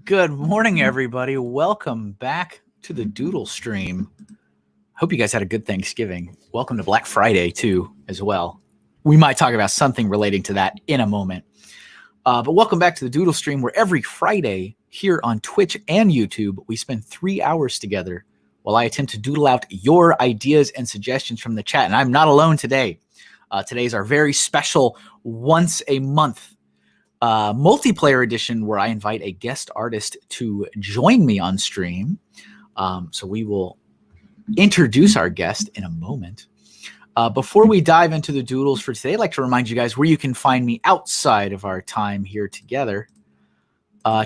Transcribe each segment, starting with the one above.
Good morning, everybody. Welcome back to the Doodle stream. Hope you guys had a good Thanksgiving. Welcome to Black Friday, too, as well. We might talk about something relating to that in a moment. But welcome back to the Doodle stream, where every Friday here on Twitch and YouTube, we spend 3 hours together while I attempt to doodle out your ideas and suggestions from the chat. And I'm not alone today. Today's our very special once a month multiplayer edition where I invite a guest artist to join me on stream. So we will introduce our guest in a moment. Before we dive into the doodles for today, I'd like to remind you guys where you can find me outside of our time here together.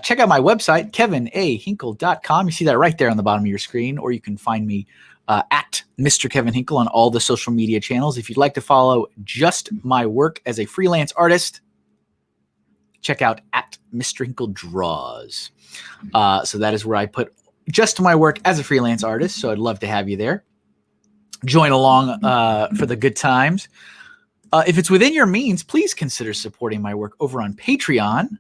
Check out my website, kevinhinkle.com. You see that right there on the bottom of your screen, or you can find me at Mr. Kevin Hinkle on all the social media channels. If you'd like to follow just my work as a freelance artist, check out at MrHinkleDraws. So that is where I put just my work as a freelance artist. So I'd love to have you there. Join along for the good times. If it's within your means, please consider supporting my work over on Patreon.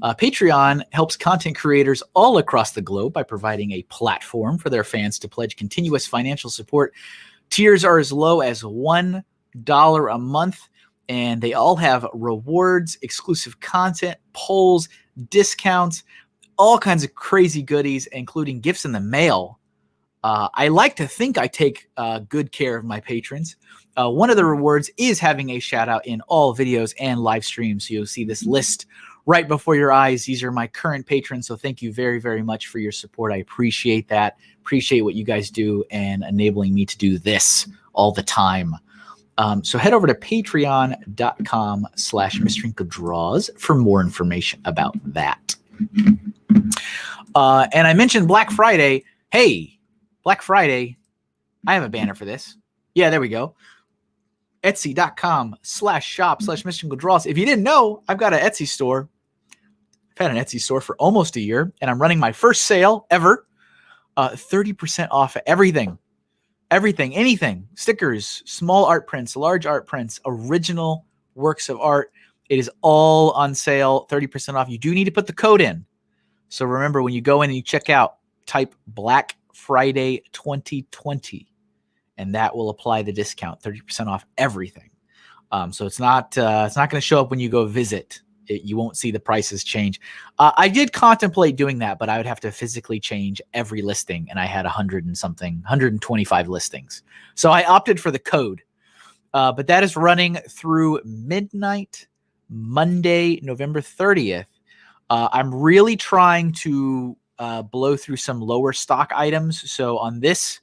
Patreon helps content creators all across the globe by providing a platform for their fans to pledge continuous financial support. Tiers are as low as $1 a month. And they all have rewards, exclusive content, polls, discounts, all kinds of crazy goodies, including gifts in the mail. I like to think I take good care of my patrons. One of the rewards is having a shout out in all videos and live streams. So you'll see this list right before your eyes. These are my current patrons. So thank you very, very much for your support. I appreciate that. Appreciate what you guys do and enabling me to do this all the time. So head over to patreon.com/MrHinkleDraws for more information about that. And I mentioned Black Friday. Hey, Black Friday. I have a banner for this. Yeah, there we go. Etsy.com/shop/MrHinkleDraws. If you didn't know, I've got an Etsy store. I've had an Etsy store for almost a year, and I'm running my first sale ever. 30% off everything. Everything, anything, stickers, small art prints, large art prints, original works of art. It is all on sale, 30% off. You do need to put the code in. So remember, when you go in and you check out, type Black Friday 2020, and that will apply the discount, 30% off everything. So it's not going to show up when you go visit. You won't see the prices change. I did contemplate doing that, but I would have to physically change every listing, and I had 125 listings. So I opted for the code. But that is running through midnight, Monday, November 30th. I'm really trying to blow through some lower stock items. So on this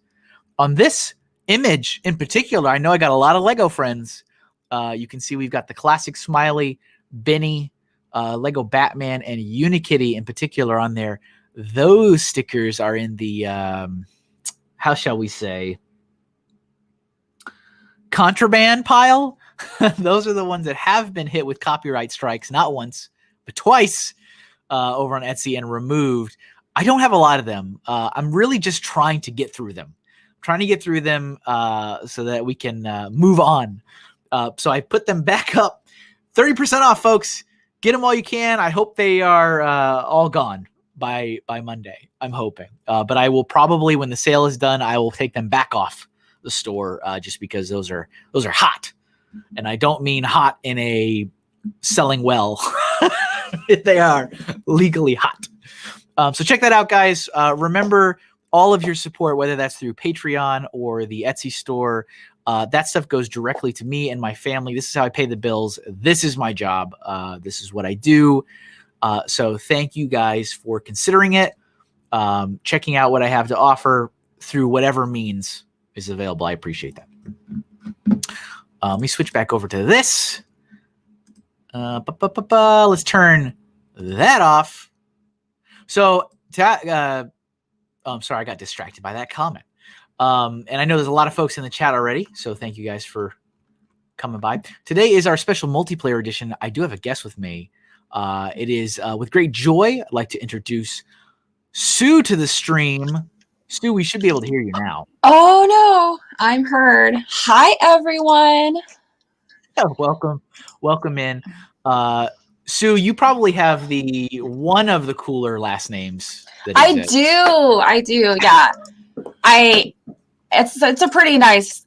image in particular, I know I got a lot of Lego friends. You can see we've got the classic smiley, Benny, Lego Batman, and Unikitty in particular on there. Those stickers are in the, how shall we say, contraband pile. Those are the ones that have been hit with copyright strikes, not once, but twice over on Etsy and removed. I don't have a lot of them. I'm really just trying to get through them. So that we can move on. So I put them back up. 30% off, folks. Get them while you can. I hope they are all gone by Monday. I'm hoping. But I will probably, when the sale is done, I will take them back off the store just because those are hot. And I don't mean hot in a selling well. They are legally hot. So check that out, guys. Remember, all of your support, whether that's through Patreon or the Etsy store, that stuff goes directly to me and my family. This is how I pay the bills. This is my job. This is what I do. So thank you guys for considering it, checking out what I have to offer through whatever means is available. I appreciate that. Let me switch back over to this. Let's turn that off. So, I'm sorry, I got distracted by that comment. And I know there's a lot of folks in the chat already, so thank you guys for coming by. Today is our special multiplayer edition. I do have a guest with me. It is with great joy, I'd like to introduce Sue to the stream. Sue, we should be able to hear you now. Oh, no, I'm heard. Hi, everyone. Welcome in. Sue, you probably have one of the cooler last names. I do. Yeah. It's a pretty nice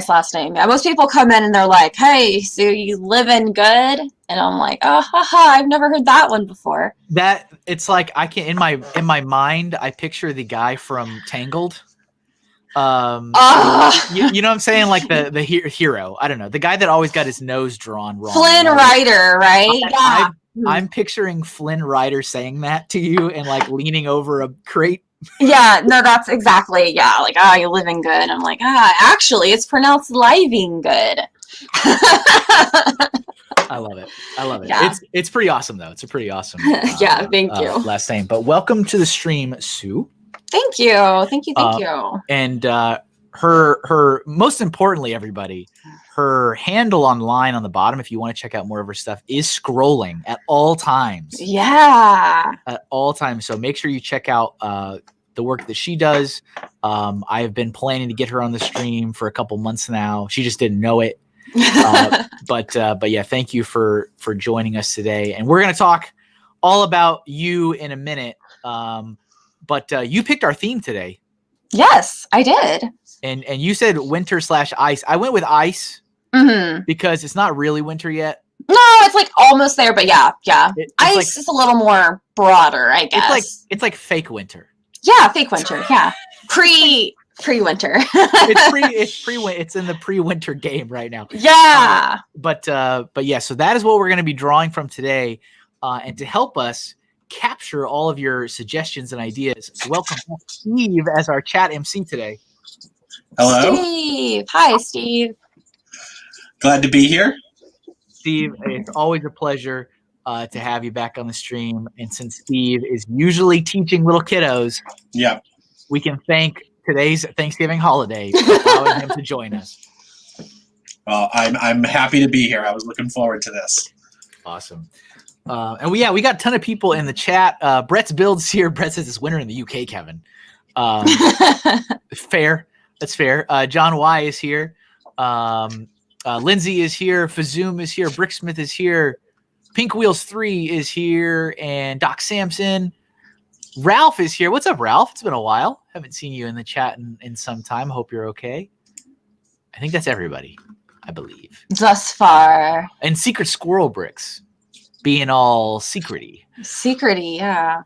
last name. Yeah, most people come in and they're like, "Hey, Sue, you living good?" And I'm like, "Oh, haha, I've never heard that one before." That it's like I can in my mind I picture the guy from Tangled. You know what I'm saying? Like the hero. I don't know, the guy that always got his nose drawn wrong. Flynn Rider, right? I'm picturing Flynn Rider saying that to you and like leaning over a crate. Yeah, no, that's exactly, like, you're living good. I'm like, actually, it's pronounced Livengood. I love it. Yeah. It's pretty awesome though. It's a pretty awesome thank you. Last name. But welcome to the stream, Sue. Thank you. And her most importantly, everybody, her handle online on the bottom, if you want to check out more of her stuff, is scrolling at all times. Yeah. At all times. So make sure you check out the work that she does. I have been planning to get her on the stream for a couple months now. She just didn't know it. But yeah, thank you for joining us today. And we're going to talk all about you in a minute. But you picked our theme today. Yes, I did. And you said winter/ice. I went with ice because it's not really winter yet. No, it's like almost there, but yeah. Ice is a little more broader, I guess. It's like fake winter. Yeah, fake winter. Yeah, pre-winter. It's in the pre-winter game right now. Yeah. But yeah, so that is what we're going to be drawing from today, and to help us capture all of your suggestions and ideas, welcome Steve as our chat MC today. Hello. Steve. Hi, Steve. Glad to be here. Steve, it's always a pleasure to have you back on the stream. And since Steve is usually teaching little kiddos, we can thank today's Thanksgiving holiday for allowing him to join us. Well, I'm happy to be here. I was looking forward to this. Awesome. And we got a ton of people in the chat. Brett's builds here. Brett says it's winter in the UK, Kevin. Fair. That's fair. John Y is here. Lindsay is here. Fazoom is here. Bricksmith is here. Pink Wheels 3 is here. And Doc Sampson. Ralph is here. What's up, Ralph? It's been a while. Haven't seen you in the chat in some time. Hope you're okay. I think that's everybody, I believe. Thus far. And Secret Squirrel Bricks. Being all secrety. Secrety, yeah.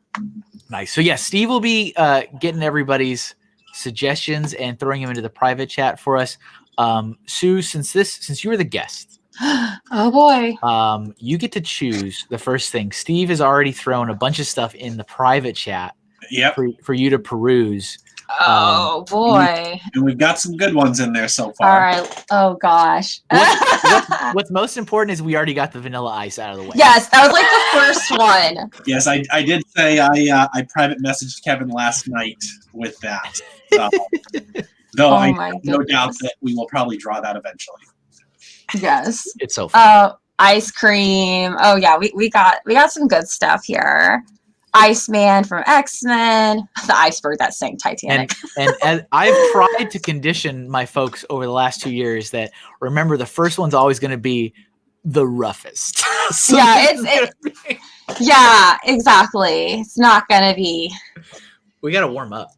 Nice. So yeah, Steve will be getting everybody's suggestions and throwing them into the private chat for us. Sue, since you were the guest, oh boy, you get to choose the first thing. Steve has already thrown a bunch of stuff in the private chat. Yep. For you to peruse. Oh boy. And we've got some good ones in there so far. All right. Oh gosh. What's most important is we already got the vanilla ice out of the way. Yes, that was like the first one. Yes, I did say I private messaged Kevin last night with that. Though I have no doubt that we will probably draw that eventually. Yes. It's so fun. Ice cream. Oh yeah, we got some good stuff here. Iceman from X-Men, the iceberg that sank Titanic. And as I've tried to condition my folks over the last 2 years that remember the first one's always going to be the roughest. So yeah, exactly. It's not going to be. We got to warm up.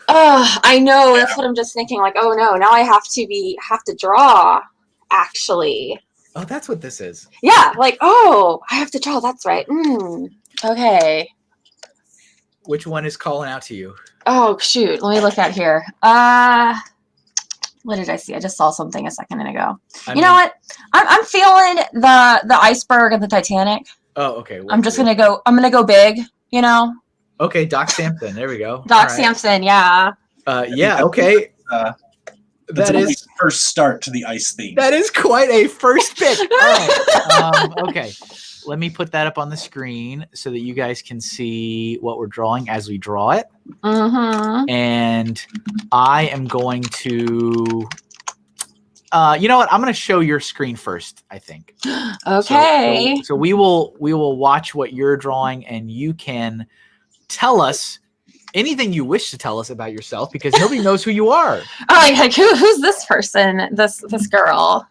Oh, I know. That's what I'm just thinking. Like, oh no, now I have to draw. Actually. Oh, that's what this is. Yeah, like I have to draw. That's right. Okay. Which one is calling out to you? Oh, shoot. Let me look at here. What did I see? I just saw something a second ago. You know what? I'm feeling the iceberg and the Titanic. Oh, okay. I'm gonna go big, you know? Okay, Doc Sampson. There we go. Doc Sampson, yeah. Yeah, okay. That's a first start to the ice theme. That is quite a first pick. All right. Okay. Let me put that up on the screen so that you guys can see what we're drawing as we draw it. And I am going to, you know what? I'm going to show your screen first, I think. Okay. So we will watch what you're drawing, and you can tell us anything you wish to tell us about yourself because nobody knows who you are. Oh, like who's this person? This girl.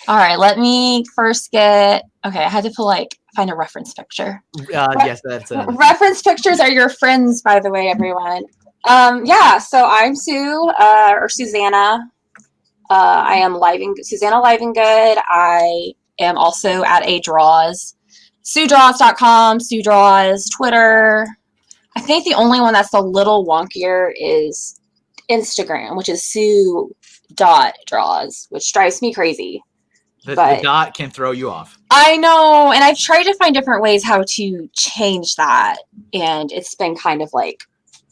All right, let me first get. Okay, I had to put like find a reference picture. Yes, that's reference pictures are your friends, by the way, everyone. Yeah, so I'm Sue, or Susannah. I am Susannah Livengood. I am also at MrHinkleDraws. SueDraws.com, SueDraws, Twitter. I think the only one that's a little wonkier is Instagram, which is Sue.draws, which drives me crazy. The dot can throw you off. I know, and I've tried to find different ways how to change that, and it's been kind of like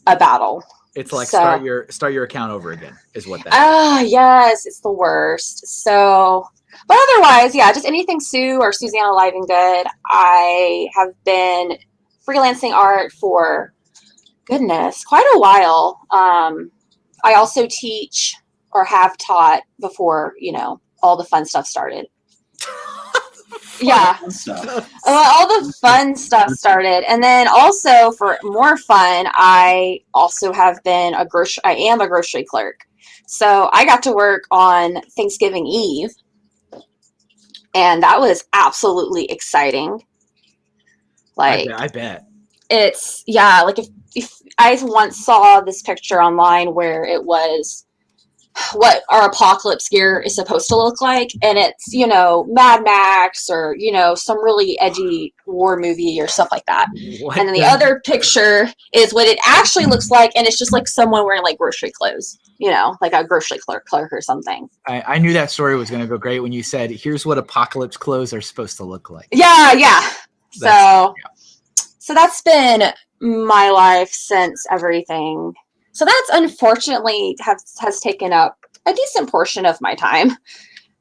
a battle. It's like start your account over again is what that is. Yes, it's the worst. So, but otherwise, yeah, just anything Sue or Susannah Livengood. I have been freelancing art for, goodness, quite a while. I also teach or have taught before, all the fun stuff started. Yeah. All the fun stuff started. And then also for more fun, I also have been I am a grocery clerk. So I got to work on Thanksgiving Eve. And that was absolutely exciting. Like, I bet. It's, yeah, like if I once saw this picture online where it was what our apocalypse gear is supposed to look like, and it's Mad Max or some really edgy war movie or stuff like that. And then the other picture is what it actually looks like, and it's just like someone wearing like grocery clothes, like a grocery clerk or something. I knew that story was going to go great when you said, "Here's what apocalypse clothes are supposed to look like." Yeah. So that's been my life since everything. So that's unfortunately has taken up a decent portion of my time.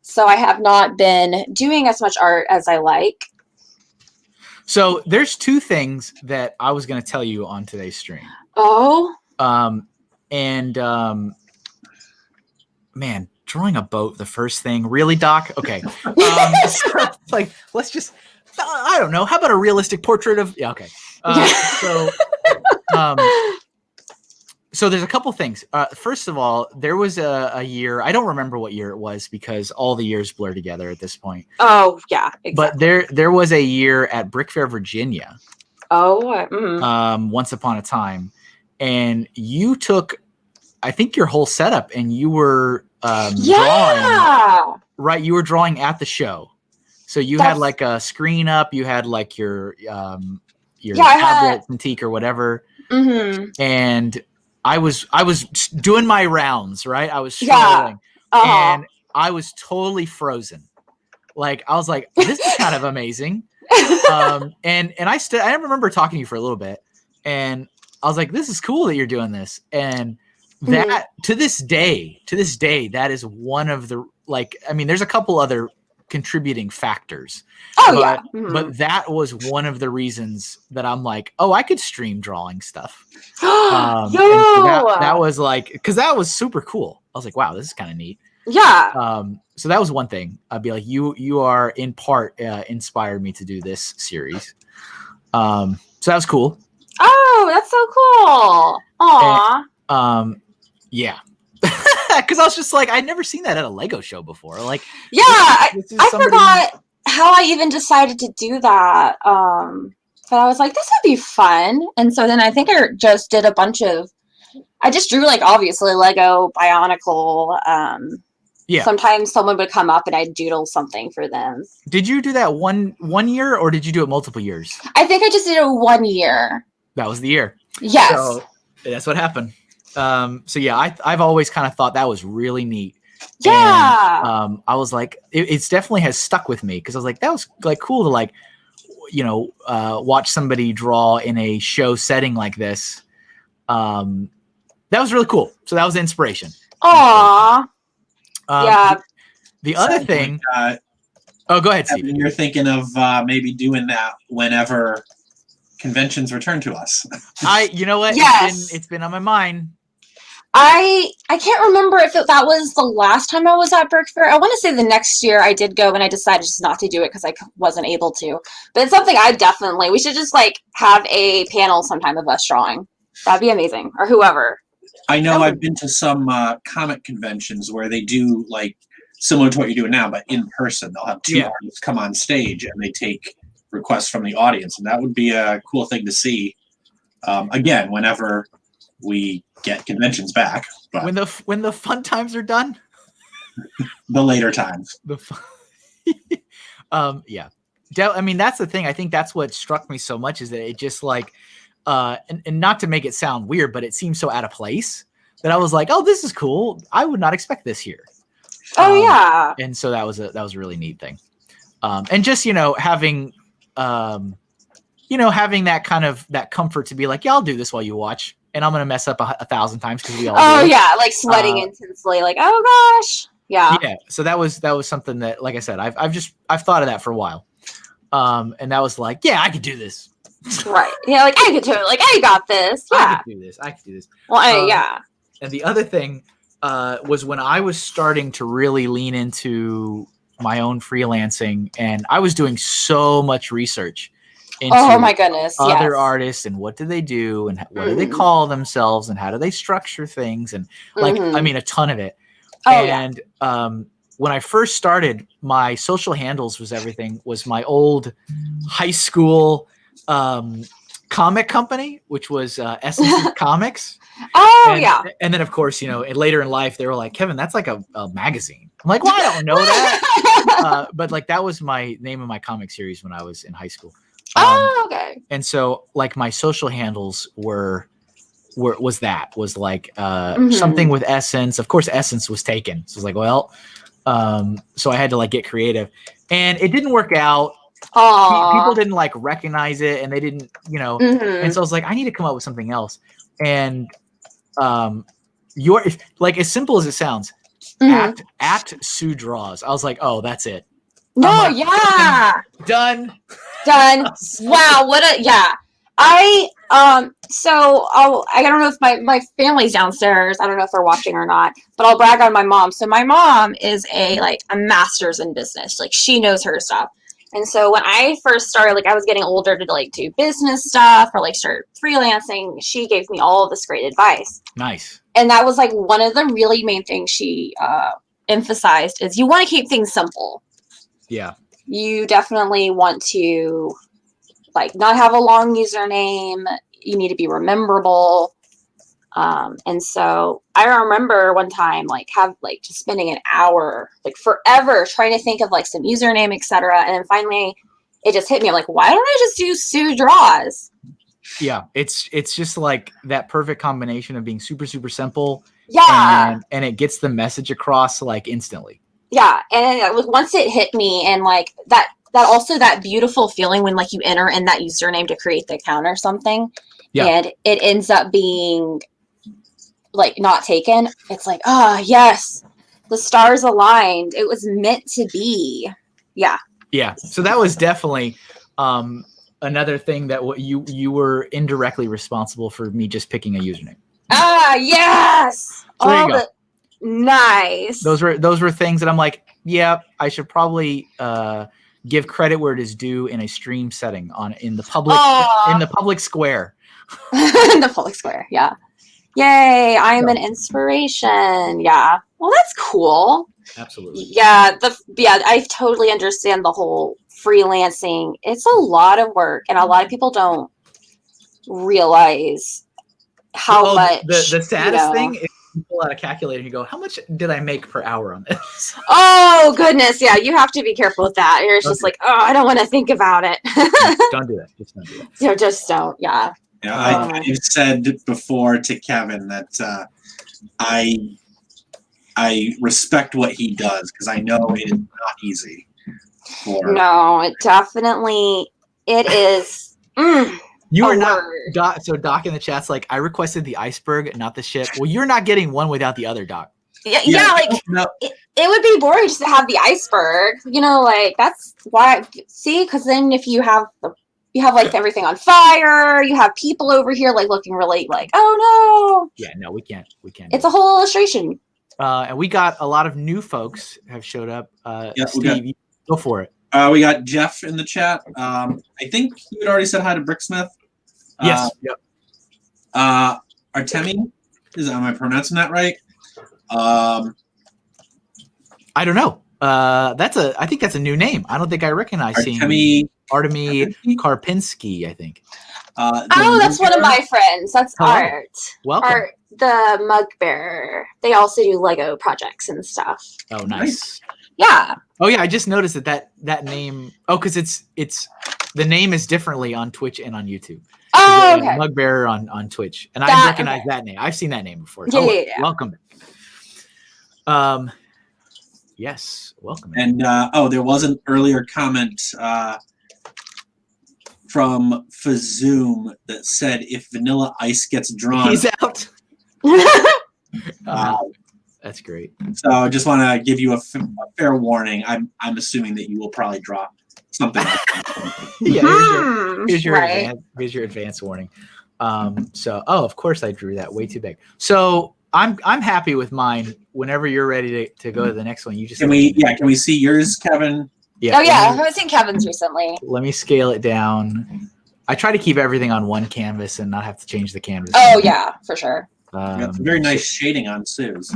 So I have not been doing as much art as I like. So there's two things that I was going to tell you on today's stream. Oh. Man, drawing a boat, the first thing. Really, Doc? Okay. Like, let's just, I don't know. How about a realistic portrait of, yeah, okay. So there's a couple things. First of all, there was a year, I don't remember what year it was because all the years blur together at this point. Oh, yeah, exactly. But there was a year at Brick Fair, Virginia. Oh. Once upon a time. And you took, I think, your whole setup and you were drawing. Right, you were drawing at the show. So you had like a screen up, you had like your tablet antique or whatever. Mm-hmm. And I was doing my rounds, right? I was strolling, and I was totally frozen. Like I was like, this is kind of amazing. And I remember talking to you for a little bit, and I was like, this is cool that you're doing this. And that to this day, that is one of the, like, I mean, there's a couple other contributing factors. But that was one of the reasons that I'm like, oh, I could stream drawing stuff. That was like, because that was super cool. I was like, wow, this is kind of neat. Yeah. So that was one thing. I'd be like, you are in part inspired me to do this series. So that was cool. Oh, that's so cool. Aw. And, yeah. Because I was just like, I'd never seen that at a Lego show before. Like, yeah, I forgot how I even decided to do that. But I was like, this would be fun. And so then I think I just did a bunch of, I just drew like obviously Lego, Bionicle. Yeah. Sometimes someone would come up and I'd doodle something for them. Did you do that one year or did you do it multiple years? I think I just did it 1 year. That was the year. Yes. So that's what happened. So yeah, I've always kind of thought that was really neat. Yeah. And, I was like, it's definitely has stuck with me because I was like, that was like cool to like, watch somebody draw in a show setting like this. That was really cool. So that was the inspiration. Aww. Yeah. The other thing. Go ahead, Steve. You're thinking of maybe doing that whenever conventions return to us. You know what? Yes. It's been on my mind. I can't remember if that was the last time I was at Brick Fair. I want to say the next year I did go and I decided just not to do it because I wasn't able to. But it's something we should just like have a panel sometime of us drawing. That'd be amazing. Or whoever. I know I've been to some comic conventions where they do like similar to what you're doing now, but in person. They'll have two artists come on stage and they take requests from the audience, and that would be a cool thing to see. Again, whenever we get conventions back, but when the fun times are done, the later times. Yeah. I mean, that's the thing. I think that's what struck me so much is that it just like, and not to make it sound weird, but it seems so out of place that I was like, oh, this is cool. I would not expect this here. Oh yeah. And so that was a really neat thing. And just, having, having that kind of that comfort to be like, yeah, I'll do this while you watch. And I'm going to mess up 1,000 times because we all do. Oh yeah. Like sweating intensely. Like, oh gosh. Yeah. Yeah. So that was something that, like I said, I've thought of that for a while. And that was like, yeah, I could do this. Right. Yeah. Like I could do it. Like I got this. Yeah. I could do this. Well, yeah. And the other thing was when I was starting to really lean into my own freelancing, and I was doing so much research into oh my goodness, other artists and what do they do and what do they call themselves and how do they structure things and like I mean a ton of it. And when I first started, my social handles was my old high school comic company, which was Essence Comics. And then of course, later in life they were like, Kevin, that's like a magazine. I'm like, well, I don't know that. But like that was my name of my comic series when I was in high school. Okay. And so like my social handles was like something with Essence. Of course, Essence was taken. So I was like, well, so I had to like get creative, and it didn't work out. People didn't like recognize it, and they didn't, and so I was like, I need to come up with something else. And like as simple as it sounds, at Sue Draws. I was like, oh, that's it. No, like, yeah. Done. Wow, I don't know if my family's downstairs. I don't know if they're watching or not, but I'll brag on my mom. So my mom is a master's in business. Like she knows her stuff. And so when I first started, like I was getting older to like do business stuff or like start freelancing, she gave me all of this great advice. Nice. And that was like one of the really main things she emphasized is you want to keep things simple. Yeah. You definitely want to like not have a long username. You need to be rememberable. And so I remember one time just spending an hour, like forever trying to think of like some username, etc. And then finally it just hit me. I'm like, why don't I just do Sue Draws? Yeah. It's just like that perfect combination of being super, super simple. Yeah. And it gets the message across like instantly. Yeah. And once it hit me and like that also that beautiful feeling when like you enter in that username to create the account or something. Yeah. And it ends up being like not taken. It's like, yes, the stars aligned. It was meant to be. Yeah. Yeah. So that was definitely another thing that you were indirectly responsible for me just picking a username. Yes. So there you go. Nice. Those were things that I'm like, yeah, I should probably give credit where it is due in a stream setting in the public square. In the public square, yeah. Yay, I am an inspiration. Yeah. Well, that's cool. Absolutely. Yeah, I totally understand the whole freelancing. It's a lot of work, and a lot of people don't realize how much. The saddest thing is you pull out a calculator and you go, how much did I make per hour on this? Oh, goodness. Yeah, you have to be careful with that. You're just like, I don't want to think about it. Don't do that. Just don't do that. No, just don't. Yeah. Yeah, I've said before to Kevin that I respect what he does because I know it is not easy. No, it definitely is. You are not Doc in the chat's like, I requested the iceberg, not the ship. Well, you're not getting one without the other, Doc. Yeah, like no. It would be boring just to have the iceberg. Like that's why. See, because then if you have like everything on fire, you have people over here like looking really like, oh no. Yeah, no, we can't. It's a whole illustration. And we got a lot of new folks have showed up. Steve, go for it. We got Jeff in the chat. I think you had already said hi to Bricksmith. Yes. Yep. Artemi, am I pronouncing that right? I don't know. I think that's a new name. I don't think I recognize seeing Artemi Karpinski, I think. That's one of my friends. That's Hello. Art. Welcome. Art, the mug bearer. They also do Lego projects and stuff. Oh, nice. Yeah. Oh yeah, I just noticed that name. Oh, because it's the name is differently on Twitch and on YouTube. Oh, okay. Mug bearer on Twitch, and I recognize that name. I've seen that name before. Yeah. Welcome. Yes, welcome. And there was an earlier comment from Fazoom that said if Vanilla Ice gets drawn, he's out. That's great. So I just want to give you a fair warning. I'm assuming that you will probably draw something like that. Yeah, here's your advance warning. Of course I drew that way too big. So I'm happy with mine. Whenever you're ready to go to the next one, you just can we see yours, Kevin? Yeah. Oh yeah, I haven't seen Kevin's recently. Let me scale it down. I try to keep everything on one canvas and not have to change the canvas. Oh yeah, for sure. That's very nice shading on Sue's.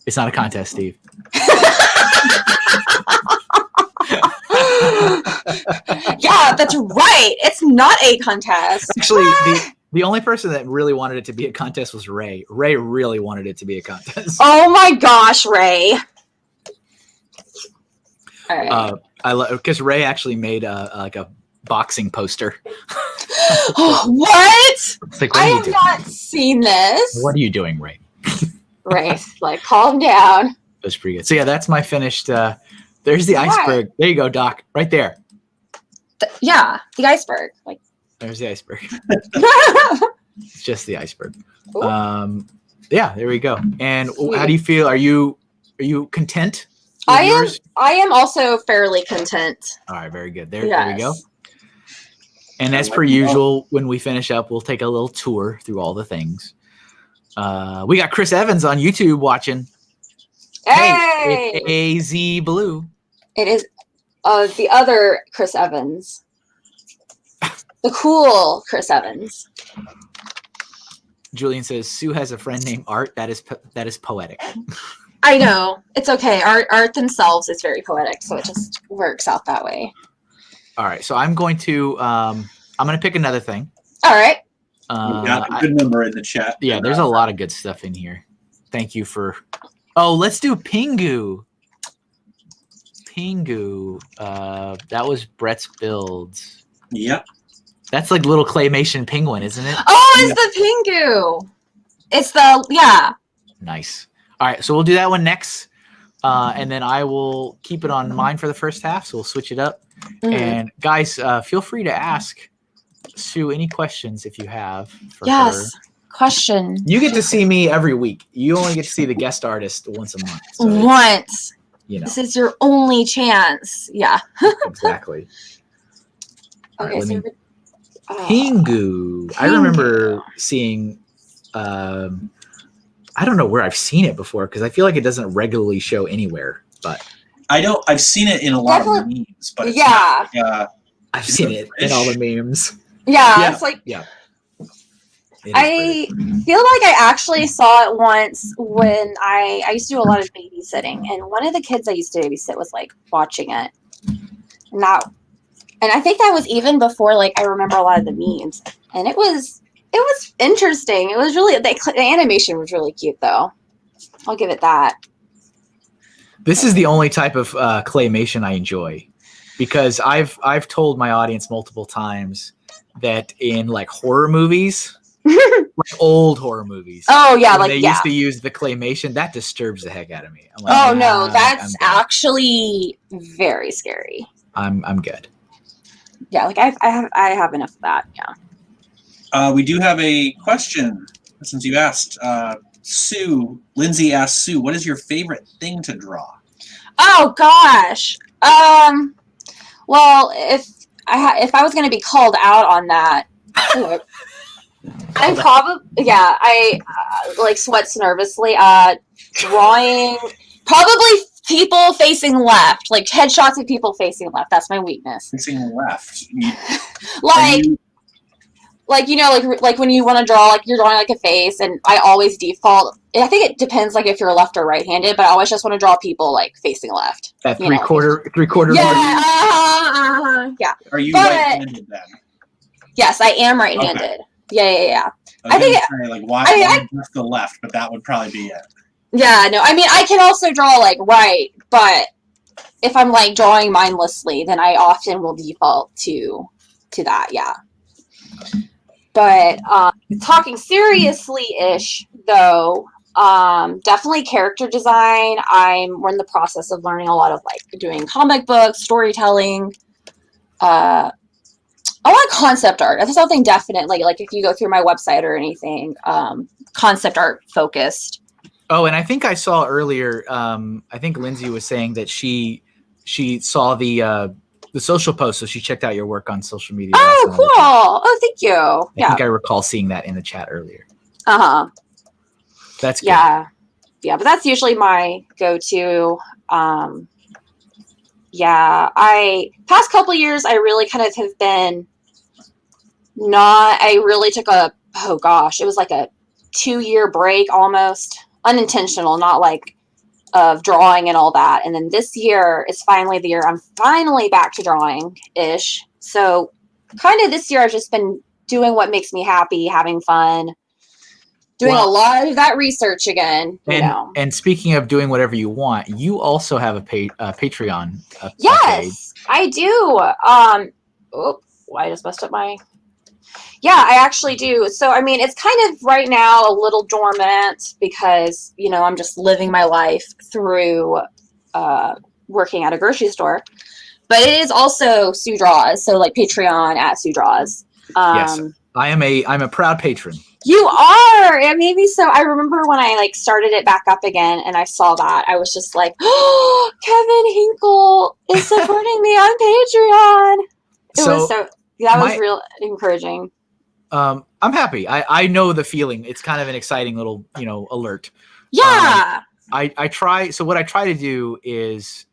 It's not a contest, Steve. Yeah, that's right. It's not a contest. Actually, the only person that really wanted it to be a contest was Ray. Ray really wanted it to be a contest. Oh my gosh, Ray. All right. I love because Ray actually made a boxing poster. What? Like, I have not seen this. What are you doing, Ray? Ray, like, calm down. That's pretty good. So yeah, that's my finished. There's the iceberg. There you go, Doc. Right there. The iceberg. Like, there's the iceberg. It's just the iceberg. Ooh. Yeah, there we go. And how do you feel? Are you content? I am also fairly content. All right, very good. There we go. And as per usual, when we finish up, we'll take a little tour through all the things. We got Chris Evans on YouTube watching. Hey, it's AZ Blue. It is the other Chris Evans. The cool Chris Evans. Julian says Sue has a friend named Art. That is poetic. I know. It's okay. Art themselves is very poetic, so it just works out that way. All right. So I'm going to pick another thing. All right. We got a good number in the chat. Yeah, there's a lot of good stuff in here. Thank you for. Oh, let's do Pingu. That was Brett's builds. Yep. That's like little claymation penguin, isn't it? Oh, it's the Pingu. It's the Nice. All right, so we'll do that one next, and then I will keep it on mine for the first half. So we'll switch it up. Mm-hmm. And guys, feel free to ask Sue any questions if you have. For her. Question. You get to see me every week. You only get to see the guest artist once a month. So once. This is your only chance. Yeah. Exactly. Okay. Right, Pingu. I remember seeing. I don't know where I've seen it before because I feel like it doesn't regularly show anywhere. But I've seen it in a lot of memes. But it's I've seen it in all the memes. Yeah. It's like I feel like I actually saw it once when I used to do a lot of babysitting, and one of the kids I used to babysit was like watching it. And I think that was even before like I remember a lot of the memes, and it was interesting. It was really the animation was really cute though. I'll give it that. This is the only type of claymation I enjoy because I've told my audience multiple times that in like horror movies. Like old horror movies. Oh yeah, they used to use the claymation. That disturbs the heck out of me. I'm like, oh no, that's actually very scary. I'm good. Yeah, like I have enough of that. Yeah. We do have a question since you asked. Sue, Lindsay asked Sue, "What is your favorite thing to draw?" Oh gosh. Well, if I was going to be called out on that. I like sweats nervously. Drawing probably people facing left, like headshots of people facing left. That's my weakness. Facing left. like, you know, like when you want to draw, like you're drawing like a face, and I always default. I think it depends like if you're left or right-handed, but I always just want to draw people like facing left. That three-quarter. Yeah, yeah. Are you right-handed then? Yes, I am right-handed. Okay. Yeah. I think say, like why just the left, but that would probably be it. Yeah, no, I mean I can also draw like right, but if I'm like drawing mindlessly, then I often will default to that. Yeah. But talking seriously-ish, though, definitely character design. We're in the process of learning a lot of like doing comic books, storytelling. I want concept art. That's something definite. Like if you go through my website or anything, concept art focused. Oh, and I think I saw earlier. I think Lindsay was saying that she saw the social post, so she checked out your work on social media. Oh, cool! Oh, thank you. I think I recall seeing that in the chat earlier. That's good. Yeah, but that's usually my go-to. Past couple years, I really kind of have been not. I really took it was like a 2-year break almost, unintentional, not like of drawing and all that. And then this year is finally the year I'm finally back to drawing-ish. So kind of this year I've just been doing what makes me happy, having fun, doing a lot of that research again. And speaking of doing whatever you want, you also have a Patreon. Yes, I do. I just messed up my... Yeah, I actually do. So, I mean, it's kind of right now a little dormant because, you know, I'm just living my life through working at a grocery store. But it is also Sue Draws, so like Patreon at Sue Draws. Yes, I'm a proud patron. You are. It made me so. I remember when I like started it back up again, and I saw that, I was just like, "Oh, Kevin Hinkle is supporting me on Patreon." That was real encouraging. I'm happy. I know the feeling. It's kind of an exciting little, alert. Yeah. I try. So what I try to do is,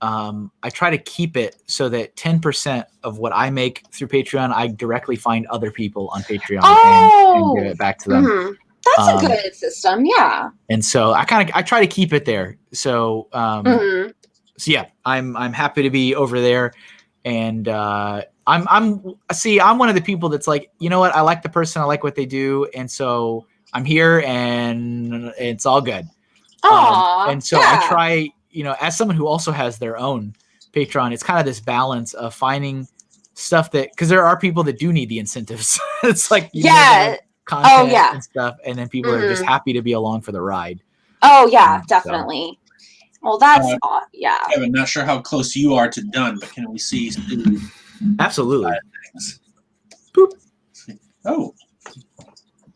I try to keep it so that 10% of what I make through Patreon, I directly find other people on Patreon and give it back to them. Mm-hmm. That's a good system. Yeah. And so I try to keep it there. So, so yeah, I'm happy to be over there. And, I'm one of the people that's like, you know what? I like the person. I like what they do. And so I'm here and it's all good. And so I try, as someone who also has their own Patreon, it's kind of this balance of finding stuff because there are people that do need the incentives. It's like, content and stuff. And then people are just happy to be along for the ride. Oh yeah, definitely. Well, that's, Kevin, not sure how close you are to done, but can we see? Absolutely. Boop. Oh.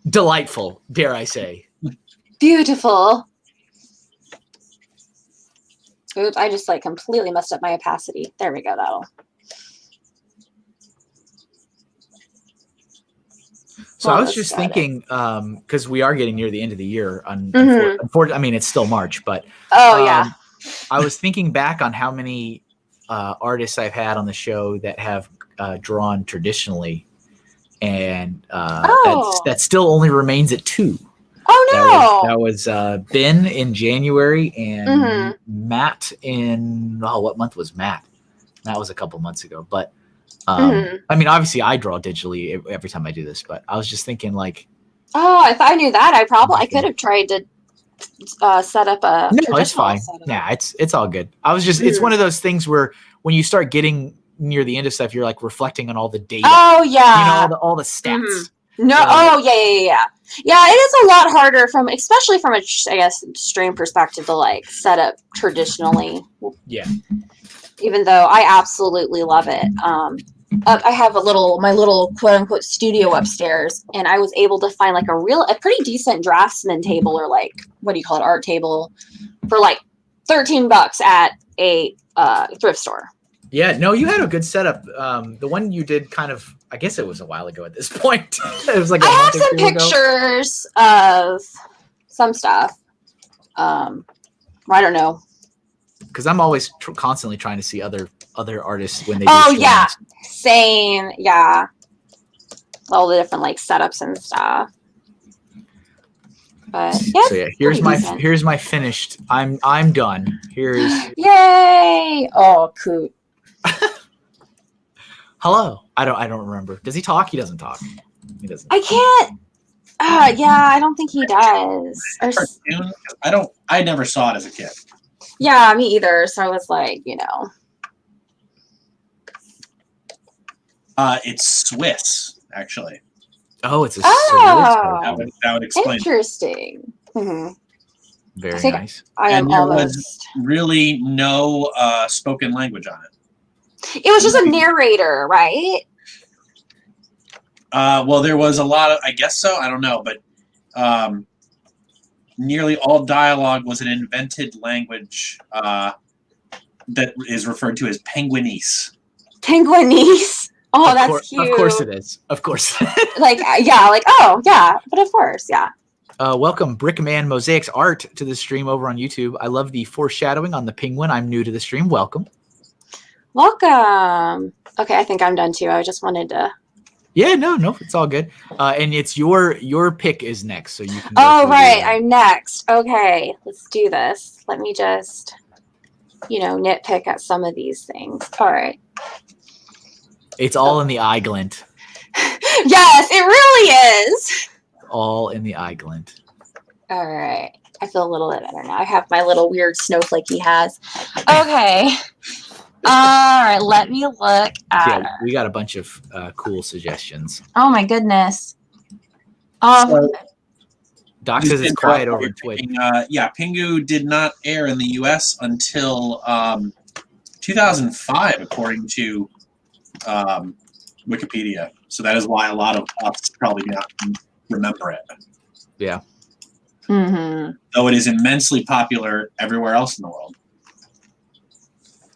Delightful, dare I say. Beautiful. Oops, I just completely messed up my opacity. There we go, that'll. So I was just thinking, because we are getting near the end of the year. I mean, it's still March, but I was thinking back on how many artists I've had on the show that have drawn traditionally, and that still only remains at 2. Oh no! That was Ben in January and Matt in what month was Matt? That was a couple months ago, but. I mean, obviously, I draw digitally every time I do this, but I was just thinking, like, if I knew that, I could have tried to set up a. No, it's fine. Yeah, it's all good. I was just, it's one of those things where when you start getting near the end of stuff, you're like reflecting on all the data. Oh yeah, all the stats. No, yeah. Yeah, it is a lot harder especially from a, I guess, stream perspective to set up traditionally. Yeah. Even though I absolutely love it. I have my little quote unquote studio upstairs, and I was able to find a pretty decent draftsman table, or what do you call it, art table, for $13 at a thrift store. Yeah, no, you had a good setup. The one you did I guess it was a while ago at this point. It was I have some pictures of some stuff. I don't know. Because I'm always constantly trying to see other artists when they do streams. Yeah, same, yeah. all the different like setups and stuff. But yeah, so yeah, here's my finished. I'm done. Here's yay! Oh, cool. hello. I don't remember. Does he talk? He doesn't talk. He doesn't. I can't. Yeah, I don't think he does. I never saw it as a kid. Yeah, me either. So I was like, It's Swiss, actually. Oh, it's a Oh, that would explain. Interesting. Mm-hmm. Very nice. And there was really no spoken language on it. It was just a narrator, right? Well, there was a lot of, I guess so, I don't know, but nearly all dialogue was an invented language that is referred to as Penguinese. Penguinese? Oh, that's cute. Of course it is. Of course. But of course, yeah. Welcome, Brickman Mosaics Art, to the stream over on YouTube. I love the foreshadowing on the penguin. I'm new to the stream. Welcome. Welcome. Okay, I think I'm done too. I just wanted to. Yeah, no, it's all good. And it's your pick is next, so you can. Oh, right, I'm next. Okay, let's do this. Let me just, nitpick at some of these things. All right. It's all in the eye glint. Yes, it really is. All in the eye glint. All right. I feel a little bit better now. I have my little weird snowflake he has. Okay. All right. Let me look at her. We got a bunch of cool suggestions. Oh, my goodness. Doc says it's quiet over Twitch. Pingu did not air in the U.S. until 2005, according to Wikipedia. So that is why a lot of us probably not remember it. Yeah. Mm-hmm. Though it is immensely popular everywhere else in the world.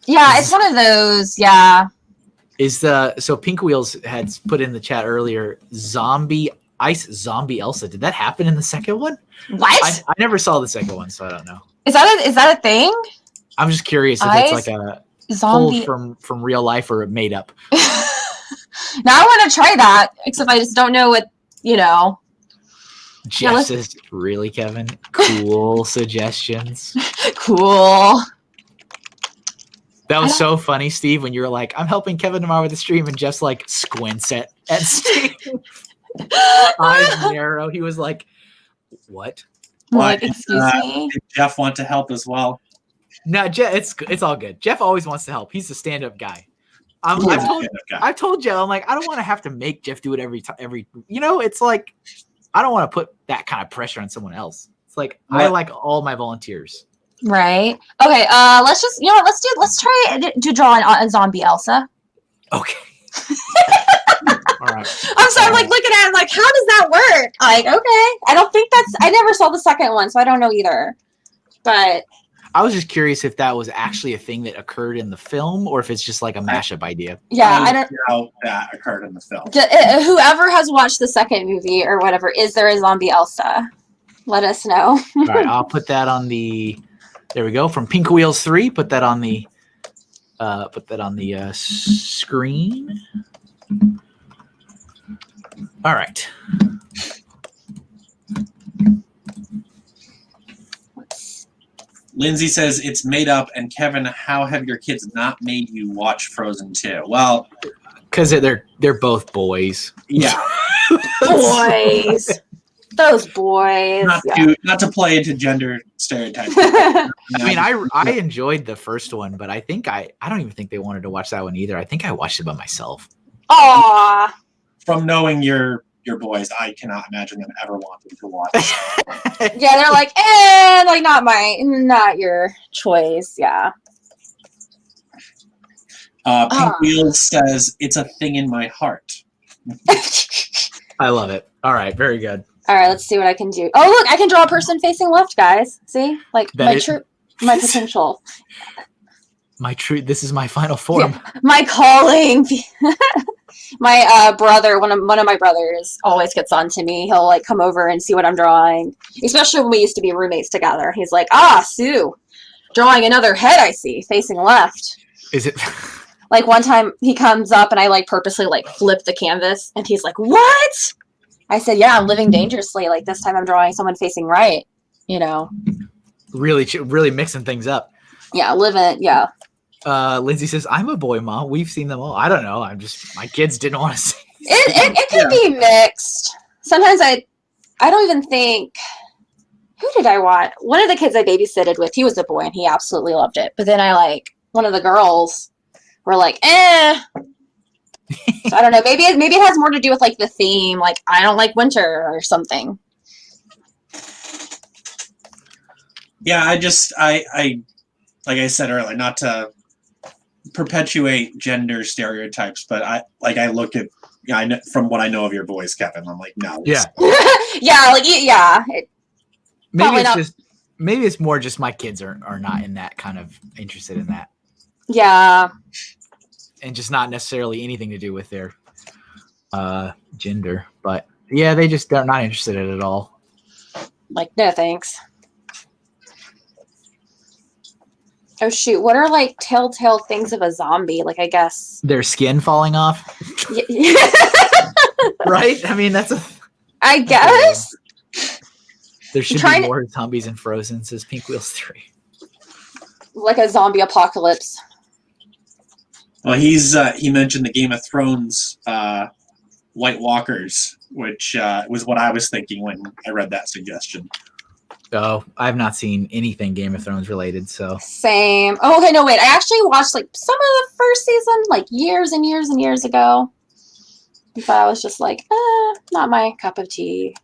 Yeah, it's one of those. Yeah. So Pink Wheels had put in the chat earlier, Ice Zombie Elsa. Did that happen in the second one? What? I never saw the second one, so I don't know. Is that a thing? I'm just curious if it's like a zombie pulled from real life or made up. Now I want to try that, except I just don't know what, Jeff says, really, Kevin? Cool suggestions. Cool. That was so funny, Steve, when you were like, I'm helping Kevin tomorrow with the stream, and Jeff's like squints at Steve. Eyes narrow. He was like, what? What? Excuse me? Did Jeff want to help as well? No, Jeff, it's all good. Jeff always wants to help. He's a stand-up guy. I've told Jeff, I'm like, I don't want to have to make Jeff do it every time. It's like, I don't want to put that kind of pressure on someone else. It's like, I like all my volunteers. Right. Okay. Let's try to draw a zombie Elsa. Okay. All right. I'm like looking at it like, how does that work? Like, okay. I never saw the second one, so I don't know either. But I was just curious if that was actually a thing that occurred in the film or if it's just like a mashup idea. Yeah, I don't know that occurred in the film. Whoever has watched the second movie or whatever, is there a zombie Elsa? Let us know. All right, I'll put that on the. There we go. From Pink Wheels 3, put that on the screen. All right. Lindsay says it's made up, and Kevin, how have your kids not made you watch Frozen 2? Well, because they're both boys. Yeah, boys. Those boys. Not to play into gender stereotypes. I mean, I enjoyed the first one, but I don't even think they wanted to watch that one either. I think I watched it by myself. Aww. From knowing your boys, I cannot imagine them ever wanting to watch. Yeah, they're like, not your choice. Yeah. Pink Wheels says it's a thing in my heart. I love it. All right, very good. All right, let's see what I can do. Oh, look, I can draw a person facing left, guys. See, like my potential. This is my final form. Yeah, my calling. My brother, one of my brothers, always gets on to me. He'll like come over and see what I'm drawing, especially when we used to be roommates together. He's like, Sue, drawing another head. I see facing left. Is it? Like one time he comes up and I like purposely like flip the canvas and he's like, "What?" I said, "Yeah, I'm living dangerously. Like this time I'm drawing someone facing right, you know." Really mixing things up. Yeah, living. Yeah. Lindsay says, "I'm a boy, Mom. We've seen them all." I don't know. My kids didn't want to see. It can be mixed. Sometimes I don't even think. Who did I watch? One of the kids I babysitted with, he was a boy and he absolutely loved it. But then one of the girls were like, eh. So I don't know. Maybe it has more to do with like the theme. Like I don't like winter or something. Yeah, I like I said earlier, not to perpetuate gender stereotypes, but I look at I know, from what I know of your boys, Kevin, I'm like, no. Yeah. Yeah. Maybe it's more just my kids are not in that kind of interested in that. Yeah. And just not necessarily anything to do with their gender, but yeah, they're not interested in it at all. Like, no thanks. Oh shoot! What are like telltale things of a zombie? Like, I guess their skin falling off. Right? I mean, that's a. I guess. There should be more zombies in Frozen, says Pink Wheels 3. Like a zombie apocalypse. Well, he mentioned the Game of Thrones White Walkers, which was what I was thinking when I read that suggestion. Oh, I've not seen anything Game of Thrones related, so. Same. Oh, okay, no, wait. I actually watched like some of the first season, like years and years and years ago. But I was just like, not my cup of tea.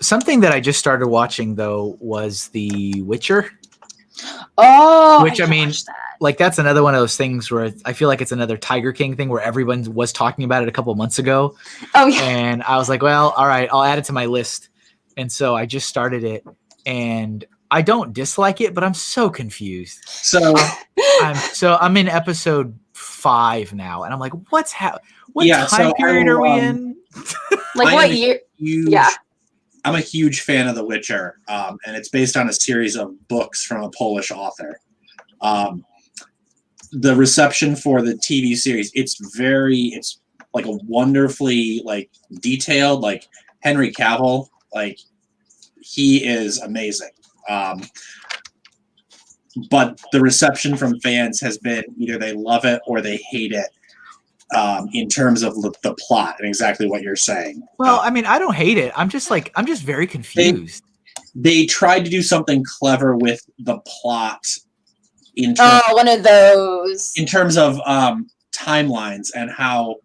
Something that I just started watching though was The Witcher. Oh, which I mean, like that's another one of those things where I feel like it's another Tiger King thing where everyone was talking about it a couple months ago. Oh yeah. And I was like, well, all right, I'll add it to my list. And so I just started it, and I don't dislike it, but I'm so confused. So I'm in episode 5 now, and I'm like, what time period are we in? Like what year? Yeah. I'm a huge fan of The Witcher, and it's based on a series of books from a Polish author. The reception for the TV series, it's like a wonderfully like detailed, like Henry Cavill, like he is amazing. But the reception from fans has been either they love it or they hate it. In terms of the plot and exactly what you're saying. Well, I mean, I don't hate it. I'm just very confused. They tried to do something clever with the plot. One of those. In terms of timelines and how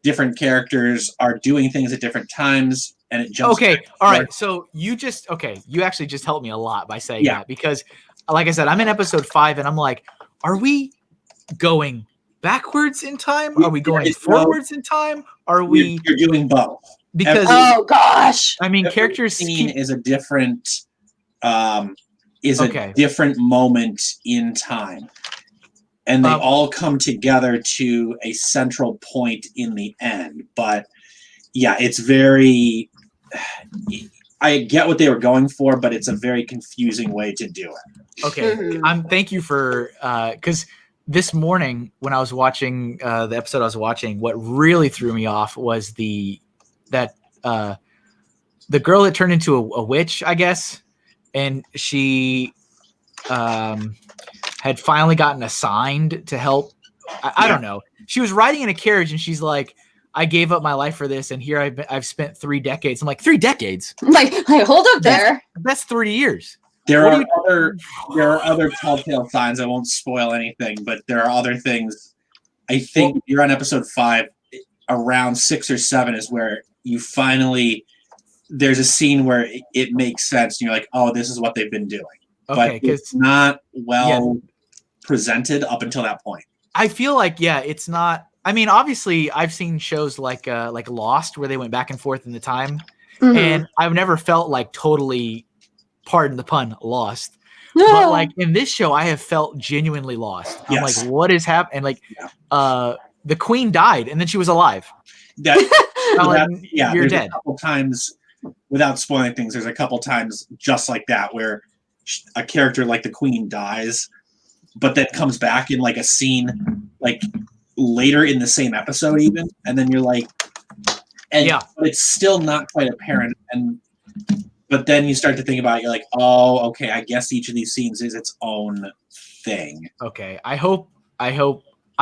different characters are doing things at different times, and it jumps. Okay, all right. So you actually just helped me a lot by saying that, because, like I said, I'm in episode 5, and I'm like, are we going backwards in time? Are we going forwards in time? Are we? You're doing both. Because oh gosh, I mean, characters scene is a different different moment in time, and they all come together to a central point in the end. But yeah, it's very. I get what they were going for, but it's a very confusing way to do it. Okay, thank you for because. This morning, when I was watching the episode I was watching, what really threw me off was the girl that turned into a witch, I guess, and she had finally gotten assigned to help. I don't know. She was riding in a carriage, and she's like, "I gave up my life for this, and here I've spent 3 decades." I'm like, 3 decades? Like hold up there. That's 30 years. There are other telltale signs. I won't spoil anything, but there are other things. I think you're on episode 5. Around 6 or 7 is where you finally. There's a scene where it makes sense, and you're like, "Oh, this is what they've been doing." Okay, but it's not presented up until that point. I feel like it's not. I mean, obviously, I've seen shows like Lost, where they went back and forth in the time, and I've never felt like totally. Pardon the pun, lost. No. But like in this show, I have felt genuinely lost. I'm like, what is happening? Like, the queen died and then she was alive. You're dead. A couple times, without spoiling things, there's a couple times just like that where a character like the queen dies, but that comes back in like a scene, like later in the same episode even, and then you're like, but it's still not quite apparent, but then you start to think about it, you're like, oh, okay, I guess each of these scenes is its own thing. Okay, I hope I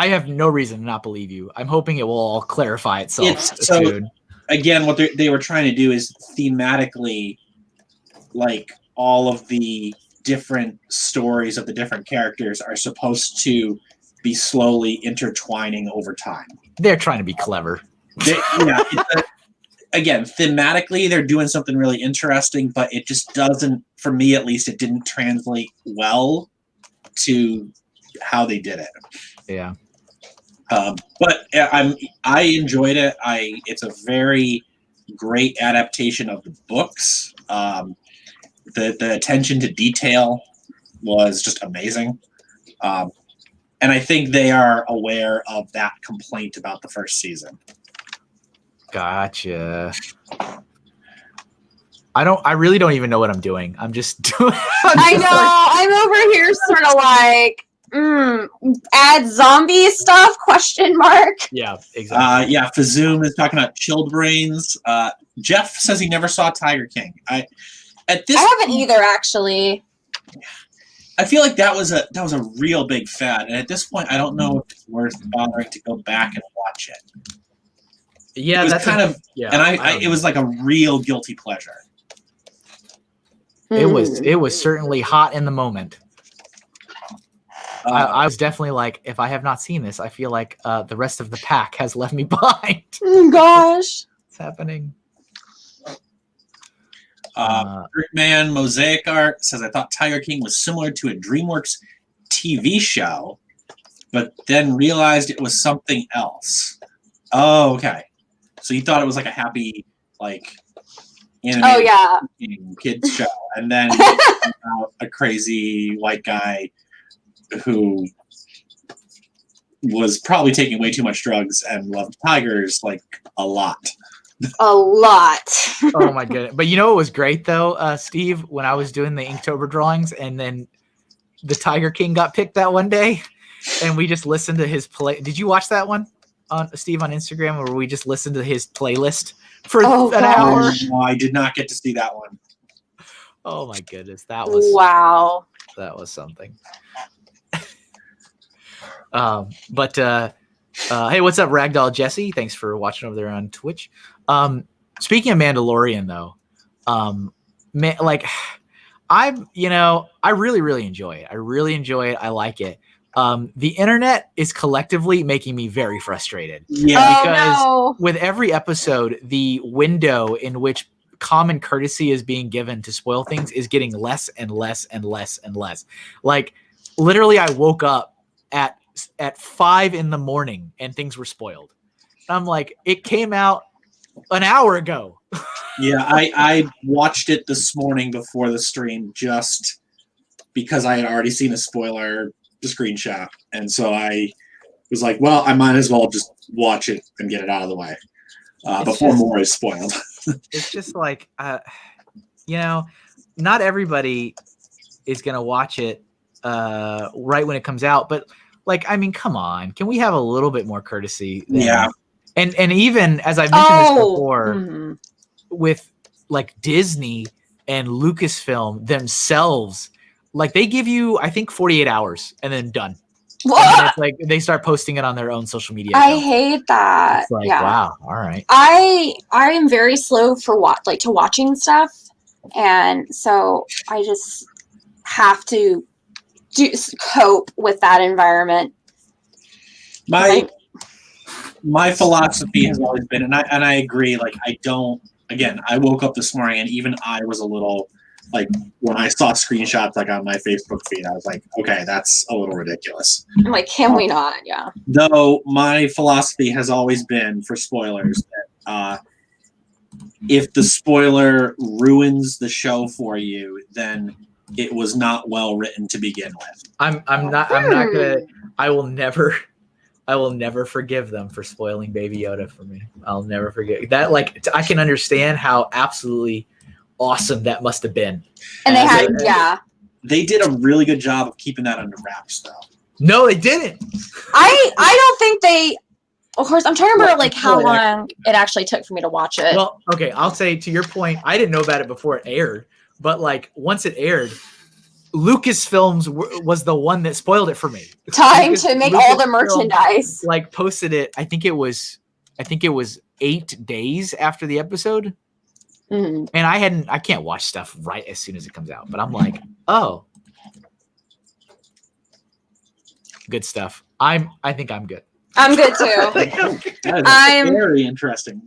have no reason to not believe you. I'm hoping it will all clarify itself soon. Again, what they were trying to do is thematically, like, all of the different stories of the different characters are supposed to be slowly intertwining over time. They're trying to be clever. Again, thematically, they're doing something really interesting, but it just doesn't, for me at least, it didn't translate well to how they did it. Yeah. But I enjoyed it. It's a very great adaptation of the books. The attention to detail was just amazing. And I think they are aware of that complaint about the first season. Gotcha. I really don't even know what I'm doing. I'm just doing. I'm over here sort of like, add zombie stuff? ? Yeah, exactly. Fazoom is talking about chilled brains. Jeff says he never saw Tiger King. I haven't either, actually. I feel like that was a real big fad, and at this point, I don't know if it's worth bothering to go back and watch it. Yeah, it was that's kind of, and it was like a real guilty pleasure. It was certainly hot in the moment. I was definitely like, if I have not seen this, I feel like the rest of the pack has left me behind. Oh, gosh. It's happening. Brickman Mosaic Art says, I thought Tiger King was similar to a DreamWorks TV show, but then realized it was something else. Oh, okay. So you thought it was like a happy, like, animated kids show, and then about a crazy white guy who was probably taking way too much drugs and loved tigers like a lot. A lot. Oh my goodness. But you know what was great though, Steve, when I was doing the Inktober drawings and then the Tiger King got picked that one day and we just listened to his play. Did you watch that one on Steve on Instagram where we just listened to his playlist for an hour? No, I did not get to see that one. Oh my goodness. That was wow. That was something. Hey, what's up, Ragdoll Jesse? Thanks for watching over there on Twitch. Speaking of Mandalorian, though, I really enjoy it. I really enjoy it. I like it. The internet is collectively making me very frustrated. Yeah, because with every episode, the window in which common courtesy is being given to spoil things is getting less and less and less and less. Like, literally, I woke up at 5 a.m. and things were spoiled. I'm like, it came out an hour ago. Yeah, I watched it this morning before the stream just because I had already seen a spoiler screenshot. And so I was like, well, I might as well just watch it and get it out of the way before more is spoiled. It's just like, not everybody is going to watch it right when it comes out. But, like, I mean, come on. Can we have a little bit more courtesy? Yeah. And even, as I've mentioned this before, with, like, Disney and Lucasfilm themselves, like, they give you, I think, 48 hours and then done. And it's like they start posting it on their own social media account. I hate that. It's like, wow, all right. I am very slow for to watching stuff, and so I just have to cope with that environment. My philosophy has always been, and I agree. Like, I woke up this morning and even I was a little, like, when I saw screenshots like on my Facebook feed, I was like, okay, that's a little ridiculous. I'm like, can we not? Yeah. Though my philosophy has always been for spoilers that if the spoiler ruins the show for you, then it was not well written to begin with. I'm not gonna. I will never forgive them for spoiling Baby Yoda for me. I'll never forget that. Like, I can understand how absolutely awesome that must have been. And they did a really good job of keeping that under wraps, though. No, they didn't. I don't think they. Of course, I'm trying to remember like how long it actually took for me to watch it. Well, okay, I'll say to your point, I didn't know about it before it aired, but like once it aired, Lucasfilms was the one that spoiled it for me. Time to make all the merchandise. Like posted it. I think it was 8 days after the episode. Mm-hmm. And I can't watch stuff right as soon as it comes out, but I'm like, oh, good stuff. I think I'm good. I'm good too. That is very interesting.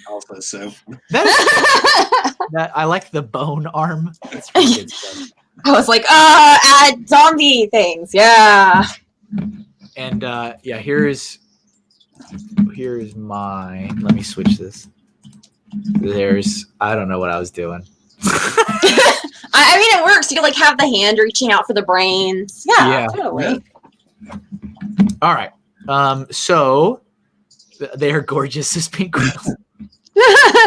Also, so that I like the bone arm. That's pretty good stuff. I was like, add zombie things, yeah. And yeah, here's mine. Let me switch this. I don't know what I was doing. I mean, it works. You like have the hand reaching out for the brains. Yeah. Totally. Yeah. All right. So they are gorgeous as pink quills.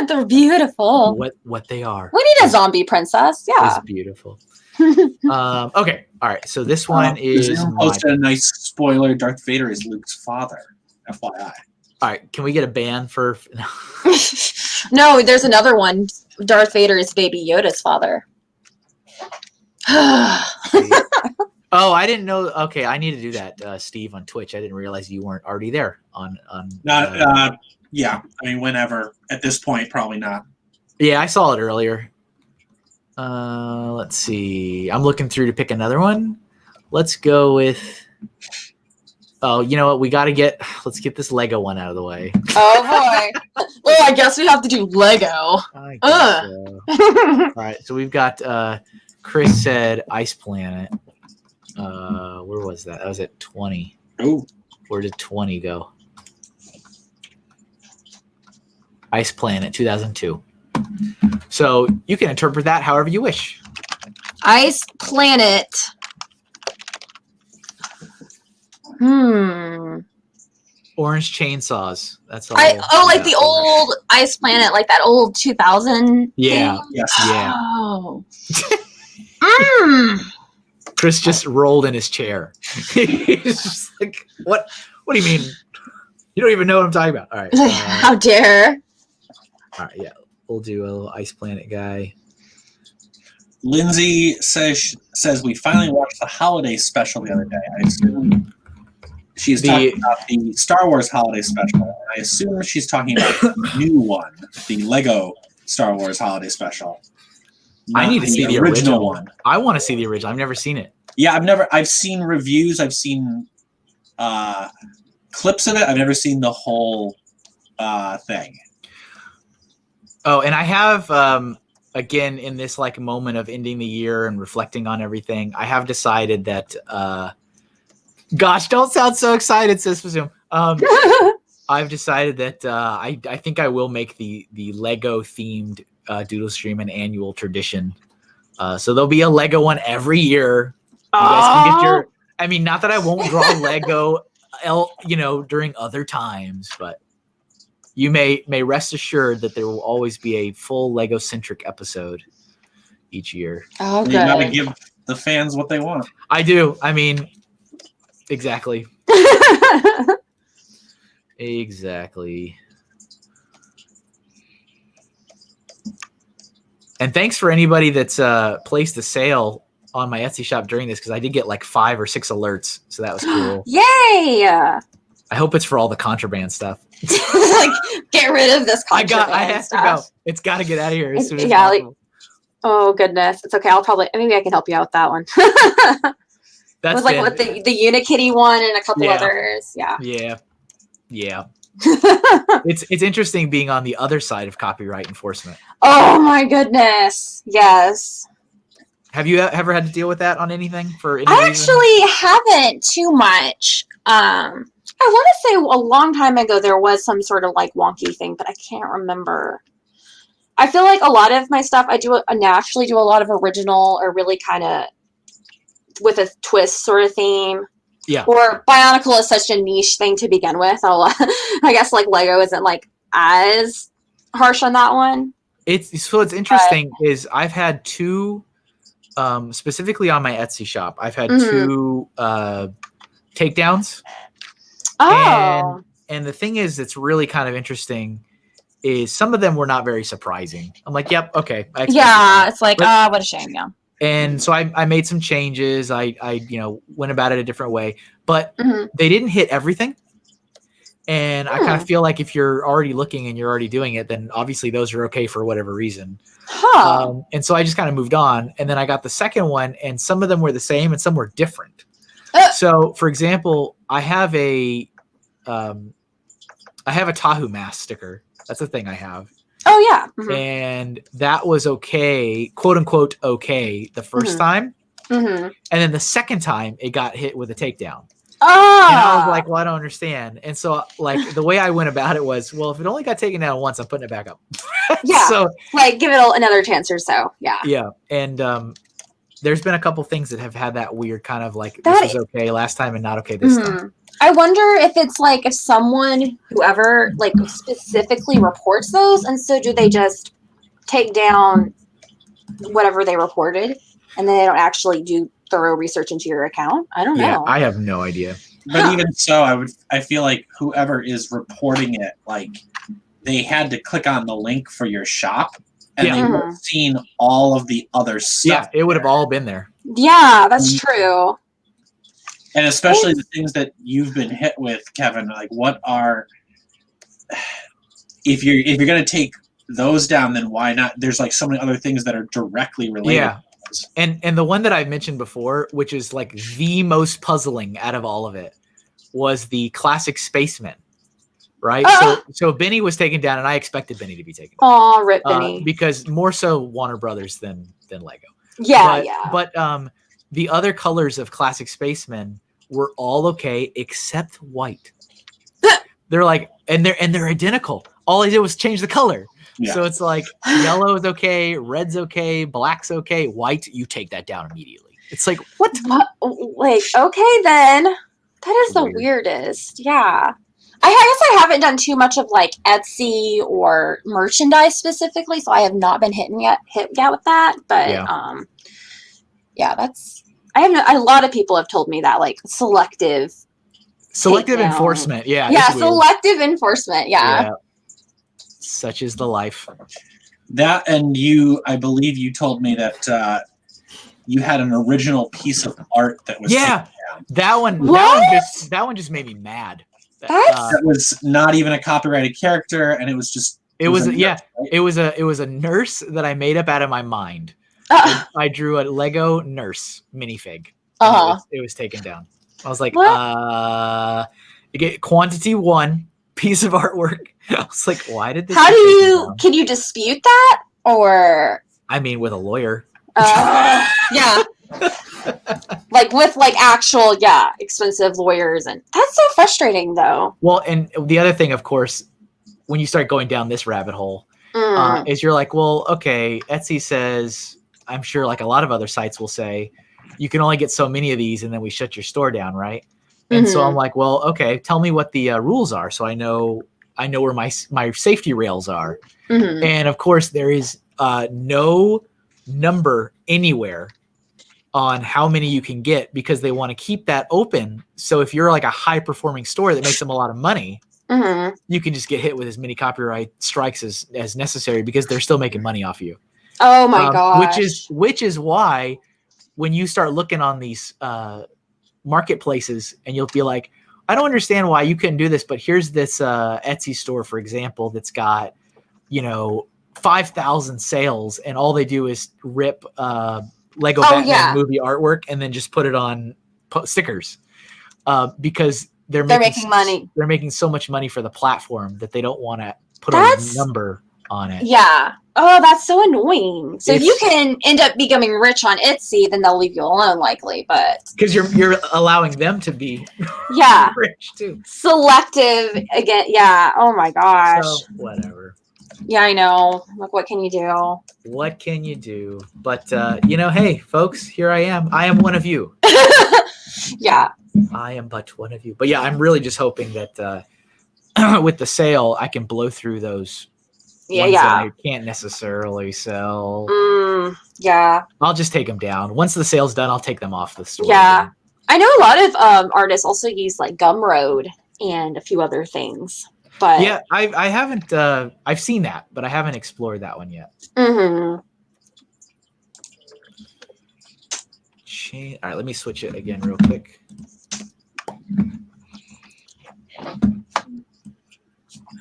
They're beautiful. What they are. We need a zombie princess. Yeah. It's beautiful. Okay. All right. So this one is posted a nice spoiler. Darth Vader is Luke's father. FYI. All right. Can we get a ban for? No, there's another one. Darth Vader is Baby Yoda's father. Oh, I didn't know. Okay, I need to do that, Steve, on Twitch. I didn't realize you weren't already there on. Yeah, I mean, whenever. At this point, probably not. Yeah, I saw it earlier. Let's see. I'm looking through to pick another one. Let's go with. Oh, you know what? Let's get this Lego one out of the way. Oh boy. Oh, I guess we have to do Lego. I guess so. All right, so we've got. Chris said Ice Planet. Where was that? That was at 20. Oh. Where did 20 go? Ice Planet 2002. So you can interpret that however you wish. Ice Planet. Orange chainsaws. That's all. Like the old Ice Planet, like that old 2000. Yeah. Thing? Yes. Yeah. Oh. Chris just rolled in his chair. He's just like, what? What do you mean? You don't even know what I'm talking about. All right. How dare? All right. Yeah. We'll do a little Ice Planet guy. Lindsay says we finally watched the holiday special the other day. I assume she's talking about the Star Wars holiday special. I assume she's talking about the new one, the Lego Star Wars holiday special. I need to see the original one. I want to see the original. I've never seen it. Yeah, I've seen reviews. I've seen clips of it. I've never seen the whole thing. Oh, and I have again in this like moment of ending the year and reflecting on everything. I have decided that. Gosh, don't sound so excited, Sis Zoom. I've decided that I think I will make the Lego themed Doodle Stream an annual tradition. So there'll be a Lego one every year. You guys can get your. I mean, not that I won't draw Lego, during other times, but you may rest assured that there will always be a full Lego centric episode each year. Okay. You gotta give the fans what they want. I do. I mean, exactly. Exactly. And thanks for anybody that's placed a sale on my Etsy shop during this, because I did get like 5 or 6 alerts, so that was cool. Yay! I hope it's for all the contraband stuff. Like, get rid of this contraband I have stuff. to go. It's got to get out of here as soon as possible. Oh goodness, it's okay. Maybe I can help you out with that one. It was like with the Unikitty one and a couple others. Yeah. Yeah. It's interesting being on the other side of copyright enforcement. Oh my goodness. Yes. Have you ever had to deal with that on anything for any I reason? actually haven't too much. I want to say a long time ago there was some sort of like wonky thing, but I can't remember. I feel like a lot of my stuff I naturally do a lot of original or really kind of with a twist sort of theme. Yeah. Or Bionicle is such a niche thing to begin with. I guess like Lego isn't like as harsh on that one. It's interesting is I've had 2 specifically on my Etsy shop. I've had 2 takedowns. Oh. And the thing is, that's really kind of interesting is some of them were not very surprising. I'm like, yep, okay. I expected that. It's like, what a shame. Yeah. And so I made some changes. I went about it a different way, but Mm-hmm. they didn't hit everything. And I kind of feel like if you're already looking and you're already doing it, then obviously those are okay for whatever reason. Huh. And so I just kind of moved on. And then I got the second one, and some of them were the same and some were different. So, for example, I have a Tahoe mask sticker. That's a thing I have. Oh, yeah. Mm-hmm. And that was okay, quote unquote, okay, the first time. Mm-hmm. And then the second time it got hit with a takedown. Oh. And I was like, well, I don't understand. And so like the way I went about it was, well, if it only got taken down once, I'm putting it back up. Yeah. So like give it another chance or so. Yeah. Yeah. And there's been a couple things that have had that weird kind of like, That this was okay last time and not okay this time. I wonder if it's like if someone, whoever, like specifically reports those, and so do they just take down whatever they reported, and then they don't actually do thorough research into your account? I don't know. Yeah, I have no idea. But even so, I feel like whoever is reporting it, like they had to click on the link for your shop, and they would have seen all of the other stuff. Yeah, it would have all been there. Yeah, that's true. And especially the things that you've been hit with, Kevin, like what are, if you're going to take those down, then why not? There's like so many other things that are directly related. Yeah. And the one that I mentioned before, which is like the most puzzling out of all of it, was the classic spaceman, right? So Benny was taken down, and I expected Benny to be taken down. Oh, rip Benny. Because more so Warner Brothers than Lego. Yeah, But the other colors of classic spacemen were all okay except white. They're like, and they're identical. All I did was change the color. Yeah. So it's like yellow is okay, red's okay, black's okay, white, you take that down immediately. It's like, what? Like, okay then. That is the weirdest. Yeah. I guess I haven't done too much of like Etsy or merchandise specifically, so I have not been hit yet with that. But yeah, that's a lot of people have told me that, like selective enforcement. Yeah. Yeah, selective enforcement. Yeah. Such is the life. That, and I believe you told me that you had an original piece of art that was that one just made me mad. That was not even a copyrighted character, and it was just it was a nurse that I made up out of my mind. I drew a Lego nurse minifig. It was taken down. I was like, you get quantity 1 piece of artwork. I was like, why did this? Can you dispute that? Or I mean, with a lawyer. Yeah. Like with like actual, expensive lawyers, and that's so frustrating though. Well, and the other thing, of course, when you start going down this rabbit hole, is you're like, well, okay, Etsy says, I'm sure like a lot of other sites will say, you can only get so many of these, and then we shut your store down, right? And so I'm like, well, okay, tell me what the rules are, so I know where my safety rails are. And of course, there is no number anywhere on how many you can get, because they want to keep that open. So if you're like a high performing store that makes them a lot of money, you can just get hit with as many copyright strikes as necessary, because they're still making money off you. Oh my gosh. Which is why when you start looking on these marketplaces, and you'll be like, I don't understand why you couldn't do this, but here's this Etsy store, for example, that's got 5,000 sales, and all they do is rip Lego Batman movie artwork and then just put it on stickers, because they're making money. They're making so much money for the platform that they don't want to put a number on it. Yeah. Oh, that's so annoying. So if you can end up becoming rich on Etsy, then they'll leave you alone, likely. But because you're allowing them to be rich too. Selective again. Yeah. Oh my gosh. So, whatever. Yeah, I know. Like, what can you do? What can you do? But hey, folks, here I am. I am one of you. Yeah. I am but one of you. But yeah, I'm really just hoping that with the sale, I can blow through those. That I can't necessarily sell. Yeah. I'll just take them down. Once the sale's done, I'll take them off the store. Yeah. I know a lot of artists also use like Gumroad and a few other things. But Yeah, I haven't. I've seen that, but I haven't explored that one yet. Mm-hmm. All right, let me switch it again real quick.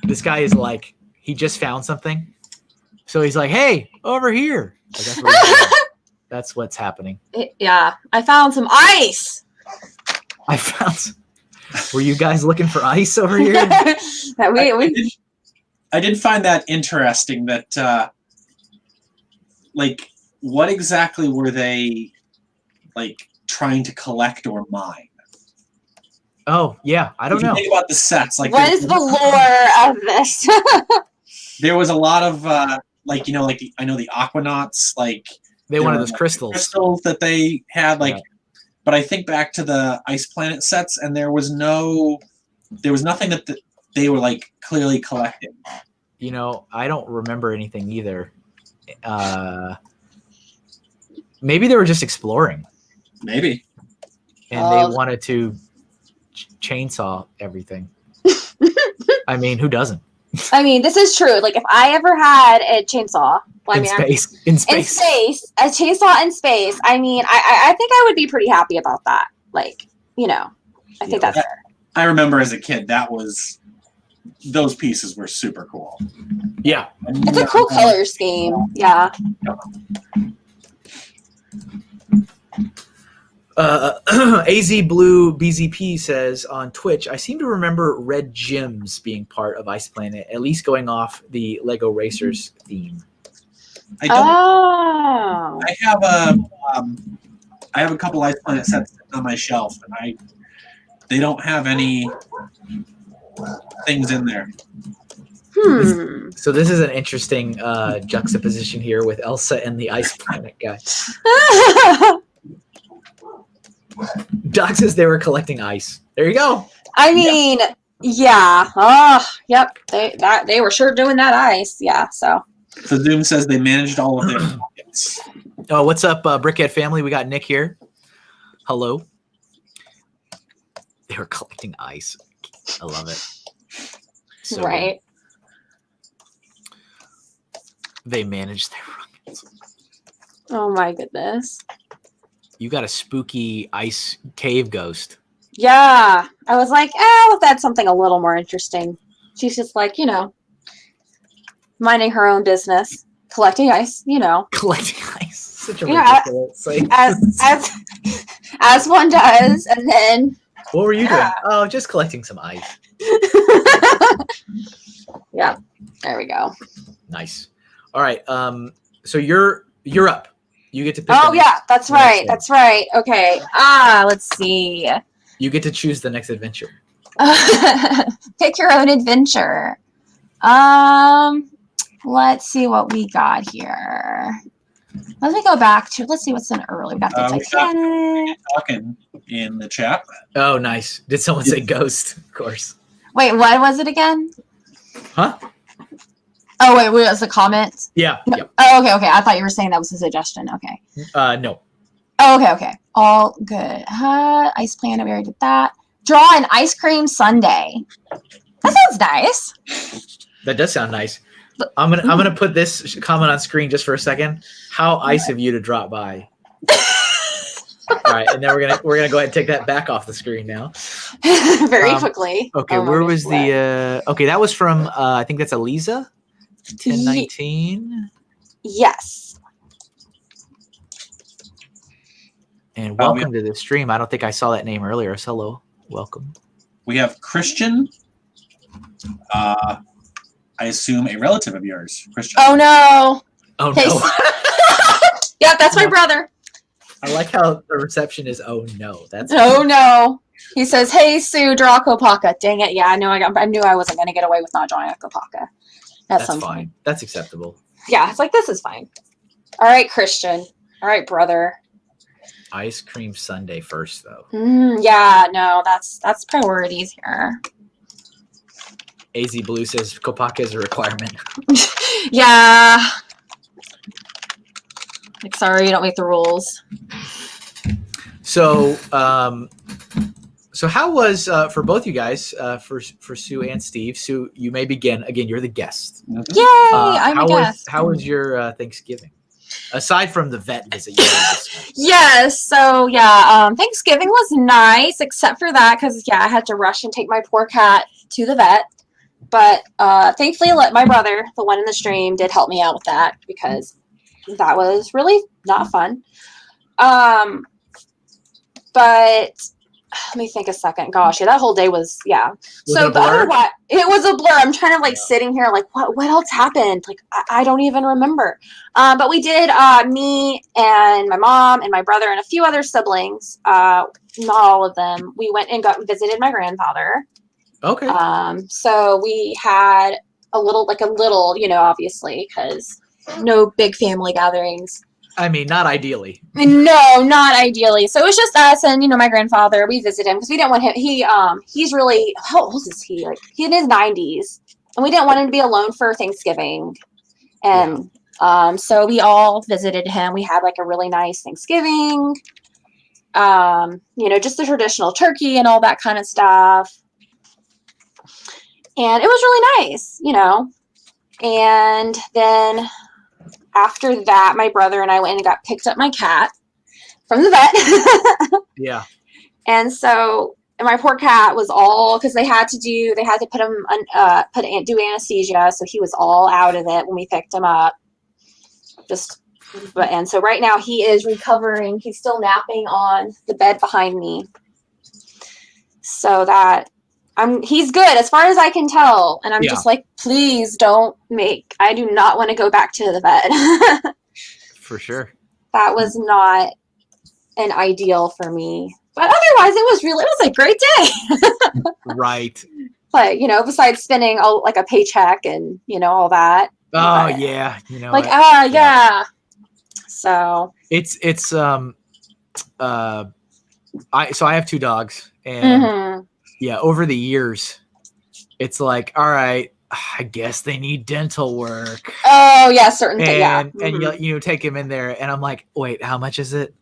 This guy is like, he just found something, so he's like, "Hey, over here!" Like, that's, that's what's happening. Yeah, I found some ice. I found. Were you guys looking for ice over here? I did find that interesting. That like, what exactly were they like trying to collect or mine? Oh yeah, I don't know. Think about the sets. Like, what is the lore of this? There was a lot of like, you know, like I know the Aquanauts, like they wanted those crystals. Crystals that they had, like. Yeah. But I think back to the Ice Planet sets, and there was nothing that they were like clearly collecting. You know, I don't remember anything either. Maybe they were just exploring. Maybe. And they wanted to chainsaw everything. I mean, who doesn't? I mean, this is true. Like, if I ever had a chainsaw, well, in space, a chainsaw in space, I mean, I think I would be pretty happy about that. Like, you know, I think that's fair. I remember as a kid, those pieces were super cool. Yeah. It's a cool color scheme. Yeah. AZ Blue BZP says on Twitch, I seem to remember red gems being part of Ice Planet, at least going off the Lego Racers theme. I don't. Oh. I have a couple Ice Planet sets on my shelf, and they don't have any things in there. So this is an interesting juxtaposition here with Elsa and the Ice Planet guy. Doc says they were collecting ice. There you go. I mean, yeah. Oh, yep. They were sure doing that ice. Yeah. So Zoom says they managed all of their pockets. Oh, what's up, Brickhead family? We got Nick here. Hello. They were collecting ice. I love it. So right. They managed their rockets. Oh my goodness. You got a spooky ice cave ghost. Yeah. I was like, that's something a little more interesting. She's just like, you know, minding her own business, collecting ice, you know. Collecting ice. Such a ridiculous thing. As one does, and then what were you doing? Oh, just collecting some ice. Yeah. There we go. Nice. All right. So you're up. You get to pick. Oh yeah, that's right. That's right. Okay. Let's see. You get to choose the next adventure. Pick your own adventure. Let's see what we got here. Let me go back to. Let's see what's in early. We got the Titanic. Talking in the chat. Oh, nice. Did someone say ghost? Of course. Wait, what was it again? Huh? Oh wait, was a comment? Yeah. No. Yep. Oh, okay. I thought you were saying that was a suggestion. Okay. No. Oh, okay. All good. Ice Planet, we already did that. Draw an ice cream sundae. That sounds nice. That does sound nice. I'm gonna put this comment on screen just for a second. How ice of you to drop by. All right, and then we're gonna go ahead and take that back off the screen now. Very quickly. Okay, where was the? Okay, that was from. I think that's Eliza. 1019. Yes. And welcome to the stream. I don't think I saw that name earlier. So hello, welcome. We have Christian. I assume a relative of yours, Christian. Oh no. Oh no. Yeah, that's my brother. I like how the reception is. Oh no, that's. Oh no. He says, "Hey Sue, draw Kopaka." Dang it! Yeah, I knew I wasn't going to get away with not drawing a Kopaka. That's fine. That's acceptable. Yeah, it's like this is fine. All right, Christian. All right, brother. Ice cream sundae first, though. Yeah, no, that's priorities here. AZ Blue says Kopaka is a requirement. Yeah. Like, sorry, you don't make the rules. So, so how was for both you guys, for Sue and Steve? Sue, you may begin. Again, you're the guest. Yay! I'm a guest. How was your Thanksgiving? Aside from the vet visit, you Yes. So Thanksgiving was nice, except for that because I had to rush and take my poor cat to the vet. But thankfully, my brother, the one in the stream, did help me out with that because that was really not fun. But let me think a second. Gosh, that whole day was So otherwise, it was a blur. I'm trying to sitting here what else happened? I don't even remember. But we did me and my mom and my brother and a few other siblings. Not all of them. We went and visited my grandfather. Okay. So we had a little, obviously, because no big family gatherings. I mean, not ideally. No, not ideally. So it was just us and, my grandfather. We visited him because we didn't want him. He's really, how old is he? He's in his 90s. And we didn't want him to be alone for Thanksgiving. And so we all visited him. We had a really nice Thanksgiving. Just the traditional turkey and all that kind of stuff. And it was really nice, And then after that, my brother and I went and picked up my cat from the vet. Yeah. And so my poor cat was all, because they had to put him do anesthesia, so he was all out of it when we picked him up. And so right now he is recovering. He's still napping on the bed behind me. So that he's good as far as I can tell. And I'm just please I do not want to go back to the vet. For sure. That was not an ideal for me. But otherwise it was a great day. Right. But, besides spending a paycheck and, all that. Oh but, yeah. Yeah. So I have 2 dogs and over the years, it's all right, I guess they need dental work. Oh yeah, certain things. Yeah. And you take him in there and I'm like, wait, how much is it?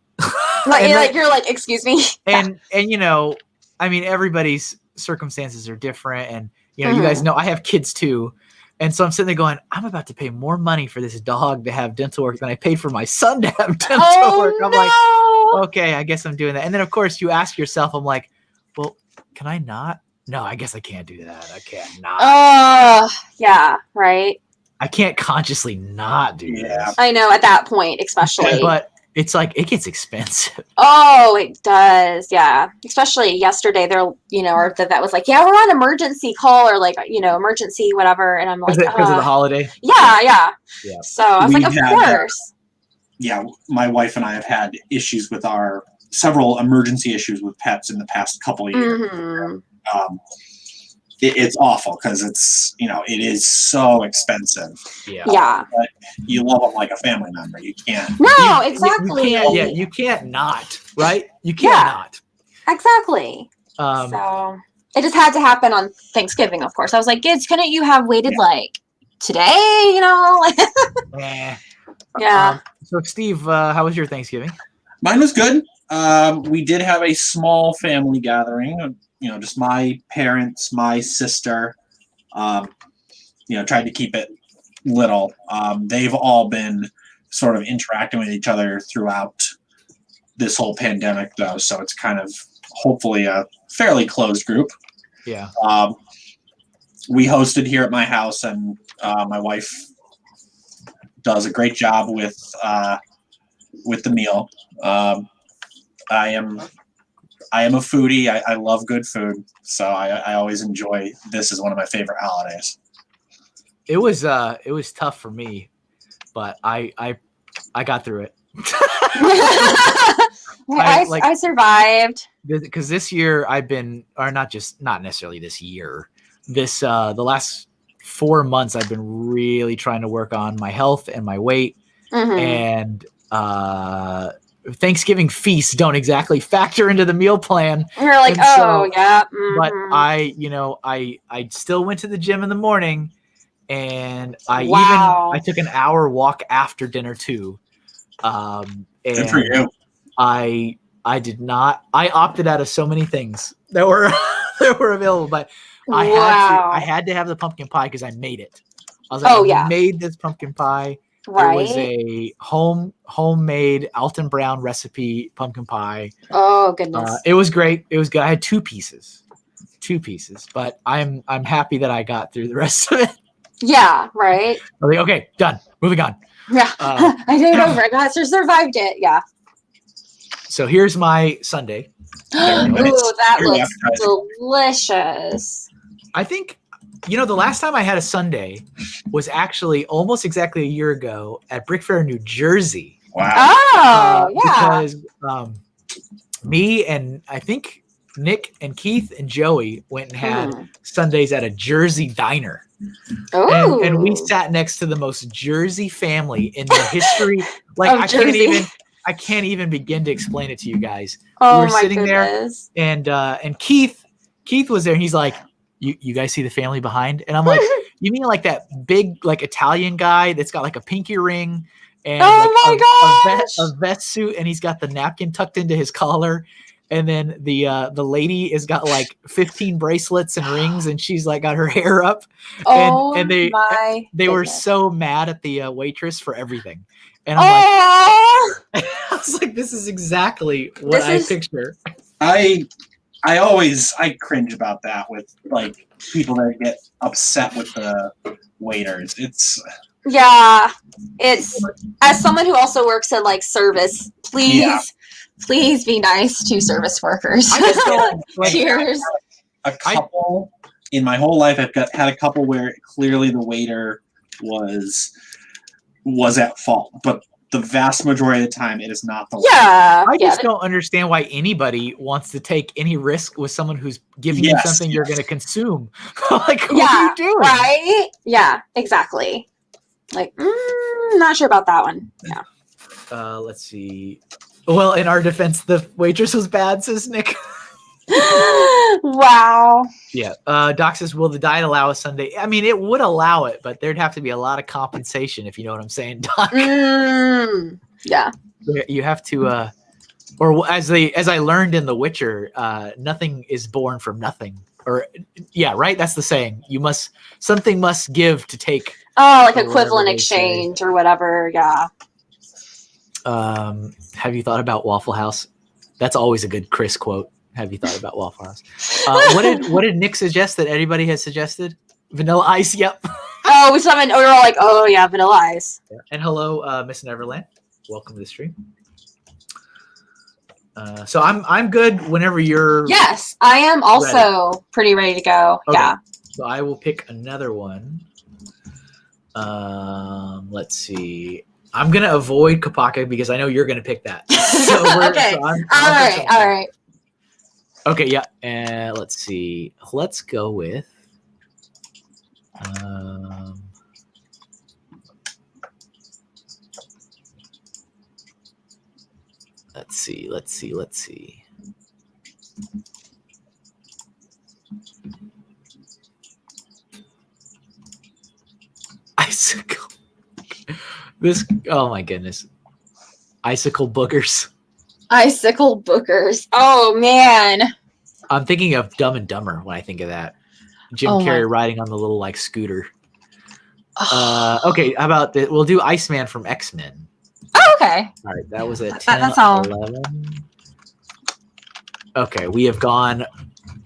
You're excuse me. And I mean, everybody's circumstances are different. And, you guys know I have kids too. And so I'm sitting there going, I'm about to pay more money for this dog to have dental work than I paid for my son to have dental work. I'm like, okay, I guess I'm doing that. And then of course you ask yourself, I'm like, well, can I not? No, I guess I can't do that. I can't not. Yeah, right. I can't consciously not do that. I know at that point, especially. But it's it gets expensive. Oh, it does. Yeah. Especially yesterday, or the vet was like, yeah, we're on emergency call or emergency, whatever. And I'm like, because of the holiday. Yeah. So I was of course. My wife and I have had issues with several emergency issues with pets in the past couple of years. Mm-hmm. It's awful because it's, it is so expensive. Yeah. But you love them like a family member. You can't. No, exactly. You can't not, right? You can't not. Exactly. So it just had to happen on Thanksgiving, of course. I was like, kids, couldn't you have waited today, Yeah. So Steve, how was your Thanksgiving? Mine was good. We did have a small family gathering, just my parents, my sister, tried to keep it little. They've all been sort of interacting with each other throughout this whole pandemic though. So it's kind of hopefully a fairly closed group. Yeah. We hosted here at my house and my wife does a great job with the meal. I am a foodie. I love good food, so I always enjoy this as one of my favorite holidays. It was tough for me, but I got through it. I survived. Because this year I've been, or not necessarily this year, the last 4 months I've been really trying to work on my health and my weight, and Thanksgiving feasts don't exactly factor into the meal plan. You're like, yeah. Mm-hmm. But I still went to the gym in the morning, and I took an hour walk after dinner too. Good for you. I I did not. I opted out of so many things that were that were available, but I had to have the pumpkin pie because I made it. I was like, I made this pumpkin pie. Right. It was a homemade Alton Brown recipe pumpkin pie. Oh goodness. It was great. It was good. I had two pieces, but I'm happy that I got through the rest of it. Yeah. Right. I'm like, okay, done. Moving on. Yeah. I did it over. I got to survived it. Yeah. So here's my sundae. Ooh, that looks delicious. I think, the last time I had a sundae was actually almost exactly a year ago at Brick Fair, New Jersey. Wow. Oh, yeah. Because me and I think Nick and Keith and Joey went and had sundaes at a Jersey diner. Ooh. And we sat next to the most Jersey family in the history. Like I can't even begin to explain it to you guys. Oh, we were my sitting goodness. there, and Keith was there, and he's like, "You guys see the family behind?" And I'm like, "You mean like that big like Italian guy that's got like a pinky ring and a vest suit, and he's got the napkin tucked into his collar, and then the lady has got like 15 bracelets and rings, and she's like got her hair up, and they were so mad at the waitress for everything." And I'm like, I was like, this is exactly what I picture. I cringe about that with like people that get upset with the waiters. It's as someone who also works in like service, please be nice to service workers. I just don't, Cheers. A couple in my whole life, I've had a couple where clearly the waiter was at fault, but the vast majority of the time it is not the waiter. I just don't understand why anybody wants to take any risk with someone who's giving you something you're going to consume. Like, what are you doing? Right? Yeah, exactly. Like, not sure about that one. Yeah. Let's see. Well, in our defense, the waitress was bad, says Nick. Wow. Yeah. Doc says, will the diet allow a Sunday? I mean, it would allow it, but there'd have to be a lot of compensation, if you know what I'm saying, Doc. Yeah. You have to, or as I learned in The Witcher, nothing is born from nothing. Or right? That's the saying. Something must give to take. Oh, like equivalent exchange or whatever. Yeah. Have you thought about Waffle House? That's always a good Chris quote. Have you thought about Waffle House? What did Nick suggest that anybody has suggested? Vanilla Ice. Yep. Oh, we're all like, oh yeah, Vanilla Ice. Yeah. And hello, Miss Neverland. Welcome to the stream. So I'm good whenever you're. Yes, I am also pretty ready to go. Okay. Yeah. So I will pick another one. Let's see. I'm gonna avoid Kapaka because I know you're gonna pick that. So okay. All right. Okay, yeah. And let's see. Let's go with let's see. Icicle. Oh my goodness. Icicle boogers. Icicle boogers. Oh man. I'm thinking of Dumb and Dumber when I think of that. Jim Carrey riding on the little like scooter. Okay, how about that? We'll do Iceman from X-Men. Oh, okay. All right, that was a 10, 11. Okay, we have gone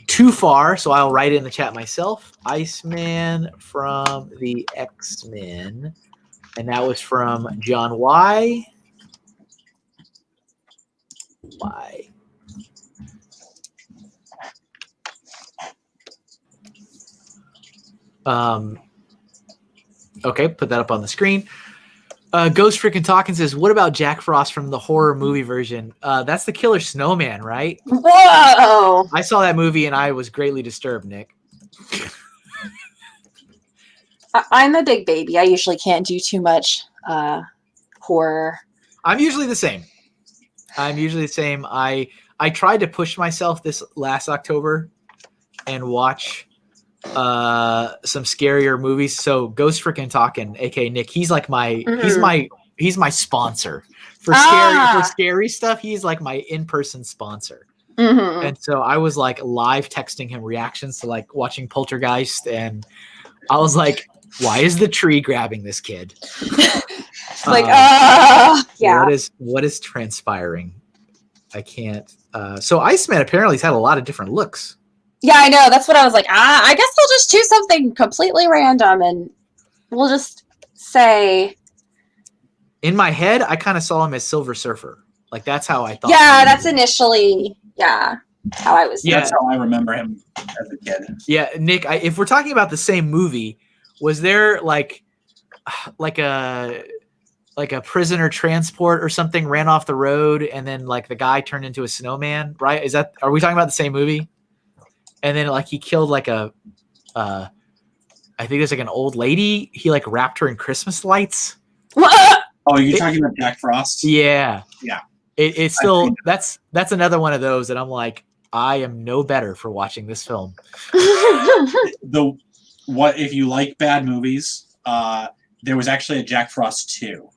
too far, so I'll write it in the chat myself. Iceman from the X-Men. And that was from John Y. Okay, put that up on the screen. Ghost Freaking Talking says, what about Jack Frost from the horror movie version? That's the Killer Snowman, right? Whoa! I saw that movie and I was greatly disturbed, Nick. I'm a big baby. I usually can't do too much horror. I'm usually the same. I tried to push myself this last October and watch some scarier movies. So Ghost Freaking Talking, aka Nick, he's like he's my he's my sponsor for scary stuff. He's like my in-person sponsor. Mm-hmm. And so I was like live texting him reactions to like watching Poltergeist, and I was like, why is the tree grabbing this kid? Yeah. What is transpiring? I can't. So Iceman apparently has had a lot of different looks. Yeah, I know. That's what I was like. I guess we'll just choose something completely random, and we'll just say. In my head, I kind of saw him as Silver Surfer. Like that's how I thought. Yeah, that's initially how I was. That's how I remember him as a kid. Yeah, Nick. If we're talking about the same movie, was there like a prisoner transport or something ran off the road, and then like the guy turned into a snowman? Right? Are we talking about the same movie? And then like he killed like I think it was like an old lady. He like wrapped her in Christmas lights. Oh, you're talking about Jack Frost? Yeah. Yeah. It's still that's another one of those that I'm like, I am no better for watching this film. What if you like bad movies? There was actually a Jack Frost 2.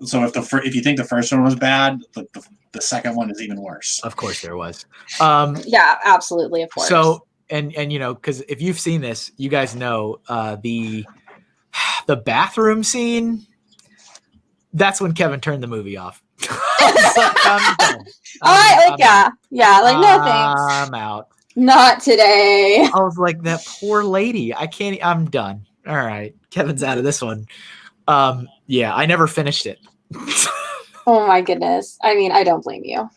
So if you think the first one was bad, the second one is even worse. Of course there was. Yeah, absolutely, of course. So and you know, because if you've seen this, you guys know the bathroom scene. That's when Kevin turned the movie off. I'm done. No thanks. I'm out. Not today. I was like, that poor lady. I'm done. All right, Kevin's out of this one. Yeah, I never finished it. Oh my goodness. I mean, I don't blame you.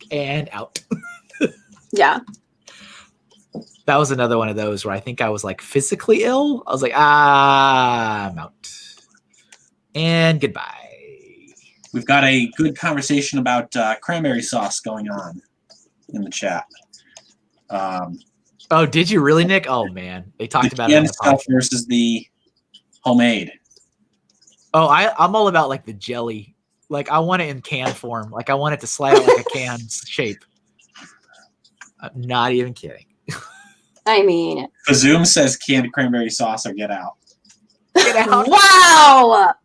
And out. Yeah. That was another one of those where I think I was like physically ill. I was like, I'm out. And goodbye. We've got a good conversation about cranberry sauce going on in the chat. Oh, did you really, Nick? Oh man, they talked about it. The stuff versus the homemade. Oh, I'm all about like the jelly. Like I want it in can form. Like I want it to slide out like a can shape. I'm not even kidding. I mean, Zoom says canned cranberry sauce or get out. Get out. Wow.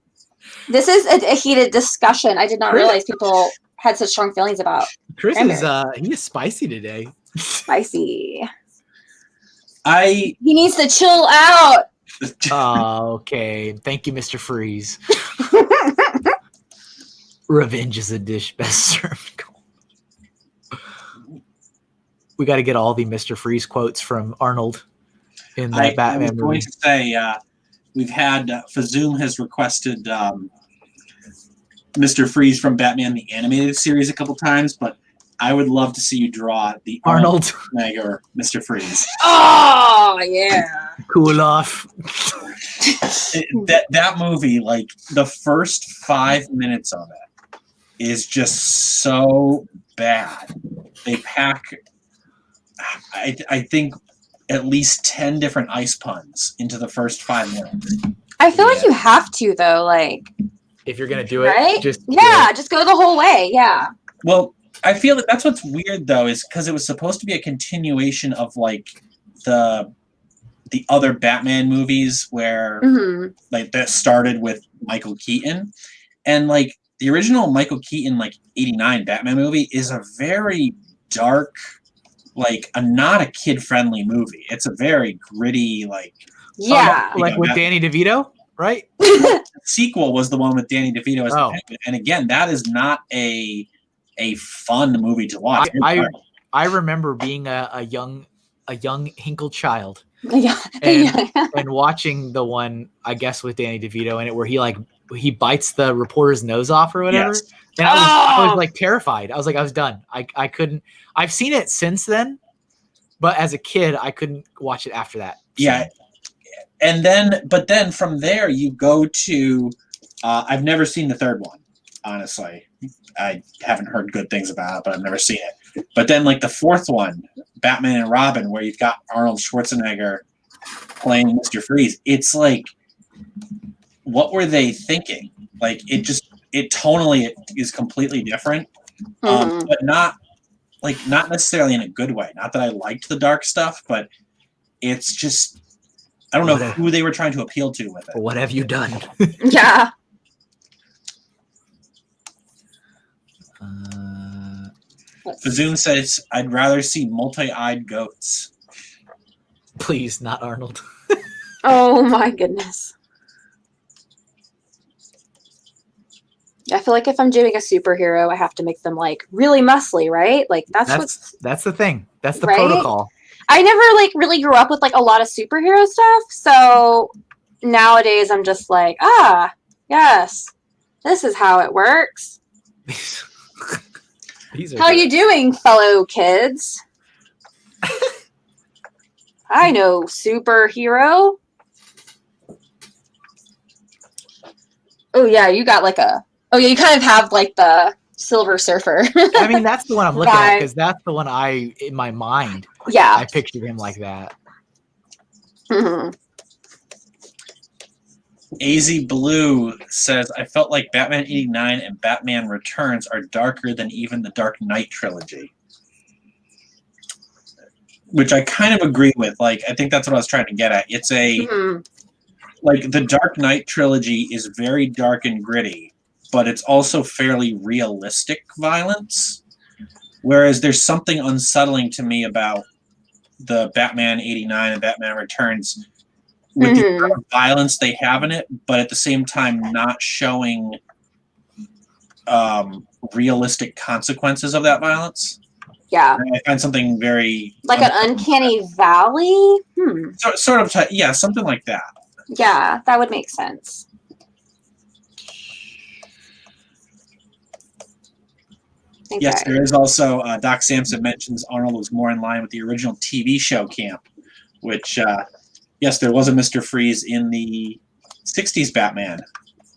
This is a heated discussion. I did not realize people had such strong feelings about Chris he is spicy today. Spicy. He needs to chill out. Okay. Thank you, Mr. Freeze. Revenge is a dish best served cold. We got to get all the Mr. Freeze quotes from Arnold in that Batman movie. Going to say, we've had Fazoom has requested Mr. Freeze from Batman the Animated Series a couple times, but I would love to see you draw the Arnold Schwarzenegger Mr. Freeze. Oh yeah, cool off. That movie, like the first 5 minutes of it, is just so bad. They pack, I think, at least 10 different ice puns into the first 5 minutes. I feel like you have to though, like if you're gonna do it, right? just go the whole way. Yeah. Well, I feel that's what's weird though, is because it was supposed to be a continuation of like the other Batman movies where like that started with Michael Keaton, and like the original Michael Keaton like '89 Batman movie is a very dark, like not a kid friendly movie. It's a very gritty like like with Danny DeVito, right? The sequel was the one with Danny DeVito as the Penguin, and again that is not a fun movie to watch. I remember being a young Hinkle child, and watching the one I guess with Danny DeVito in it where he bites the reporter's nose off or whatever. Yes. And I was like terrified. I was done. I couldn't. I've seen it since then, but as a kid I couldn't watch it after that. Yeah, and then from there you go to. I've never seen the third one, honestly. I haven't heard good things about it, but I've never seen it. But then, like the fourth one, Batman and Robin, where you've got Arnold Schwarzenegger playing Mr. Freeze, it's like, what were they thinking? Like, it tonally is completely different, but not necessarily in a good way. Not that I liked the dark stuff, but it's just, I don't know who they were trying to appeal to with it. What have you done? Yeah. Fazoon says, I'd rather see multi-eyed goats. Please, not Arnold. Oh my goodness. I feel like if I'm doing a superhero, I have to make them like really muscly, right? Like that's the thing. That's the right? protocol. I never like really grew up with like a lot of superhero stuff, so nowadays I'm just like, yes, this is how it works. How you doing, fellow kids? I know superhero. Oh yeah, you got like you kind of have like the Silver Surfer. I mean, that's the one I'm looking at because that's the one in my mind. Yeah, I pictured him like that. Mm-hmm. AZ Blue says, I felt like Batman 89 and Batman Returns are darker than even the Dark Knight trilogy. Which I kind of agree with. Like, I think that's what I was trying to get at. It's like, the Dark Knight trilogy is very dark and gritty, but it's also fairly realistic violence. Whereas there's something unsettling to me about the Batman 89 and Batman Returns with the amount of violence they have in it, but at the same time not showing realistic consequences of that violence. Yeah. And I find something very... Like an uncanny valley? Sort of, yeah, something like that. Yeah, that would make sense. Okay. Yes, there is also, Doc Sampson mentions Arnold was more in line with the original TV show camp, which... yes, there was a Mr. Freeze in the 60s Batman,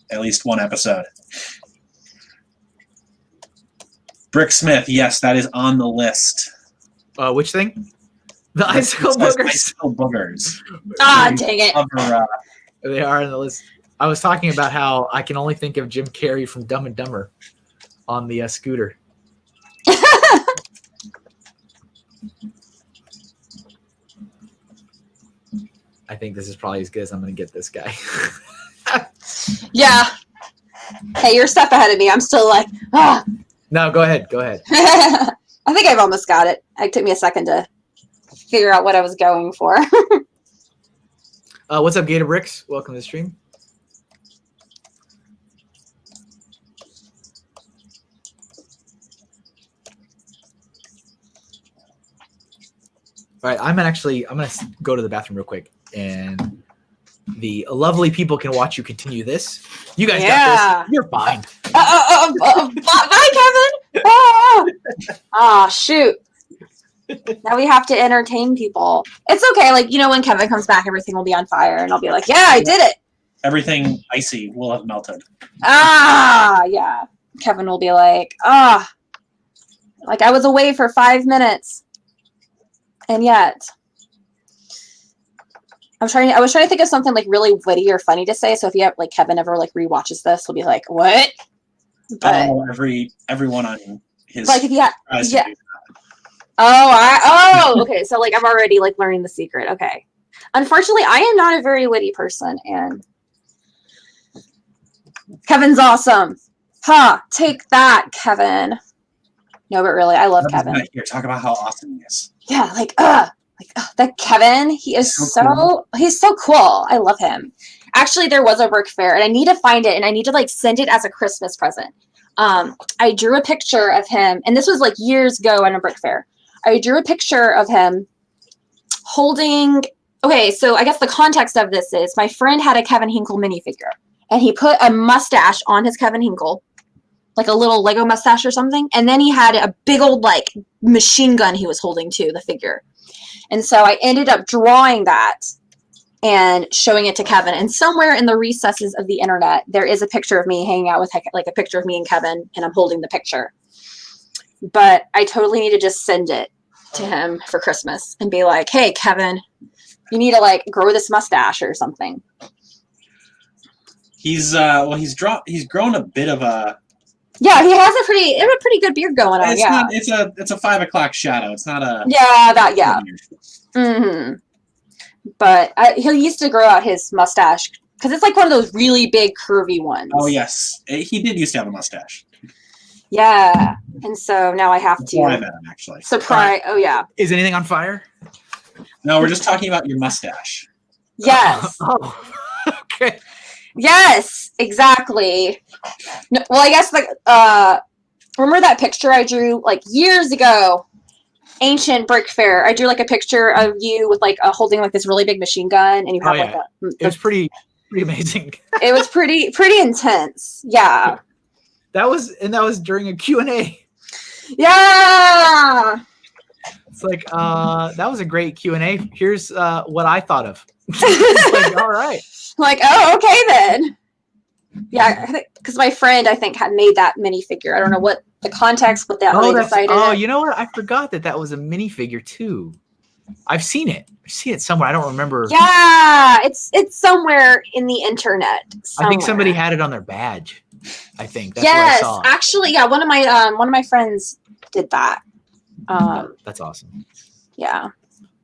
at least one episode. Brick Smith, yes, that is on the list. Which thing? The icicle boogers. Icicle boogers. Dang it. They are on the list. I was talking about how I can only think of Jim Carrey from Dumb and Dumber on the scooter. I think this is probably as good as I'm going to get this guy. Yeah. Hey, you're a step ahead of me. I'm still like, No, go ahead. Go ahead. I think I've almost got it. It took me a second to figure out what I was going for. What's up, Gator Bricks? Welcome to the stream. All right, I'm going to go to the bathroom real quick, and the lovely people can watch you continue this. You guys got this. You're fine. Bye, Kevin. Shoot. Now we have to entertain people. It's okay. Like, when Kevin comes back, everything will be on fire, and I'll be like, yeah, I did it. Everything icy will have melted. Yeah. Kevin will be like, like I was away for 5 minutes. And yet, I was trying to think of something like really witty or funny to say. So if you have like Kevin ever like rewatches this, he'll be like, "What?" But everyone on his like if you okay. So like I'm already like learning the secret. Okay. Unfortunately, I am not a very witty person, and Kevin's awesome. Take that, Kevin. No, but really, I love Kevin. Here, talk about how awesome he is. Yeah, that Kevin, he is he's so cool. I love him. Actually, there was a work fair, and I need to find it, and I need to like send it as a Christmas present. I drew a picture of him, and this was like years ago at a brick fair. I drew a picture of him holding. Okay, so I guess the context of this is my friend had a Kevin Hinkle minifigure, and he put a mustache on his Kevin Hinkle, like a little Lego mustache or something. And then he had a big old like machine gun he was holding to the figure. And so I ended up drawing that and showing it to Kevin. And somewhere in the recesses of the internet, there is a picture of me hanging out with like a picture of me and Kevin, and I'm holding the picture. But I totally need to just send it to him for Christmas and be like, hey, Kevin, you need to like grow this mustache or something. He's grown a bit of a... Yeah, he has a pretty good beard going on. It's a 5 o'clock shadow. It's not a... Yeah, that, yeah. Mm-hmm. But he used to grow out his mustache because it's like one of those really big curvy ones. Oh yes, he did used to have a mustache. Yeah, and so now I have Before I to met him, actually. surprise. Oh yeah. Is anything on fire? No, we're just talking about your mustache. Yes. Oh, okay. Yes. Exactly. No, well, I guess like remember that picture I drew like years ago? Ancient brick fair. I drew like a picture of you with like holding like this really big machine gun, and you have like It was pretty amazing. It was pretty intense. Yeah. That was during a Q&A. Yeah. It's like that was a great Q&A. Here's what I thought of. It's like, all right. Like, oh, okay then. Yeah, because my friend I think had made that minifigure. I don't know what the context, but how they decided. Oh, it. you know what? I forgot that was a minifigure too. I've seen it. I see it somewhere. I don't remember. Yeah, it's somewhere in the internet. Somewhere. I think somebody had it on their badge. I think that's yes, where I saw it. Actually, yeah, one of my friends did that. That's awesome. Yeah.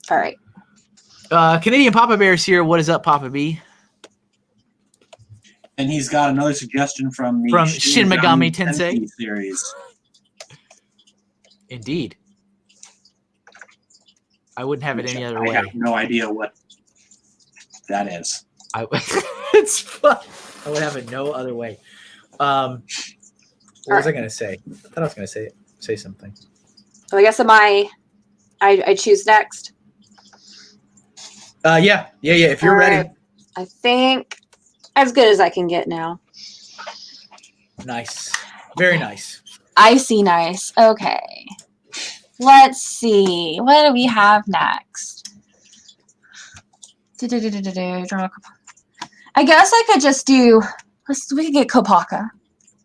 All right. Canadian Papa Bear's here. What is up, Papa B? And he's got another suggestion from Shin Megami Tensei series. Indeed. I wouldn't have it any other way. I have no idea what that is. It's fun. I would have it no other way. What was I going to say? I thought I was going to say something. So I guess I choose next. Yeah. If you're ready. I think as good as I can get now. Nice. Very nice. Icy nice. Okay. Let's see. What do we have next? I guess I could just do. We could get Kopaka.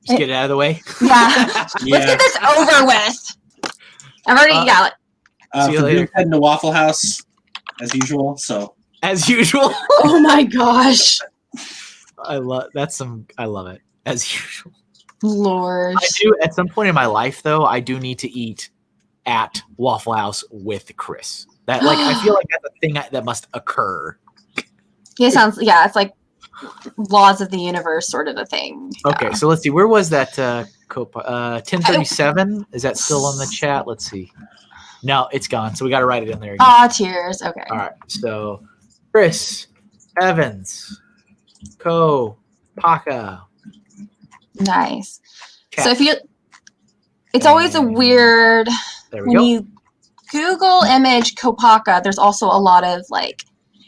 Just get it out of the way. Yeah. Let's get this over with. I've already got it. See you later. Heading to Waffle House as usual. So as usual. Oh my gosh. I love it as usual. Lord. I do at some point in my life though. I do need to eat at Waffle House with Chris. That I feel like that's a thing that must occur. Yeah, it's like laws of the universe sort of a thing. Yeah. Okay, so let's see. Where was that 1037? Is that still on the chat? Let's see. No, it's gone. So we got to write it in there again. Ah, tears. Okay. All right. So Chris Evans, Kopaka. Nice. Cat. So it's always a weird when you Google image Kopaka, there's also a lot of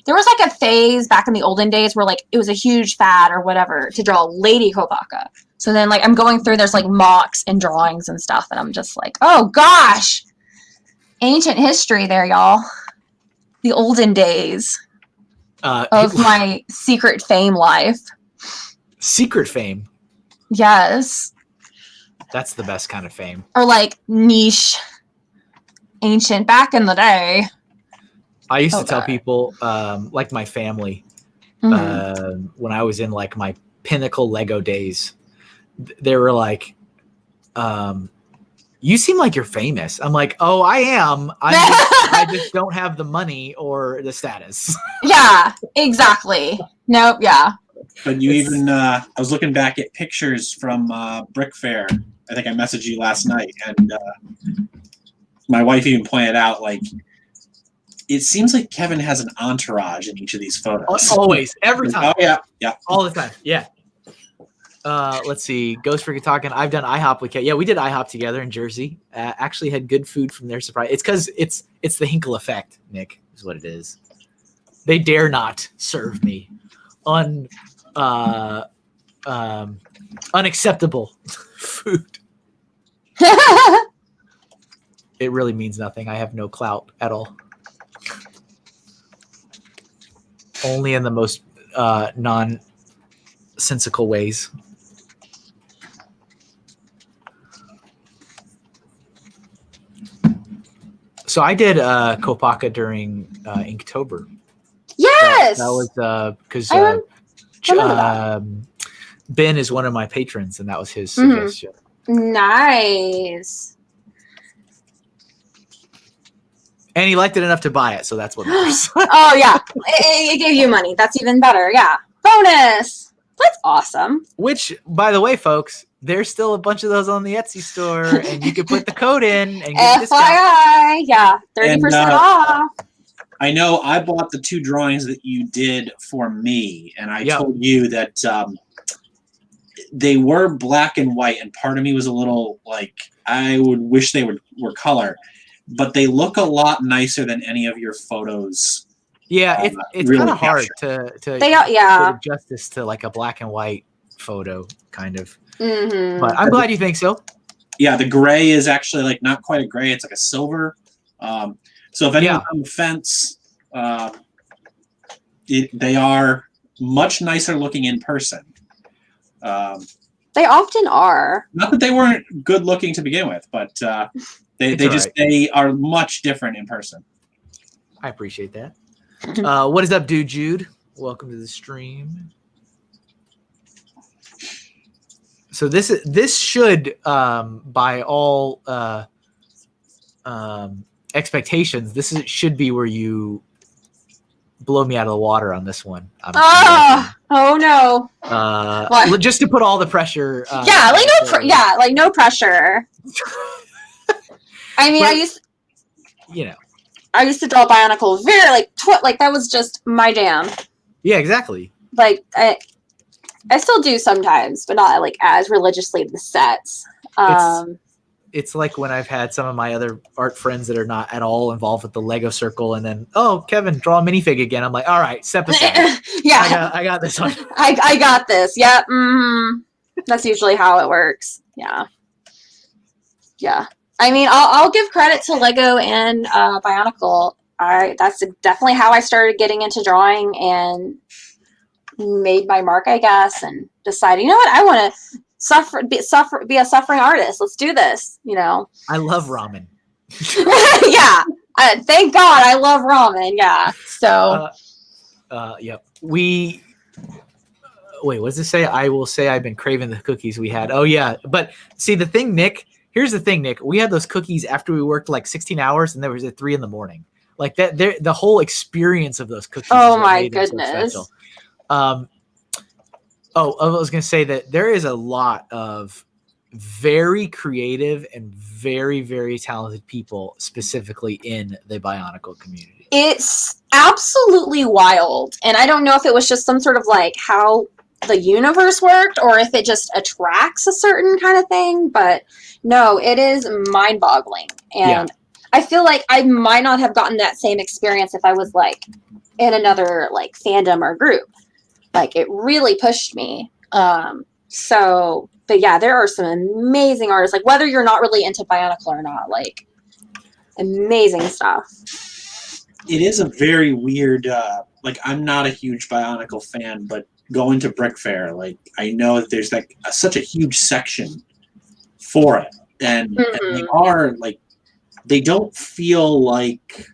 there was a phase back in the olden days where it was a huge fad or whatever to draw Lady Kopaka. So then I'm going through, there's mocks and drawings and stuff, and I'm just oh gosh, ancient history there, y'all. The olden days of my secret fame life. Secret fame. Yes. That's the best kind of fame. Or niche, ancient back in the day. I used to tell people, my family, when I was in my pinnacle Lego days, they were like, you seem like you're famous. I'm like, oh, I am. I just don't have the money or the status. Yeah, exactly. Nope. Yeah. But you even, I was looking back at pictures from Brick Fair. I think I messaged you last night, and my wife even pointed out, it seems like Kevin has an entourage in each of these photos. Always, every time. Oh, yeah. All the time, yeah. Let's see. Ghost Freaking Talking. I've done IHOP with Kat. Yeah, we did IHOP together in Jersey. Actually had good food from their surprise. It's because it's the Hinkle effect, Nick, is what it is. They dare not serve me unacceptable food. It really means nothing. I have no clout at all. Only in the most nonsensical ways. So I did Kopaka during Inktober. Yes. That was because Ben is one of my patrons, and that was his suggestion. Nice. And he liked it enough to buy it, so that's what matters. Oh yeah, it gave you money. That's even better. Yeah, bonus. That's awesome. Which, by the way, folks, there's still a bunch of those on the Etsy store, and you can put the code in and get a discount. FYI, yeah, 30% off. I know I bought the 2 drawings that you did for me, and I told you that they were black and white, and part of me was a little like, I would wish they were color, but they look a lot nicer than any of your photos. Yeah, it's really kind of hard capture. to Yeah. do justice to like a black and white photo, kind of. Mm-hmm. But I'm glad you think so. Yeah, the gray is actually like not quite a gray; it's like a silver. So if anyone's on the fence, they are much nicer looking in person. They often are. Not that they weren't good looking to begin with, but they are much different in person. I appreciate that. What is up, dude? Jude, welcome to the stream. So this should, by all expectations, should be where you blow me out of the water on this one. Oh no! Just to put all the pressure. No pressure. I mean, I used to draw Bionicle very like that was just my jam. Yeah, exactly. Like I still do sometimes, but not like as religiously the sets. It's like when I've had some of my other art friends that are not at all involved with the Lego circle, and then, oh, Kevin, draw a minifig again. I'm like, all right, step aside. Yeah, I got this one. I got this. Yeah, that's usually how it works. Yeah. I mean, I'll give credit to Lego and Bionicle. That's definitely how I started getting into drawing and made my mark, I guess, and decided, you know what, I want to be a suffering artist. Let's do this. I love ramen. Yeah. Thank God I love ramen. Yeah. So. Yep. Wait, what does it say? I will say I've been craving the cookies we had. Oh yeah. But see here's the thing, Nick, we had those cookies after we worked like 16 hours and there was at 3 a.m. Like that, the whole experience of those cookies. Oh my goodness. So I was going to say that there is a lot of very creative and very, very talented people specifically in the Bionicle community. It's absolutely wild. And I don't know if it was just some sort of like how the universe worked or if it just attracts a certain kind of thing. But no, it is mind-boggling. And I feel like I might not have gotten that same experience if I was like in another like fandom or group. Like it really pushed me. But yeah, there are some amazing artists, like whether you're not really into Bionicle or not, like amazing stuff. It is a very weird, like I'm not a huge Bionicle fan, but going to Brick Fair, like I know that there's like such a huge section for it. And they are like, they don't feel like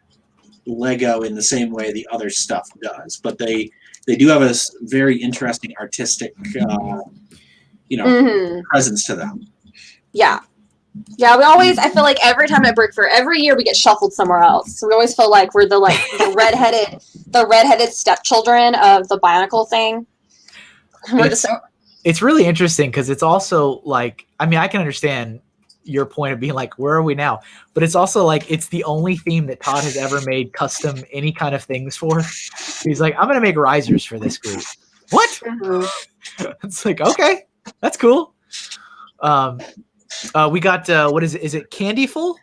Lego in the same way the other stuff does, but they do have a very interesting artistic, presence to them. Yeah. Yeah, I feel like every time at Brick Fair, every year we get shuffled somewhere else. So we always feel like we're the redheaded stepchildren of the Bionicle thing. It's really interesting because it's also like, I mean, I can understand your point of being like, where are we now? But it's also like, it's the only theme that Todd has ever made custom any kind of things for. He's like, I'm going to make risers for this group. What? Mm-hmm. It's like, okay, that's cool. We got, what is it? Is it Candyful?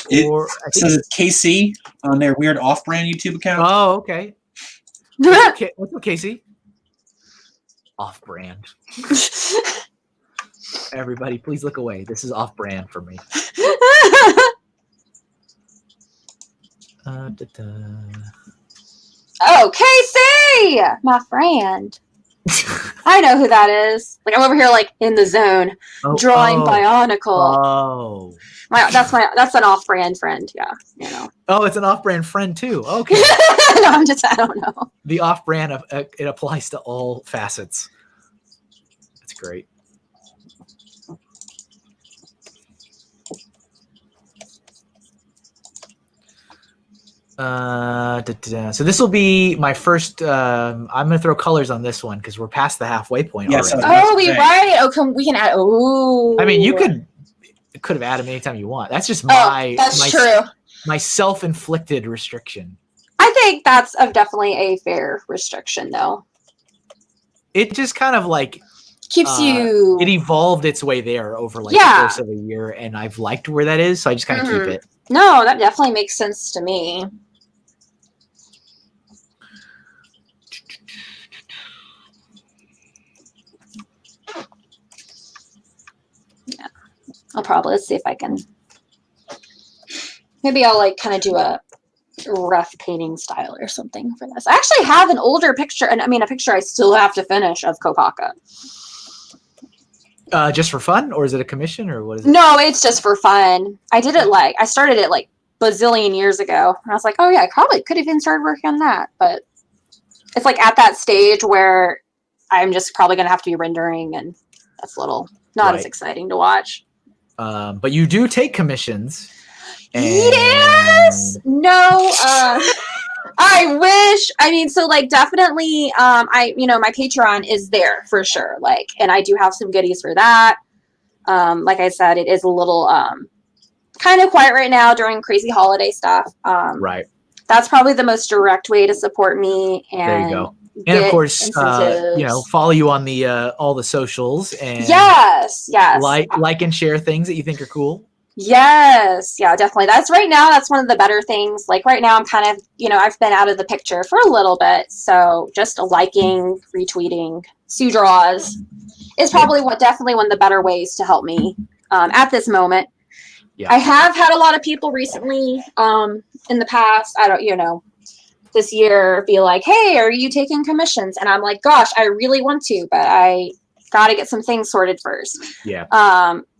It says it's KC on their weird off-brand YouTube account. Oh, okay. What's up, Casey? Off-brand. Everybody, please look away. This is off-brand for me. Oh, Casey! My friend. I know who that is. Like I'm over here, like in the zone, drawing Bionicle. Oh, that's an off-brand friend. Yeah, Oh, it's an off-brand friend too. Okay. No, I don't know. The off-brand it applies to all facets. That's great. So this will be my first. I'm gonna throw colors on this one because we're past the halfway point Yes, already. That's we great. right. Oh, we can add. Oh, I mean, you could have added anytime you want. That's just that's true. my self-inflicted restriction. I think that's definitely a fair restriction, though. It just kind of like Keeps you. It evolved its way there over like the course of a year, and I've liked where that is, so I just kind of keep it. No, that definitely makes sense to me. Yeah, let's see if I can. Maybe I'll like kind of do a rough painting style or something for this. I actually have an older picture, and I mean a picture I still have to finish of Kopaka. Just for fun, or is it a commission, or what is it? No, it's just for fun. I started it like bazillion years ago, and I was like, oh yeah, I probably could have even started working on that, but it's like at that stage where I'm just probably gonna have to be rendering, and that's a little not as exciting to watch. But you do take commissions. Yes. No. I wish. I mean, so like definitely. My Patreon is there for sure. Like, and I do have some goodies for that. Like I said, it is a little kind of quiet right now during crazy holiday stuff. Right. That's probably the most direct way to support me. And there you go. And of course, follow you on the all the socials and yes, like and share things that you think are cool. Yes, yeah, definitely. That's one of the better things. Like right now, I'm kind of, I've been out of the picture for a little bit, so just liking, retweeting Sue Draws is probably definitely one of the better ways to help me at this moment. Yeah. I have had a lot of people recently in the past. This year be like, hey, are you taking commissions? And I'm like, gosh, I really want to, but I got to get some things sorted first. Yeah.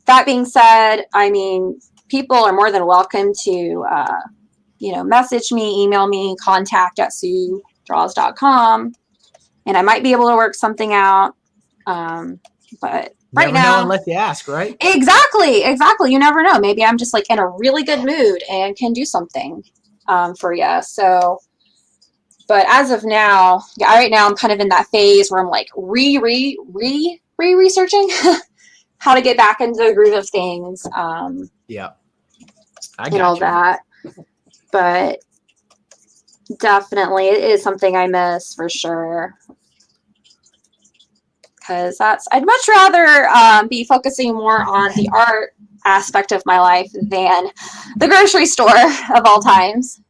That being said, I mean, people are more than welcome to, message me, email me, contact@suedraws.com, and I might be able to work something out. But right now, unless you ask, right? Exactly. You never know. Maybe I'm just like in a really good mood and can do something for you. So, but as of now, right now I'm kind of in that phase where I'm like researching how to get back into the groove of things. Yeah. All that. But definitely it is something I miss for sure. Because I'd much rather be focusing more on the art aspect of my life than the grocery store of all times.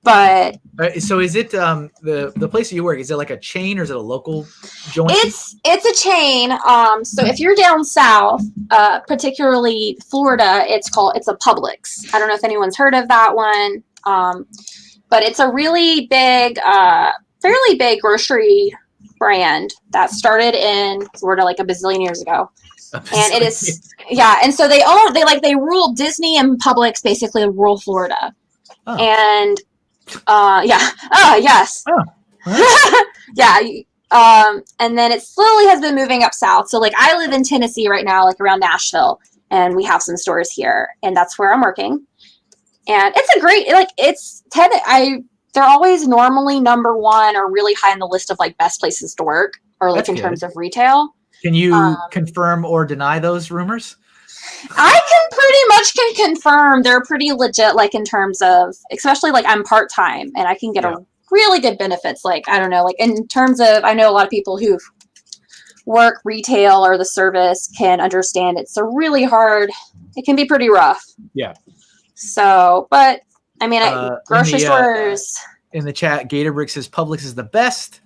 But so is it the place that you work? Is it like a chain or is it a local joint? It's a chain. So if you're down south, particularly Florida, it's a Publix. I don't know if anyone's heard of that one, but it's a really big, fairly big grocery brand that started in Florida like a bazillion years ago. And it is and so they rule Disney and Publix basically rule Florida. Oh. And yes. Oh. Yeah. And then it slowly has been moving up south. So like I live in Tennessee right now, like around Nashville, and we have some stores here, and that's where I'm working. And it's a great, they're always normally number one or really high on the list of like best places to work or like in terms of retail. Can you confirm or deny those rumors? I can confirm they're pretty legit, like in terms of, especially like I'm part-time and I can get a really good benefits. Like, I don't know, like in terms of, I know a lot of people who work retail or the service can understand it's a really hard, it can be pretty rough. Yeah. So, but I mean, grocery stores. In the chat, Gatorbrick says Publix is the best.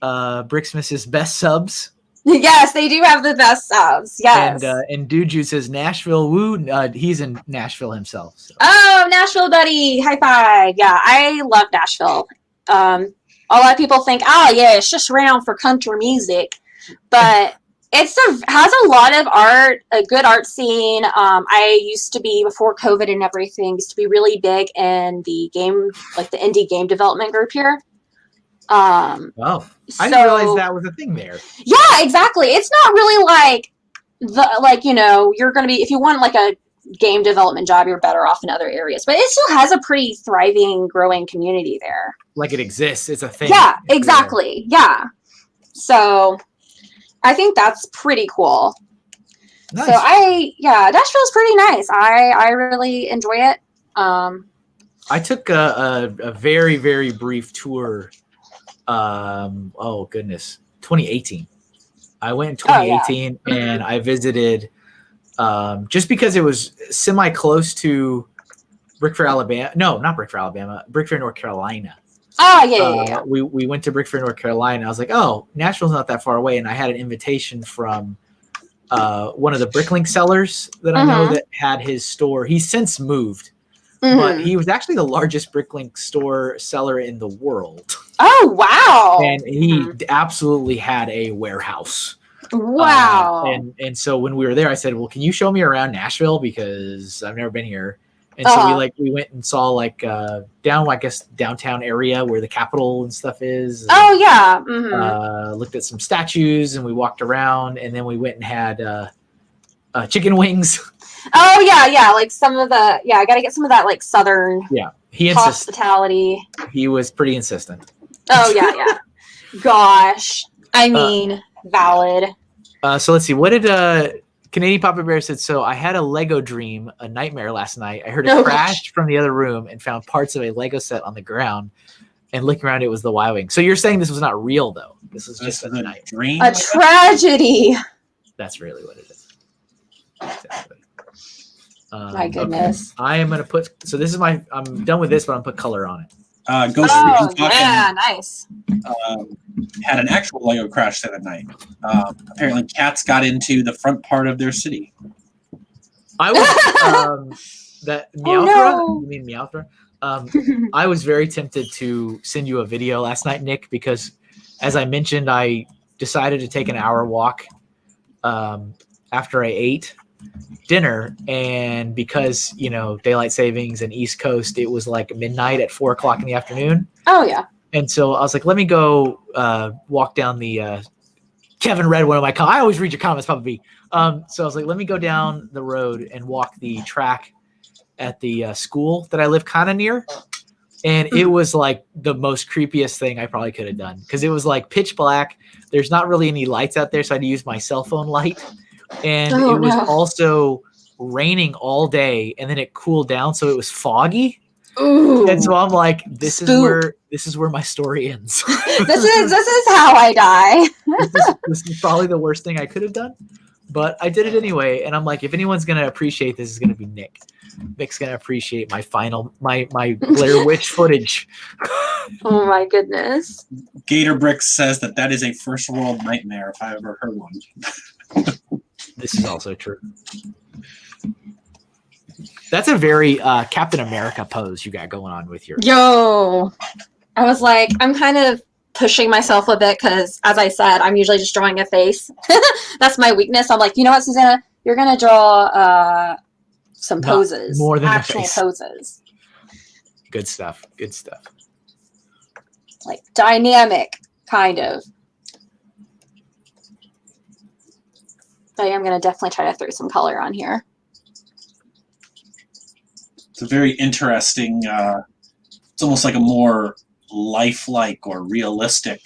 Brixmas is best subs. Yes, they do have the best subs. Yes. And Duju says Nashville. Woo! He's in Nashville himself. So. Oh, Nashville, buddy! High five! Yeah, I love Nashville. A lot of people think, it's just around for country music, but has a lot of art, a good art scene. I used to be, before COVID and everything, used to be really big in the game, like the indie game development group here. I didn't realize that was a thing there. Yeah, exactly. It's not really like you're going to be, if you want like a game development job, you're better off in other areas. But it still has a pretty thriving, growing community there. Like it exists. It's a thing. Yeah, exactly. Yeah. So I think that's pretty cool. Nice. So Nashville's pretty nice. I really enjoy it. I took a very, very brief tour. 2018. I went in 2018 and I visited just because it was semi close to Brickfair, Alabama. No, not Brickfair, Alabama. Brickfair, North Carolina. Oh, yeah. We went to Brickfair, North Carolina. I was like, oh, Nashville's not that far away. And I had an invitation from one of the Bricklink sellers that I know that had his store. He's since moved, but he was actually the largest Bricklink store seller in the world. Oh, wow. And he absolutely had a warehouse. Wow. And so when we were there, I said, well, can you show me around Nashville? Because I've never been here. And so we went and saw down, I guess, downtown area where the Capitol and stuff is. And, oh, yeah. Looked at some statues and we walked around and then we went and had chicken wings. Oh, yeah. Like some of I got to get some of that like Southern hospitality. He was pretty insistent. Oh, yeah. Gosh. I mean, valid. So let's see. What did Canadian Papa Bear said? So I had a Lego dream, a nightmare last night. I heard a crash from the other room and found parts of a Lego set on the ground. And looking around, it was the Y-Wing. So you're saying this was not real, though? This is just a night dream? A tragedy. That's really what it is. Exactly. My goodness. Okay. I am going to put... So this is I'm done with this, but I'm going to put color on it. Ghost nice. Had an actual Lego crash the other night. Apparently, cats got into the front part of their city. I was that Meowthra. You mean Meowthra? I was very tempted to send you a video last night, Nick, because as I mentioned, I decided to take an hour walk after I ate dinner, and because daylight savings and East Coast, it was like midnight at 4:00 in the afternoon. Oh yeah. And so I was like, let me go walk down the Kevin read one of my comments. I always read your comments, Papa B. So I was like, let me go down the road and walk the track at the school that I live kind of near. And it was like the most creepiest thing I probably could have done, because it was like pitch black. There's not really any lights out there, so I had to use my cell phone light. And it was also raining all day, and then it cooled down, so it was foggy. Ooh, and so I'm like, this is where my story ends. this is how I die. this is probably the worst thing I could have done, but I did it anyway. And I'm like, if anyone's gonna appreciate this, is gonna be Nick. Nick's gonna appreciate my Blair Witch footage. Oh my goodness. Gator Bricks says that is a first world nightmare if I ever heard one. This is also true. That's a very Captain America pose you got going on with your... Yo, I was like, I'm kind of pushing myself a bit because, as I said, I'm usually just drawing a face. That's my weakness. I'm like, you know what, Susannah? You're going to draw some poses. More than actual the face. Poses. Good stuff. Like dynamic, kind of. But I am going to definitely try to throw some color on here. It's a very interesting, it's almost like a more lifelike or realistic.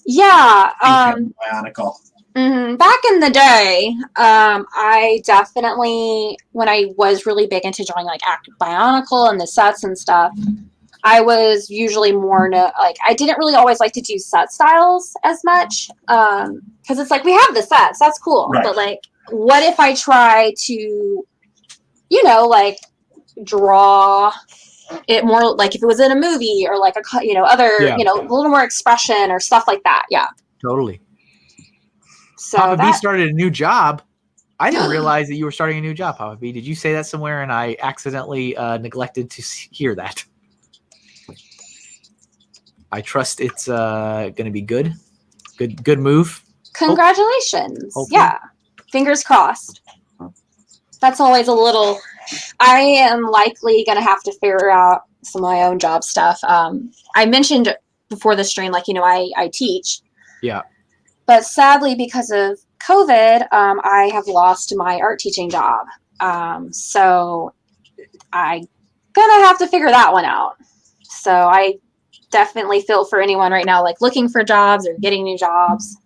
Yeah. Bionicle. Back in the day, I definitely, when I was really big into drawing like Active Bionicle and the sets and stuff, I was usually more I didn't really always like to do set styles as much, because it's like, we have the sets, that's cool, right. But like, what if I try to, draw it more like if it was in a movie or like a a little more expression or stuff like that. Yeah, totally. So Papa B started a new job. I didn't realize that you were starting a new job, Papa B. Did you say that somewhere and I accidentally neglected to hear that? I trust it's going to be good move. Congratulations. Hopefully. Yeah, fingers crossed. That's always a little... I am likely going to have to figure out some of my own job stuff. I mentioned before the stream, I teach. Yeah. But sadly, because of COVID, I have lost my art teaching job. So I gonna have to figure that one out. So I definitely feel for anyone right now, like looking for jobs or getting new jobs.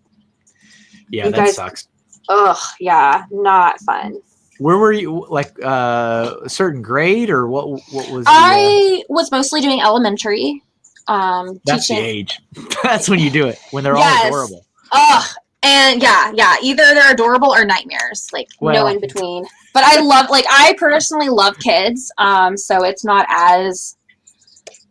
Yeah, You that guys, sucks. ugh, yeah, not fun. Where were you? Like a certain grade, or what? What was? I was mostly doing elementary. That's the Teaching. age. That's when you do it. When they're all Yes. adorable. Ugh. And yeah. Either they're adorable or nightmares. Like no Well- in between. But I personally love kids. So it's not as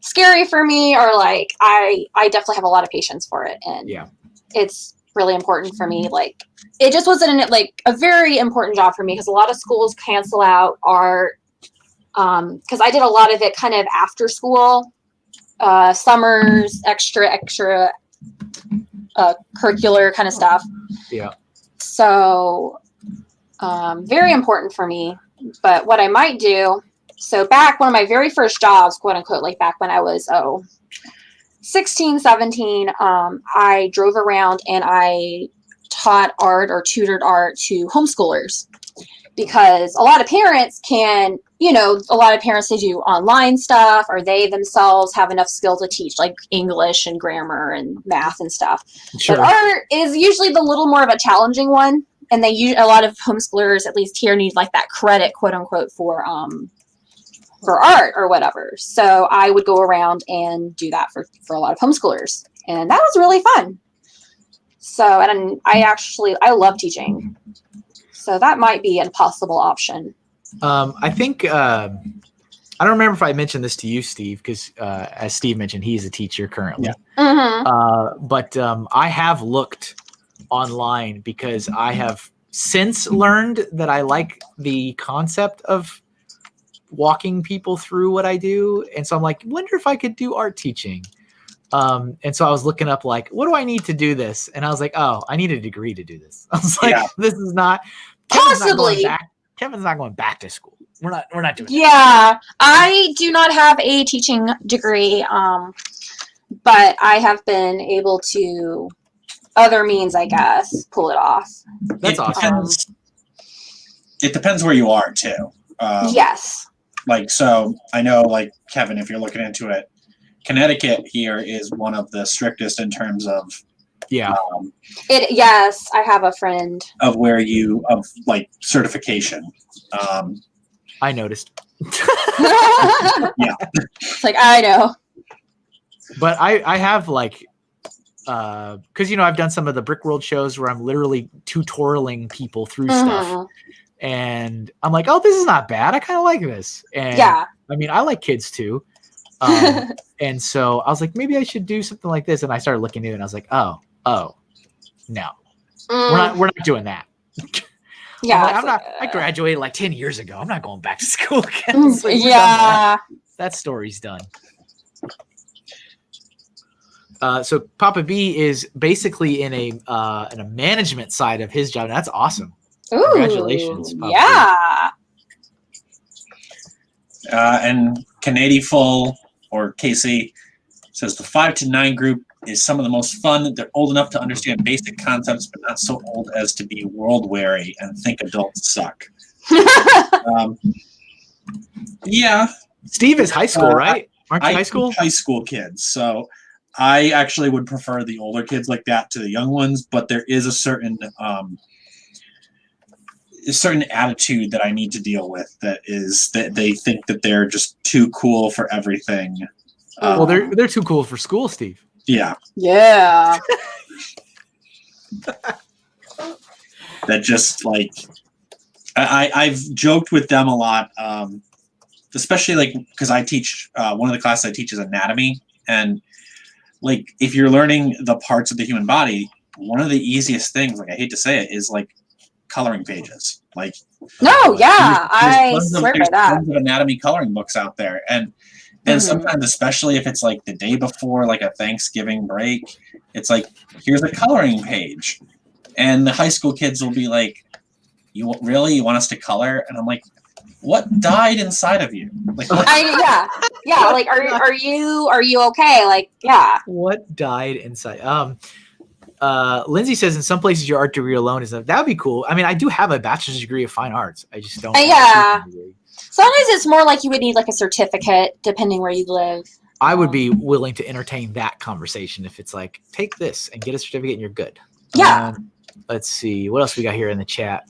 scary for me, or like I definitely have a lot of patience for it, and Yeah. it's really important for me. Like it just wasn't like a very important job for me, because a lot of schools cancel out art. Because I did a lot of it kind of after school, summers, extra curricular kind of stuff. Yeah. So very important for me. But what I might do, so back one of my very first jobs, quote unquote, like back when I was 16, 17, I drove around and I taught art or tutored art to homeschoolers, because a lot of parents can, a lot of parents, they do online stuff, or they themselves have enough skill to teach like English and grammar and math and stuff. Sure. But art is usually the little more of a challenging one. And a lot of homeschoolers, at least here, need like that credit, quote unquote, for art or whatever. So I would go around and do that for a lot of homeschoolers. And that was really fun. So, and I love teaching. So that might be a possible option. I think, I don't remember if I mentioned this to you, Steve, because as Steve mentioned, he's a teacher currently. Yeah. Mm-hmm. But I have looked online, because I have since learned that I like the concept of walking people through what I do. And so I'm like, wonder if I could do art teaching. And so I was looking up, like, what do I need to do this? And I was like, oh, I need a degree to do this. I was like, this is not Possibly. Kevin's not going back to school. We're not doing that. Yeah, I do not have a teaching degree, but I have been able to, other means, I guess, pull it off. That's awesome. It depends where you are too. Yes. Like, so I know, like, Kevin, if you're looking into it, Connecticut here is one of the strictest in terms of Yes, I have a friend of like certification. I noticed. Yeah. It's like, I know. But I have like, because I've done some of the Brick World shows where I'm literally tutorialing people through stuff, and I'm like, oh, this is not bad. I kind of like this. And Yeah. I mean, I like kids too. And so I was like, maybe I should do something like this. And I started looking into it, and I was like, oh, no, we're not doing that. Yeah. I graduated like 10 years ago. I'm not going back to school again. Like, yeah. that story's done. So Papa B is basically in a management side of his job. And that's awesome. Ooh, congratulations, Papa yeah. And Canady Full, or KC, says the 5 to 9 group is some of the most fun. They're old enough to understand basic concepts, but not so old as to be world weary and think adults suck. Yeah. Steve is high school, right? Aren't you high school? High school kids. So I actually would prefer the older kids like that to the young ones, but there is a certain attitude that I need to deal with, that is that they think that they're just too cool for everything. Well, they're too cool for school, Steve. Yeah. Yeah. That just like I've joked with them a lot, especially like because I teach one of the classes I teach is anatomy, and like if you're learning the parts of the human body, one of the easiest things, like I hate to say it, is like coloring pages. Like I swear by that. Tons of anatomy coloring books out there, and sometimes, especially if it's like the day before like a Thanksgiving break, it's like, here's a coloring page, and the high school kids will be like, you want us to color? And I'm like, what died inside of you? Like, yeah. Like, are you okay? Like, yeah. What died inside? Lindsay says in some places your art degree alone is that would be cool. I mean, I do have a bachelor's degree of fine arts. I just don't. Yeah. Sometimes it's more like you would need like a certificate depending where you live. I would be willing to entertain that conversation if it's like, take this and get a certificate and you're good. Yeah. Let's see. What else we got here in the chat?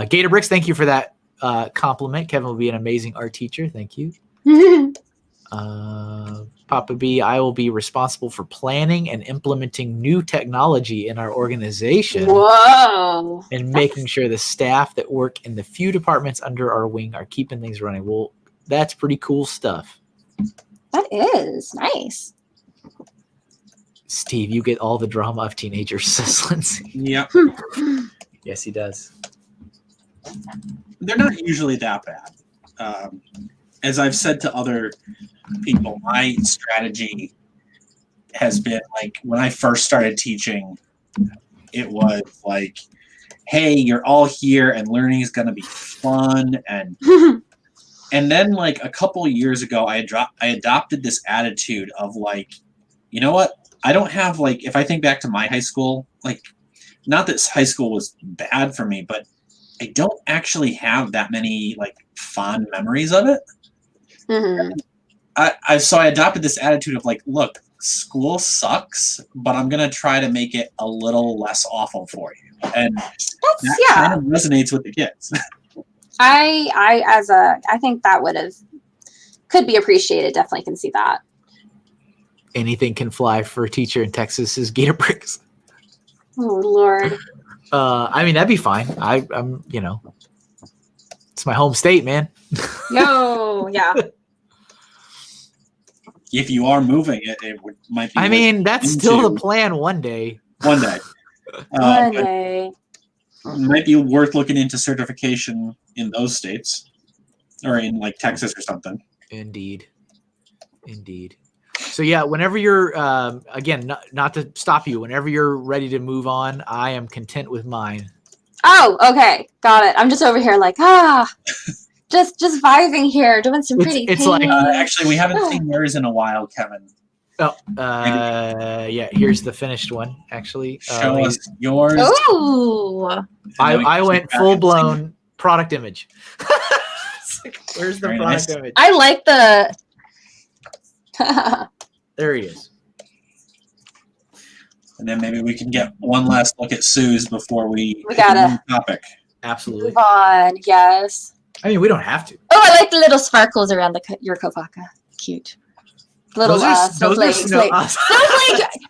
Gator Bricks, thank you for that compliment. Kevin will be an amazing art teacher. Thank you. Papa B, I will be responsible for planning and implementing new technology in our organization. Whoa. And making sure the staff that work in the few departments under our wing are keeping things running. Well, that's pretty cool stuff. That is nice. Steve, you get all the drama of teenagers, says Lindsay. Yep. Yes, he does. They're not usually that bad. As I've said to other people, my strategy has been like when I first started teaching, it was like, hey, you're all here and learning is going to be fun. And then like a couple of years ago, I adopted this attitude of like, you know what? I don't have like, if I think back to my high school, like not that high school was bad for me, but I don't actually have that many like fond memories of it. Mm-hmm. So I adopted this attitude of like, look, school sucks, but I'm going to try to make it a little less awful for you. And that kind of resonates with the kids. I think that could be appreciated. Definitely can see that. Anything can fly for a teacher in Texas is Gator Bricks. Oh Lord. I mean, that'd be fine. I'm, it's my home state, man. No, yeah. If you are moving it, might be. I mean, that's still the plan one day. One day. One day. It might be worth looking into certification in those states or in like Texas or something. Indeed. So yeah, whenever you're, again, not to stop you, whenever you're ready to move on, I am content with mine. Oh, okay. Got it. I'm just over here like, just vibing here, doing some pretty It's like, actually, we haven't seen yours in a while, Kevin. Oh, yeah, here's the finished one, actually. Show us yours. Ooh. I went full-blown product image. Where's the Very product nice. image? I like the... There he is. And then maybe we can get one last look at Sue's before we gotta move topic. Absolutely. Move on, yes. I mean, we don't have to. Oh, I like the little sparkles around your kopaka. Cute. Little snowflake. Snowflake.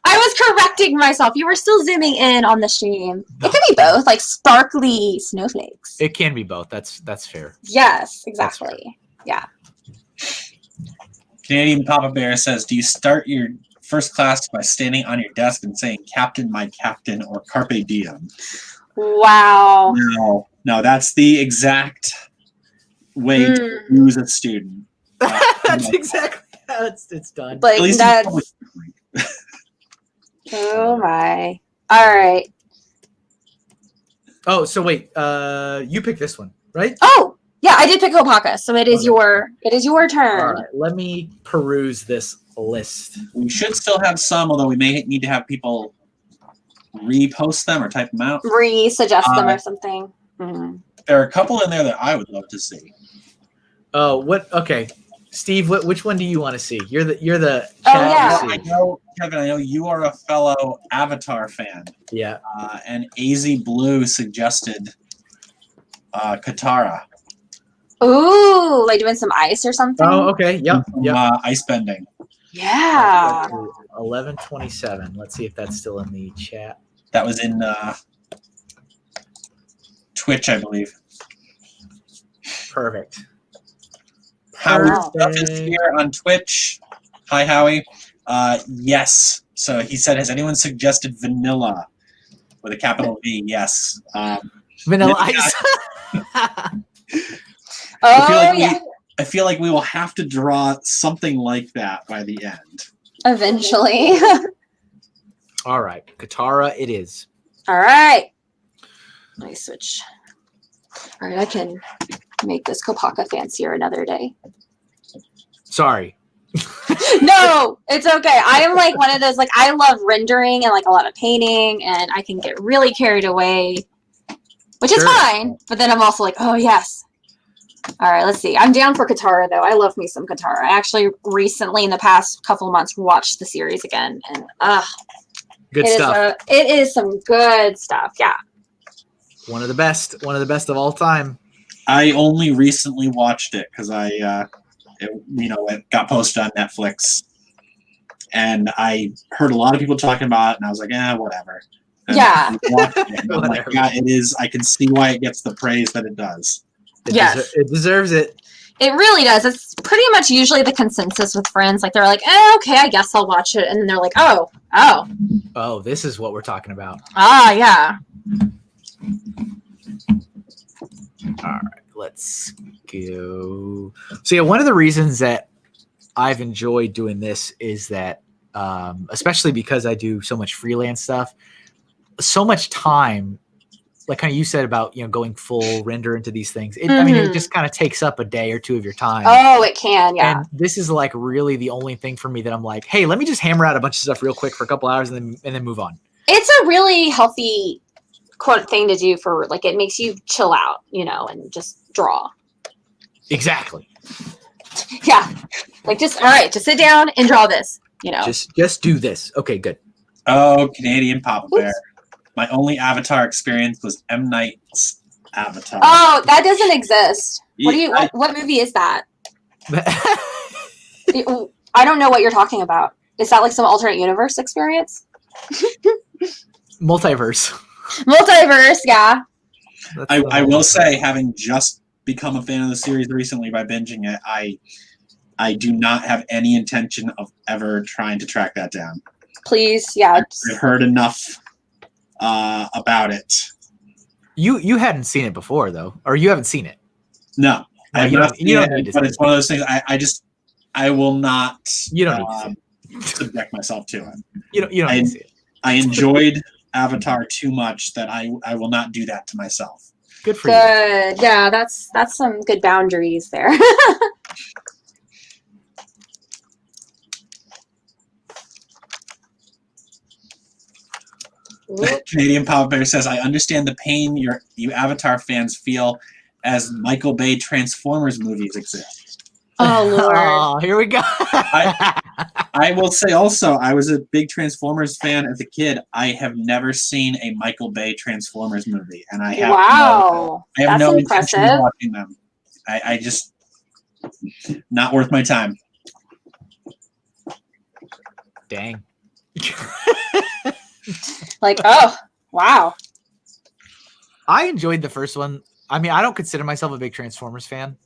I was correcting myself. You were still zooming in on the stream. It could be both, like sparkly snowflakes. It can be both. That's fair. Yes, exactly. Yeah. Canadian Papa Bear says, do you start your first class by standing on your desk and saying, Captain, my captain, or Carpe Diem? Wow. No, that's the exact way to use a student. That's exactly how it's done. Like that's... Oh my. All right. Oh, so wait. You picked this one, right? Oh, yeah, I did pick Kopaka, so it is your turn. All right, let me peruse this list. We should still have some, although we may need to have people repost them or type them out. Suggest them or something. Mm-hmm. There are a couple in there that I would love to see. Oh, what? Okay, Steve, which one do you want to see? You're the Oh, yeah. I know, Kevin. I know you are a fellow Avatar fan. Yeah. And AZ Blue suggested Katara. Ooh, like doing some ice or something. Oh, okay. Yep. Ice bending. Yeah. 11:27. Let's see if that's still in the chat. That was in Twitch, I believe. Perfect. Howie Stuff is here on Twitch. Hi, Howie. Yes. So he said, has anyone suggested vanilla with a capital V? Yes. Vanilla ice. I feel like we will have to draw something like that by the end. Eventually. All right. Katara it is. All right. Let me switch. All right, I can make this Kopaka fancier another day. Sorry. No, it's okay. I am like one of those, like, I love rendering and like a lot of painting, and I can get really carried away, which is fine. But then I'm also like, oh yes. All right, let's see. I'm down for Katara though. I love me some Katara. I actually recently, in the past couple of months, watched the series again, and good stuff. It is some good stuff. Yeah. One of the best of all time. I only recently watched it because it got posted on Netflix, and I heard a lot of people talking about it, and I was like, whatever. And yeah. I'm like, yeah, it is. I can see why it gets the praise that it does. It deserves it. It really does. It's pretty much usually the consensus with friends. Like, they're like, okay, I guess I'll watch it. And then they're like, oh. Oh, this is what we're talking about. Yeah. All right, let's go. So, yeah, one of the reasons that I've enjoyed doing this is that, especially because I do so much freelance stuff, so much time, like kind of you said about, going full render into these things. I mean, it just kind of takes up a day or two of your time. Oh, it can, yeah. And this is like really the only thing for me that I'm like, hey, let me just hammer out a bunch of stuff real quick for a couple hours and then move on. It's a really healthy quote thing to do for, like, it makes you chill out, and just draw. Exactly. Yeah. Like, just sit down and draw this, Just do this. Okay, good. Oh, Canadian Papa Bear. My only Avatar experience was M. Night's Avatar. Oh, that doesn't exist. What movie is that? I don't know what you're talking about. Is that like some alternate universe experience? Multiverse, yeah. I will say, having just become a fan of the series recently by binging it, I do not have any intention of ever trying to track that down. Please, yeah. I've heard enough about it. You hadn't seen it before, though, or you haven't seen it? No, I have not seen it, but it's one of those things. I will not. You don't need to see it. Subject myself to it. You don't need to see it. I enjoyed Avatar too much that I will not do that to myself. Good for you. Good. Yeah, that's some good boundaries there. Canadian Papa Bear says, I understand the pain you Avatar fans feel as Michael Bay Transformers movies exist. Oh, Lord. Oh, here we go. I will say also, I was a big Transformers fan as a kid. I have never seen a Michael Bay Transformers movie, and I have no intention of watching them. I just, not worth my time. Dang. Like, oh, wow. I enjoyed the first one. I mean, I don't consider myself a big Transformers fan,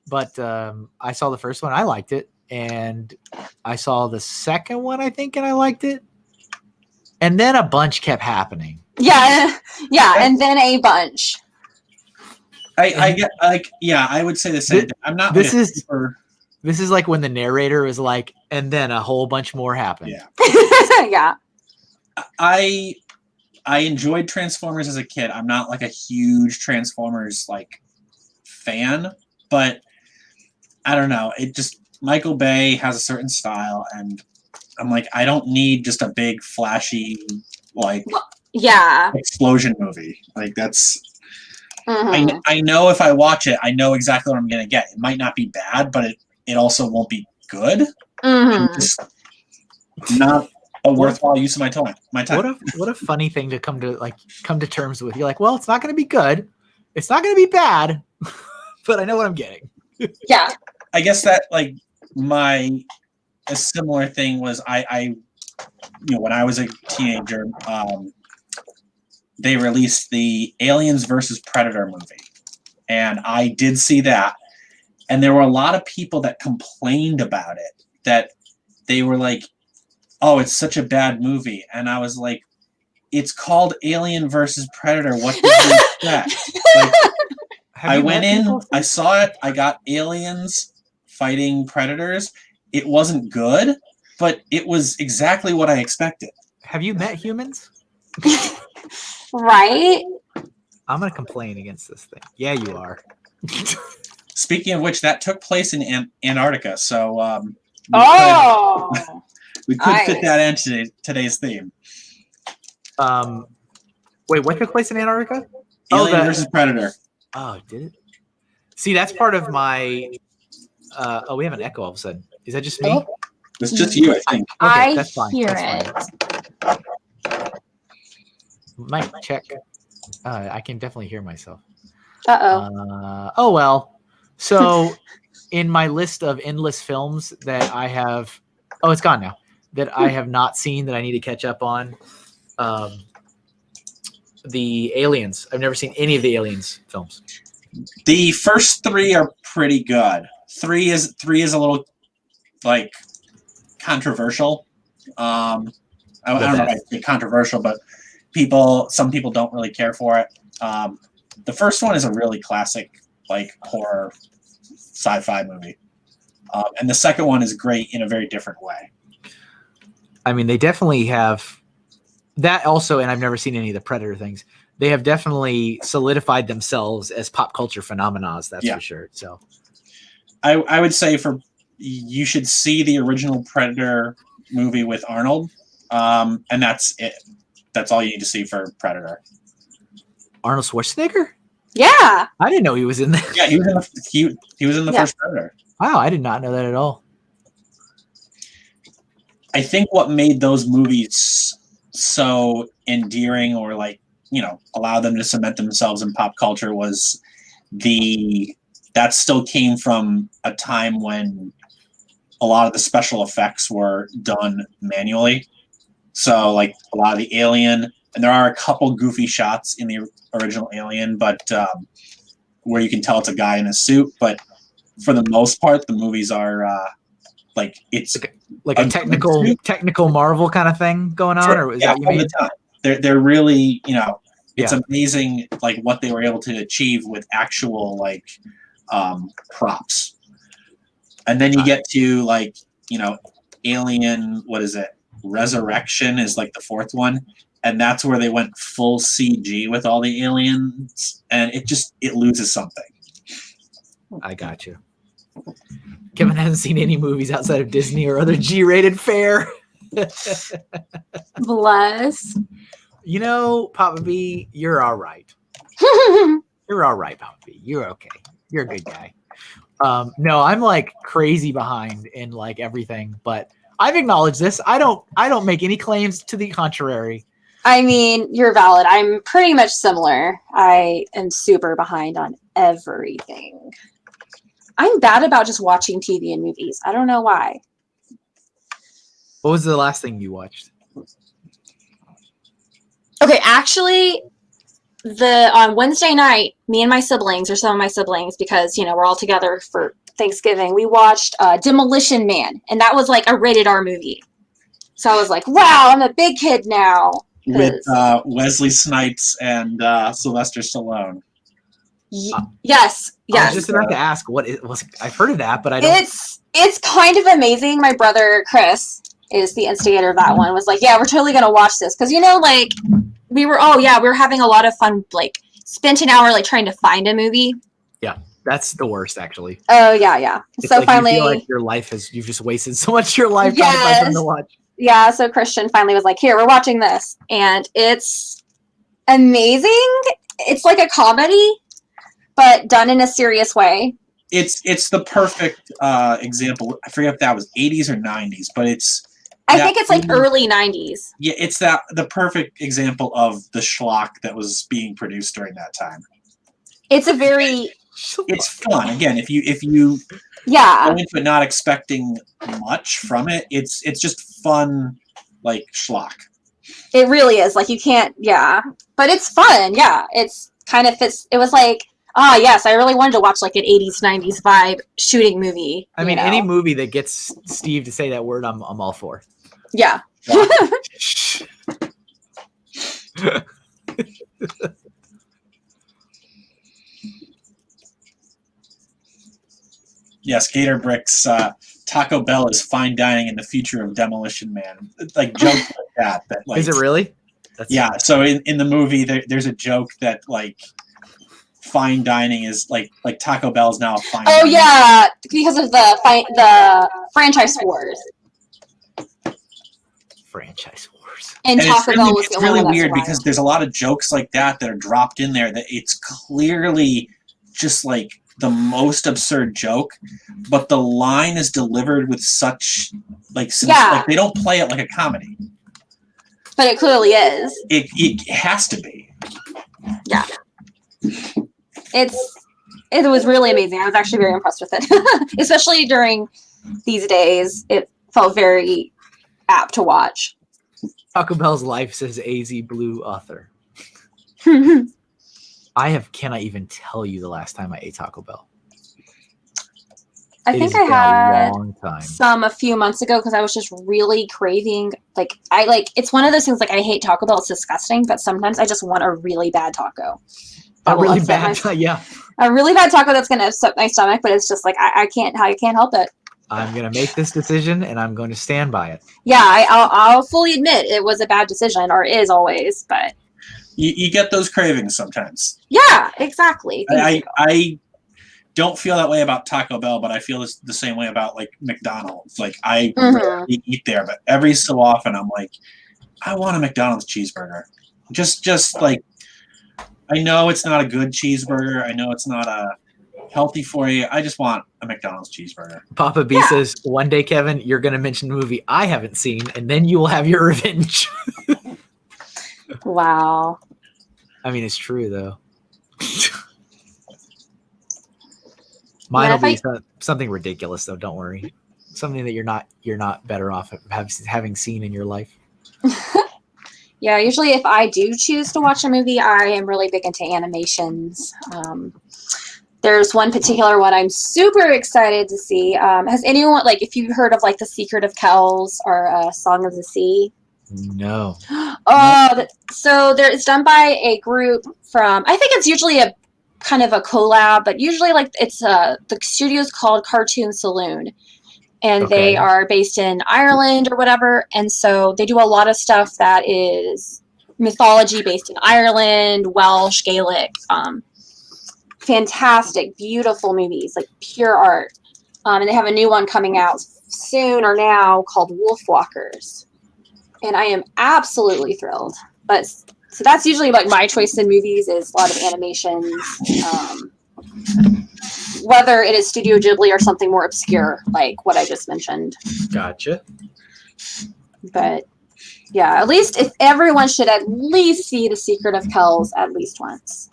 but I saw the first one. I liked it. And I saw the second one, I think, and I liked it. And then a bunch kept happening. Yeah. Yeah. And then a bunch. I get I would say the same thing. I'm not. This is like when the narrator is like, and then a whole bunch more happened. Yeah. Yeah. I enjoyed Transformers as a kid. I'm not like a huge Transformers like fan, but I don't know. It just, Michael Bay has a certain style, and I'm like, I don't need just a big flashy explosion movie. Like that's. Mm-hmm. I know if I watch it, I know exactly what I'm gonna get. It might not be bad, but it also won't be good. Mm-hmm. Just not a worthwhile use of my time. What a funny thing to come to terms with. You're like, well, it's not going to be good. It's not going to be bad, but I know what I'm getting. Yeah. I guess that a similar thing was I when I was a teenager, they released the Aliens versus Predator movie, and I did see that, and there were a lot of people that complained about it, that they were like, oh, it's such a bad movie. And I was like, it's called Alien versus Predator. What did you expect? I went in, I saw it, I got aliens fighting predators. It wasn't good, but it was exactly what I expected. Have you met humans? Right? I'm going to complain against this thing. Yeah, you are. Speaking of which, that took place in Antarctica. So we could fit that into today's theme. Wait, what took place in Antarctica? Alien versus Predator. Oh, did it? See, that's part of my. We have an echo all of a sudden. Is that just me? Oh. It's just you, I think. Okay, that's fine. Hear That's it. fine. Might check. I can definitely hear myself. Uh-oh. Well. So, in my list of endless films that I have, it's gone now. That I have not seen that I need to catch up on. The Aliens. I've never seen any of the Aliens films. The first 3 are pretty good. 3 is a little like controversial. I don't know if I'd say controversial, but some people don't really care for it. The first one is a really classic like horror sci-fi movie. And the second one is great in a very different way. I mean, they definitely have that also, and I've never seen any of the Predator things. They have definitely solidified themselves as pop culture phenomena, that's for sure. So I would say you should see the original Predator movie with Arnold, and that's it. That's all you need to see for Predator. Arnold Schwarzenegger? Yeah. I didn't know he was in there. Yeah, he was in the first Predator. Wow, I did not know that at all. I think what made those movies so endearing, or like, allow them to cement themselves in pop culture, was that still came from a time when a lot of the special effects were done manually. So like a lot of the Alien, and there are a couple goofy shots in the original Alien, but where you can tell it's a guy in a suit. But for the most part, the movies are like it's like a technical Marvel kind of thing going on, or is that what you mean? They're really, it's amazing like what they were able to achieve with actual like props. And then you get to like, Alien, what is it? Resurrection is like the fourth one. And that's where they went full CG with all the aliens. And it loses something. I got you. Kevin hasn't seen any movies outside of Disney or other G-rated fare. Bless. Papa B, you're all right. You're all right, Papa B. You're okay. You're a good guy. No, I'm like crazy behind in like everything, but I've acknowledged this. I don't make any claims to the contrary. I mean, you're valid. I'm pretty much similar. I am super behind on everything. I'm bad about just watching TV and movies. I don't know why. What was the last thing you watched? Okay, actually, on Wednesday night, me and my siblings, or some of my siblings, because, we're all together for Thanksgiving, we watched Demolition Man, and that was like a rated R movie. So I was like, wow, I'm a big kid now. With Wesley Snipes and Sylvester Stallone. Yes. I was just about to ask what it was. I've heard of that, but I don't. It's kind of amazing. My brother Chris is the instigator of that one. Was like, yeah, we're totally gonna watch this because like we were having a lot of fun. Like spent an hour like trying to find a movie. Yeah, that's the worst actually. Oh yeah. It's so like finally, you feel like you've just wasted so much of your life trying to find something to watch. Yeah, so Christian finally was like, here, we're watching this, and it's amazing. It's like a comedy, but done in a serious way. It's the perfect example. I forget if that was 80s or 90s, but I think it's like early 90s. Yeah, it's the perfect example of the schlock that was being produced during that time. It's it's fun. Again, if you go into it not expecting much from it, it's just fun, like schlock. It really is. Like you can't, but it's fun. Yeah, it's kind of fits. It was like, yes, I really wanted to watch like an 80s, 90s vibe shooting movie. I mean, any movie that gets Steve to say that word, I'm all for. Yeah. Yes, Gator Bricks. Taco Bell is fine dining in the future of Demolition Man. Like jokes like that. Like, is it really? So in the movie, there's a joke that like fine dining is like Taco Bell is now a fine. Oh dining. yeah, because of the franchise wars. Franchise wars. And Taco it's Bell really, was it's the only really one that weird survived. because there's a lot of jokes like that are dropped in there that it's clearly just like the most absurd joke, but the line is delivered with such like they don't play it like a comedy. But it clearly is. It has to be. Yeah. It was really amazing. I was actually very impressed with it. Especially during these days. It felt very apt to watch. Taco Bell's life, says AZ Blue Author. I cannot even tell you the last time I ate Taco Bell. I think I had a long time. some a few months ago because I was just really craving. It's one of those things. Like, I hate Taco Bell; it's disgusting. But sometimes I just want a really bad taco. A really bad, yeah. A really bad taco that's gonna upset my stomach, but it's just like I can't help it. I'm gonna make this decision, and I'm going to stand by it. Yeah, I'll fully admit it was a bad decision, or is always, but you get those cravings sometimes. Yeah, exactly. I don't feel that way about Taco Bell, but I feel the same way about like McDonald's. Like I rarely eat there, but every so often I'm like, I want a McDonald's cheeseburger. Just like, I know it's not a good cheeseburger. I know it's not healthy for you. I just want a McDonald's cheeseburger. Papa B says, one day, Kevin, you're going to mention a movie I haven't seen, and then you will have your revenge. Wow. I mean, it's true, though. Mine will be something ridiculous, though. Don't worry. Something that you're not better off having seen in your life. Yeah, usually if I do choose to watch a movie, I am really big into animations. There's one particular one I'm super excited to see. Has anyone, if you've heard of The Secret of Kells or Song of the Sea? No. So it's done by a group from, I think it's usually a kind of a collab, but usually it's the studio's called Cartoon Saloon. And they are based in Ireland or whatever. And so they do a lot of stuff that is mythology based in Ireland, Welsh, Gaelic. Fantastic, beautiful movies, pure art. And they have a new one coming out soon or now called Wolfwalkers. And I am absolutely thrilled. But so that's usually my choice in movies is a lot of animations. Whether it is Studio Ghibli or something more obscure, like what I just mentioned. Gotcha. But yeah, at least if everyone should at least see The Secret of Kells at least once.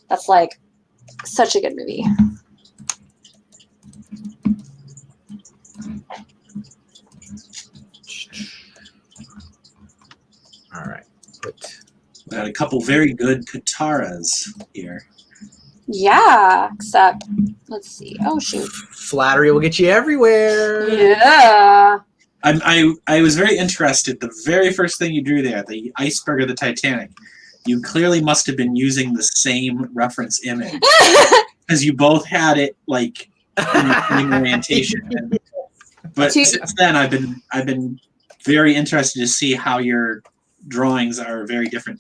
That's such a good movie. All right. We got a couple very good kataras here. Yeah, except let's see. Oh shoot. Flattery will get you everywhere. Yeah. I was very interested. The very first thing you drew there, the iceberg of the Titanic, you clearly must have been using the same reference image because you both had it in the same orientation. But since then, I've been very interested to see how your drawings are very different.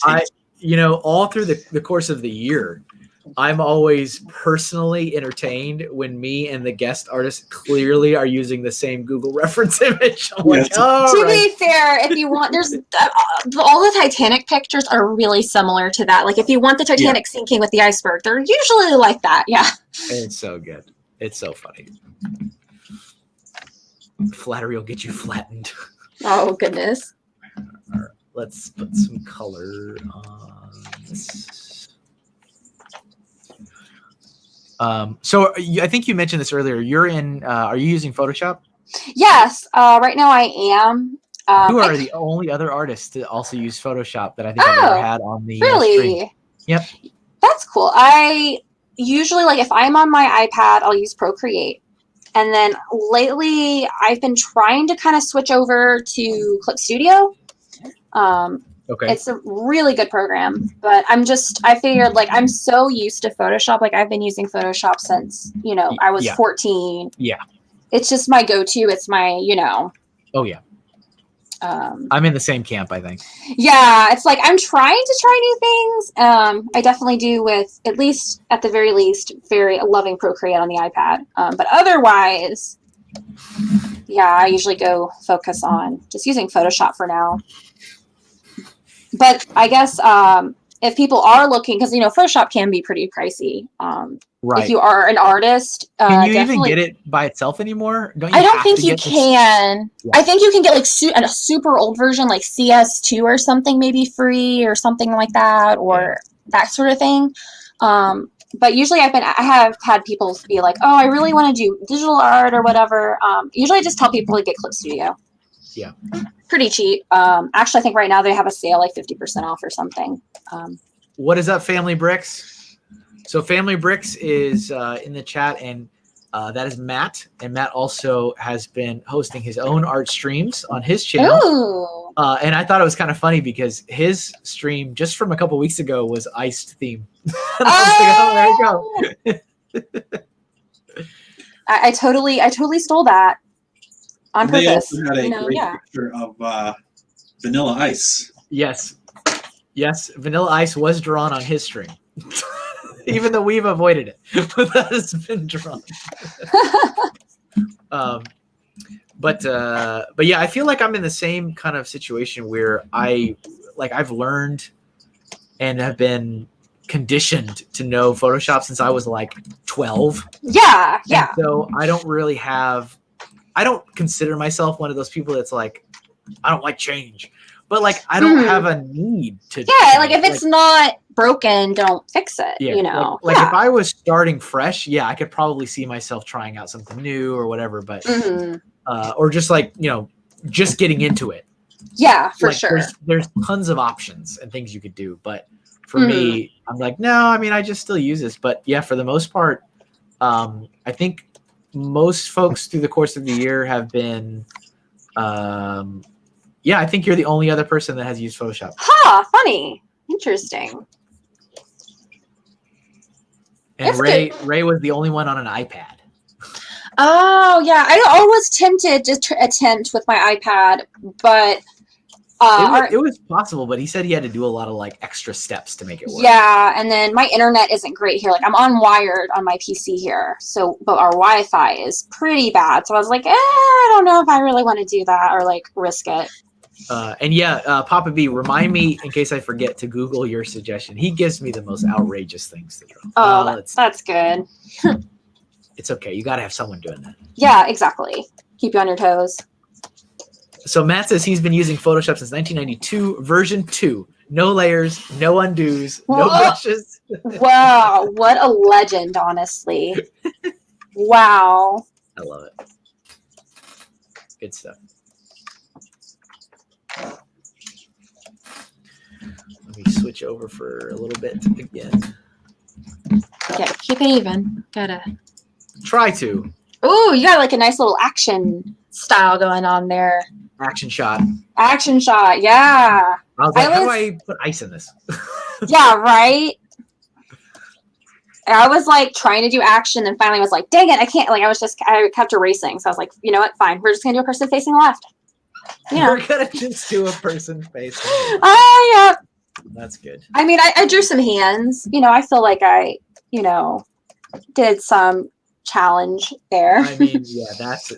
All through the course of the year, I'm always personally entertained when me and the guest artist clearly are using the same Google reference image. I'm to be fair, if you want, there's all the Titanic pictures are really similar to that. If you want the Titanic sinking with the iceberg, they're usually like that. Yeah. It's so good. It's so funny. Flattery will get you flattened. Oh, goodness. All right, let's put some color on this. So I think you mentioned this earlier. You're in. Are you using Photoshop? Yes. Right now I am. You are the only other artist to also use Photoshop that I think I've ever had on the stream. Yep. That's cool. I usually if I'm on my iPad, I'll use Procreate. And then lately I've been trying to kind of switch over to Clip Studio. Okay. It's a really good program, but I figured I'm so used to Photoshop. I've been using Photoshop since, I was 14. Yeah. It's just my go-to. It's my, Oh yeah. I'm in the same camp, I think. Yeah, it's like I'm trying to try new things. I definitely do with, at least at the very least, very loving Procreate on the iPad. But otherwise, yeah, I usually go focus on just using Photoshop for now. But I guess if people are looking, because Photoshop can be pretty pricey. Right. If you are an artist, can you definitely even get it by itself anymore? Don't you I don't have think to you get can. Yeah. I think you can get like a super old version, like CS2 or something, maybe free or something like that, or that sort of thing. But usually I have had people be like, "Oh, I really want to do digital art or whatever." Usually I just tell people to get Clip Studio. Yeah. Pretty cheap. Actually, I think right now they have a sale, like 50% off or something. What is up, Family Bricks? So Family Bricks is in the chat, and that is Matt. And Matt also has been hosting his own art streams on his channel. Ooh. And I thought it was kind of funny because his stream just from a couple weeks ago was iced theme. I was like, oh, there you go. I totally stole that on purpose. They also had a great picture of Vanilla Ice. Yes. Vanilla Ice was drawn on his stream. Even though we've avoided it, that has been drawn. But yeah, I feel like I'm in the same kind of situation where I've learned and have been conditioned to know Photoshop since I was like 12. Yeah. And so I don't consider myself one of those people that's like, I don't like change. But like I don't have a need to. Yeah, like if it's not broken, don't fix it. Yeah, like if I was starting fresh, yeah, I could probably see myself trying out something new or whatever. But or just like just getting into it. Yeah, for sure. There's tons of options and things you could do, but for me, I'm like, no, I mean, I just still use this. But yeah, for the most part, I think most folks through the course of the year have been. Yeah, I think you're the only other person that has used Photoshop. Huh, funny. Interesting. And Ray was the only one on an iPad. Oh, yeah. I was tempted to attempt with my iPad, but... it was possible, but he said he had to do a lot of like extra steps to make it work. Yeah, and then my internet isn't great here. Like I'm on wired on my PC here, but our Wi-Fi is pretty bad. So I was like, I don't know if I really want to do that or like risk it. And yeah, Papa B, remind me in case I forget to Google your suggestion. He gives me the most outrageous things to draw. Oh, that's good. It's okay. You got to have someone doing that. Yeah, exactly. Keep you on your toes. So Matt says he's been using Photoshop since 1992, version 2. No layers, no undos, no brushes. Wow, what a legend, honestly. Wow. I love it. Good stuff. Let me switch over for a little bit again. Yeah, keep it even. Gotta try to. Oh, you got like a nice little action style going on there. Action shot. Action shot, yeah. I was like, how do I put ice in this? Yeah, right? I was like trying to do action and finally was like, dang it, I can't. Like I kept erasing. So I was like, you know what? Fine. We're just going to do a person facing left. We're going to just do a person facing left. Yeah. That's good. I mean, I drew some hands. I feel like I, did some challenge there. I mean, yeah, that's,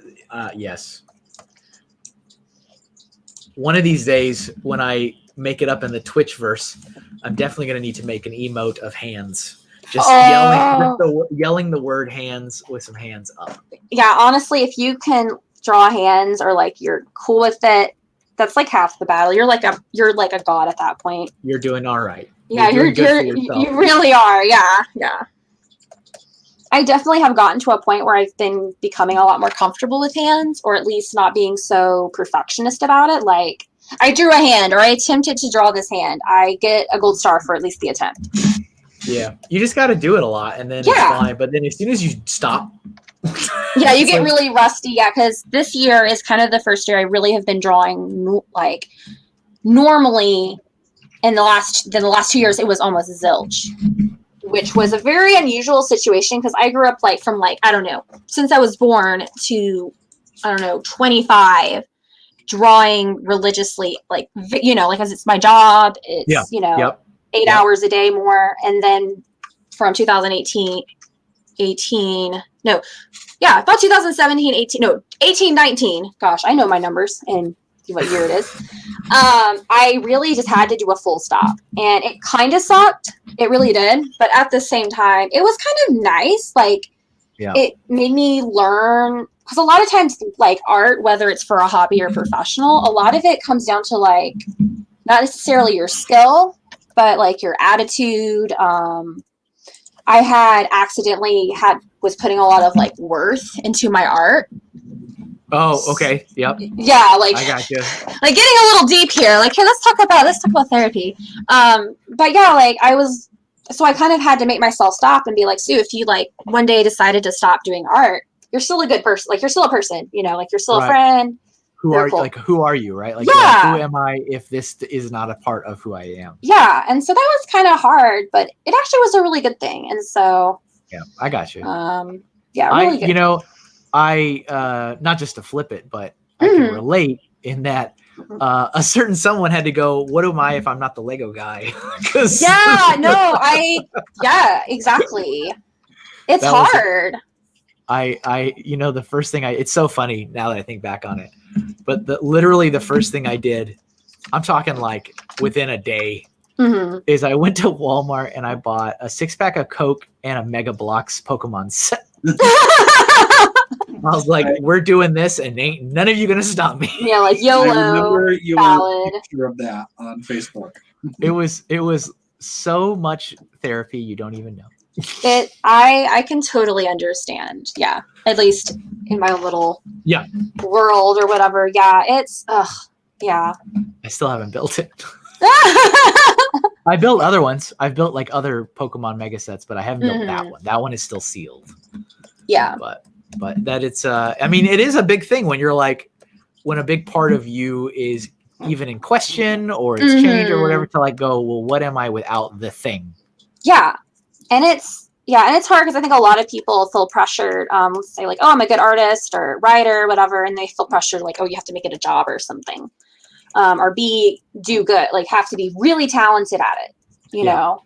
yes. One of these days when I make it up in the Twitchverse, I'm definitely going to need to make an emote of hands. Just yelling the word hands with some hands up. Yeah, honestly, if you can draw hands or like you're cool with it, that's like half the battle. You're like a god at that point. You're doing all right. Yeah, you really are. Yeah. I definitely have gotten to a point where I've been becoming a lot more comfortable with hands, or at least not being so perfectionist about it. Like I drew a hand or I attempted to draw this hand. I get a gold star for at least the attempt. Yeah. You just got to do it a lot and then it's fine. But then as soon as you stop. Yeah, you get really rusty. Yeah, because this year is kind of the first year I really have been drawing like normally in the last 2 years, it was almost zilch, which was a very unusual situation because I grew up from I don't know, since I was born to, I don't know, 25. drawing religiously, like, you know, like, as it's my job, it's, you know, 8 hours a day more. And then from 2018, about 2017, 18, 19. Gosh, I know my numbers and what year it is. I really just had to do a full stop, and it kind of sucked. It really did. But at the same time, it was kind of nice. Like, it made me learn, because a lot of times, like, art, whether it's for a hobby or professional, a lot of it comes down to, like, not necessarily your skill, but like your attitude. I had accidentally was putting a lot of like worth into my art. Oh, okay. Yep. Yeah, like, I got you. Like, getting a little deep here. Like, hey, let's talk about therapy. But yeah, like, so I kind of had to make myself stop and be like, Sue, if you like one day decided to stop doing art, you're still a good person. Like, you're still a person, you know, like, you're still a friend. Who are you, right? Like, yeah. Who am I if this is not a part of who I am? Yeah, and so that was kind of hard, but it actually was a really good thing. And so, yeah, I got you. Yeah, really good. You know, I not just to flip it, but I can relate in that a certain someone had to go, what am I if I'm not the Lego guy? Yeah, exactly. It's hard. You know, the first thing it's so funny now that I think back on it, but literally the first thing I did, I'm talking like within a day, is I went to Walmart and I bought a 6-pack of Coke and a Mega Bloks Pokemon set. I was like, we're doing this and ain't none of you gonna stop me. Yeah, like, YOLO. I remember you were a picture of that on Facebook. It was so much therapy you don't even know. I can totally understand. Yeah, at least in my little world or whatever. Yeah, it's yeah. I still haven't built it. I built other ones. I've built like other Pokemon Mega sets, but I haven't built that one. That one is still sealed. Yeah, but that it's I mean, it is a big thing when you're like, when a big part of you is even in question or it's changed or whatever, to like go, well, what am I without the thing? Yeah. And it's hard because I think a lot of people feel pressured. Let's say like, oh, I'm a good artist or writer or whatever, and they feel pressured like, oh, you have to make it a job or something, or do good, like have to be really talented at it, you know.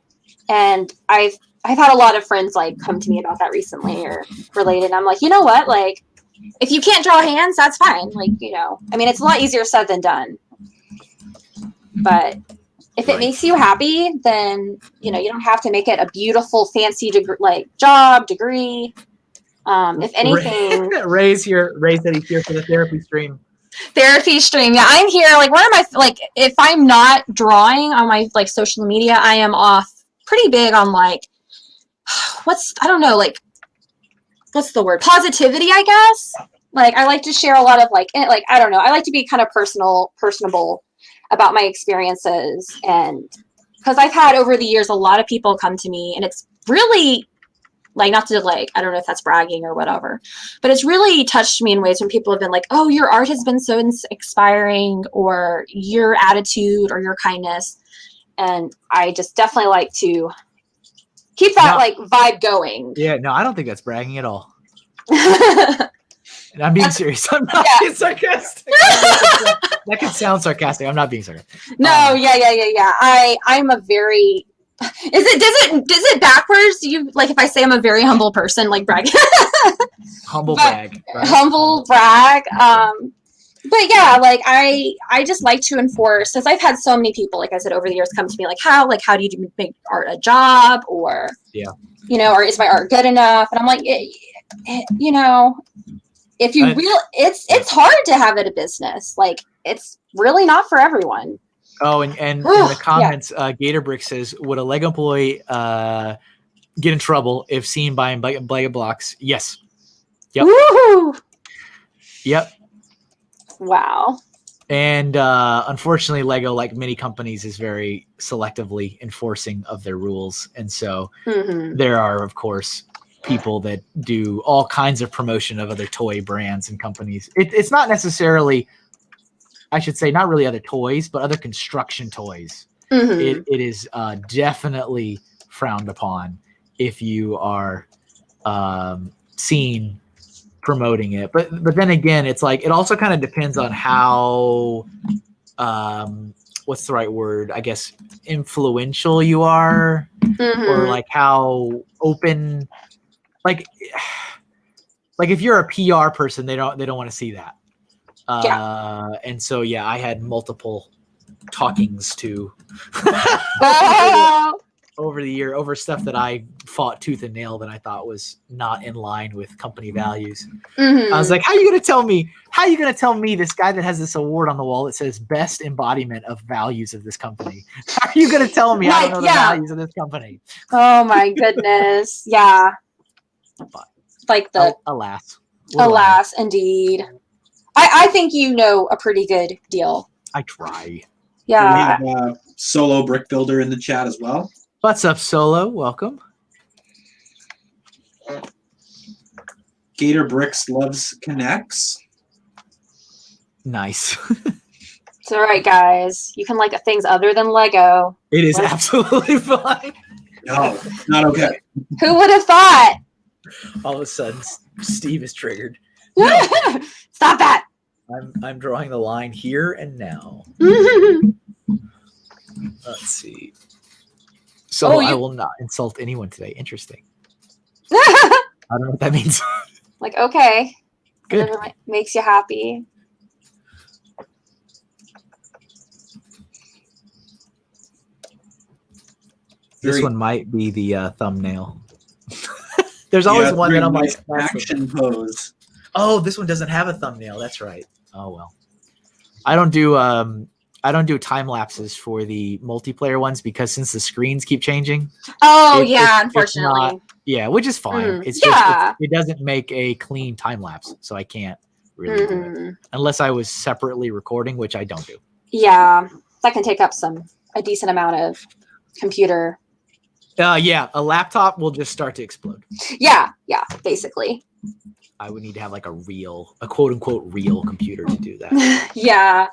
And I've had a lot of friends like come to me about that recently or related. And I'm like, you know what, like, if you can't draw hands, that's fine. Like, you know, I mean, it's a lot easier said than done. But if it makes you happy, then, you know, you don't have to make it a beautiful, fancy degree. If anything, Ray said he's here for the therapy stream. Yeah, I'm here. Like, what am I like? If I'm not drawing on my like social media, I am off pretty big on like what's the word? Positivity, I guess. Like, I like to share a lot of like I don't know. I like to be kind of personable about my experiences, and because I've had over the years a lot of people come to me, and it's really like, not to like, I don't know if that's bragging or whatever, but it's really touched me in ways when people have been like, oh, your art has been so inspiring, or your attitude or your kindness. And I just definitely like to keep that like vibe going. Yeah, no, I don't think that's bragging at all. And I'm being serious. I'm not being sarcastic. That could sound sarcastic. I'm not being sarcastic. No, yeah. I'm a very does it backwards? You like if I say I'm a very humble person, like brag. Humble brag. Right? Humble brag. But yeah, like I just like to enforce, because I've had so many people, like I said, over the years come to me like, how do you make art a job, or you know, or is my art good enough? And I'm like, you know, if you it's hard to have it a business. Like, it's really not for everyone. Oh, and in the comments, Gatorbrick says, would a Lego employee get in trouble if seen buying Lego blocks? Yes. Yep. Woo-hoo! Yep. Wow. And unfortunately, Lego, like many companies, is very selectively enforcing of their rules. And so there are, of course, people that do all kinds of promotion of other toy brands and companies. It's not necessarily, I should say, not really other toys, but other construction toys. It is definitely frowned upon if you are seen promoting it. But then again, it's like it also kind of depends on how what's the right word? I guess influential you are, or like how open. Like if you're a PR person, they don't want to see that. And so I had multiple talkings to over the year over stuff that I fought tooth and nail that I thought was not in line with company values. I was like, how are you going to tell me this guy that has this award on the wall that says best embodiment of values of this company? How are you going to tell me I don't know the values of this company? Oh my goodness. Yeah. But, like the alas, indeed. I think you know a pretty good deal. I try. Yeah. We have Solo Brick Builder in the chat as well. What's up, Solo? Welcome. Gator Bricks loves connects. Nice. It's all right, guys. You can like things other than Lego. It is absolutely fine. No, not okay. Who would have thought? All of a sudden, Steve is triggered. Stop that. I'm drawing the line here and now. Let's see. So I will not insult anyone today. Interesting. I don't know what that means. Like, okay. Good. Whatever makes you happy. This one might be the thumbnail. There's always one that I'm like, action pose. Oh, this one doesn't have a thumbnail. That's right. Oh well. I don't do time lapses for the multiplayer ones because since the screens keep changing. Oh unfortunately. Which is fine. It's just it doesn't make a clean time lapse, so I can't really do it unless I was separately recording, which I don't do. Yeah, that can take up a decent amount of computer. A laptop will just start to explode. Yeah, basically. I would need to have like a quote unquote real computer to do that. Yeah,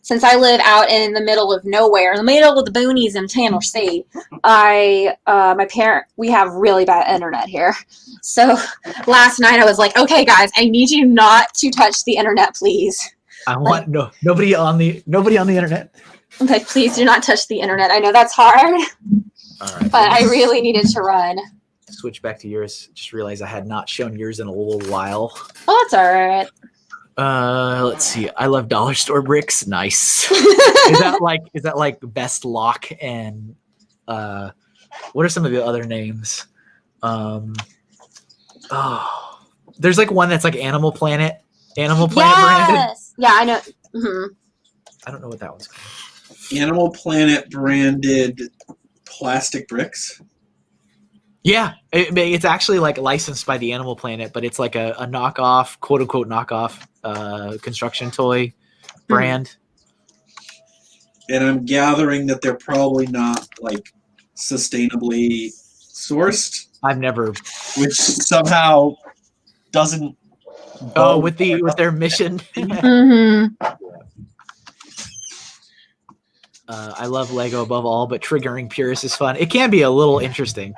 since I live out in the middle of nowhere, in the middle of the boonies in Tennessee, we have really bad internet here. So last night I was like, okay guys, I need you not to touch the internet, please. I want nobody on the internet. Like, please do not touch the internet. I know that's hard. All right. But I really needed to run. Switch back to yours. Just realized I had not shown yours in a little while. Oh, that's all right. Let's see. I love dollar store bricks. Nice. Is that like best lock and what are some of the other names? There's like one that's like Animal Planet branded. Yeah, I know. I don't know what that one's called. Animal Planet branded plastic bricks. Yeah, it's actually like licensed by the Animal Planet, but it's like a knockoff, quote unquote knockoff construction toy brand. And I'm gathering that they're probably not like sustainably sourced. I've never, which somehow doesn't. With their mission. I love Lego above all, but triggering purists is fun. It can be a little interesting.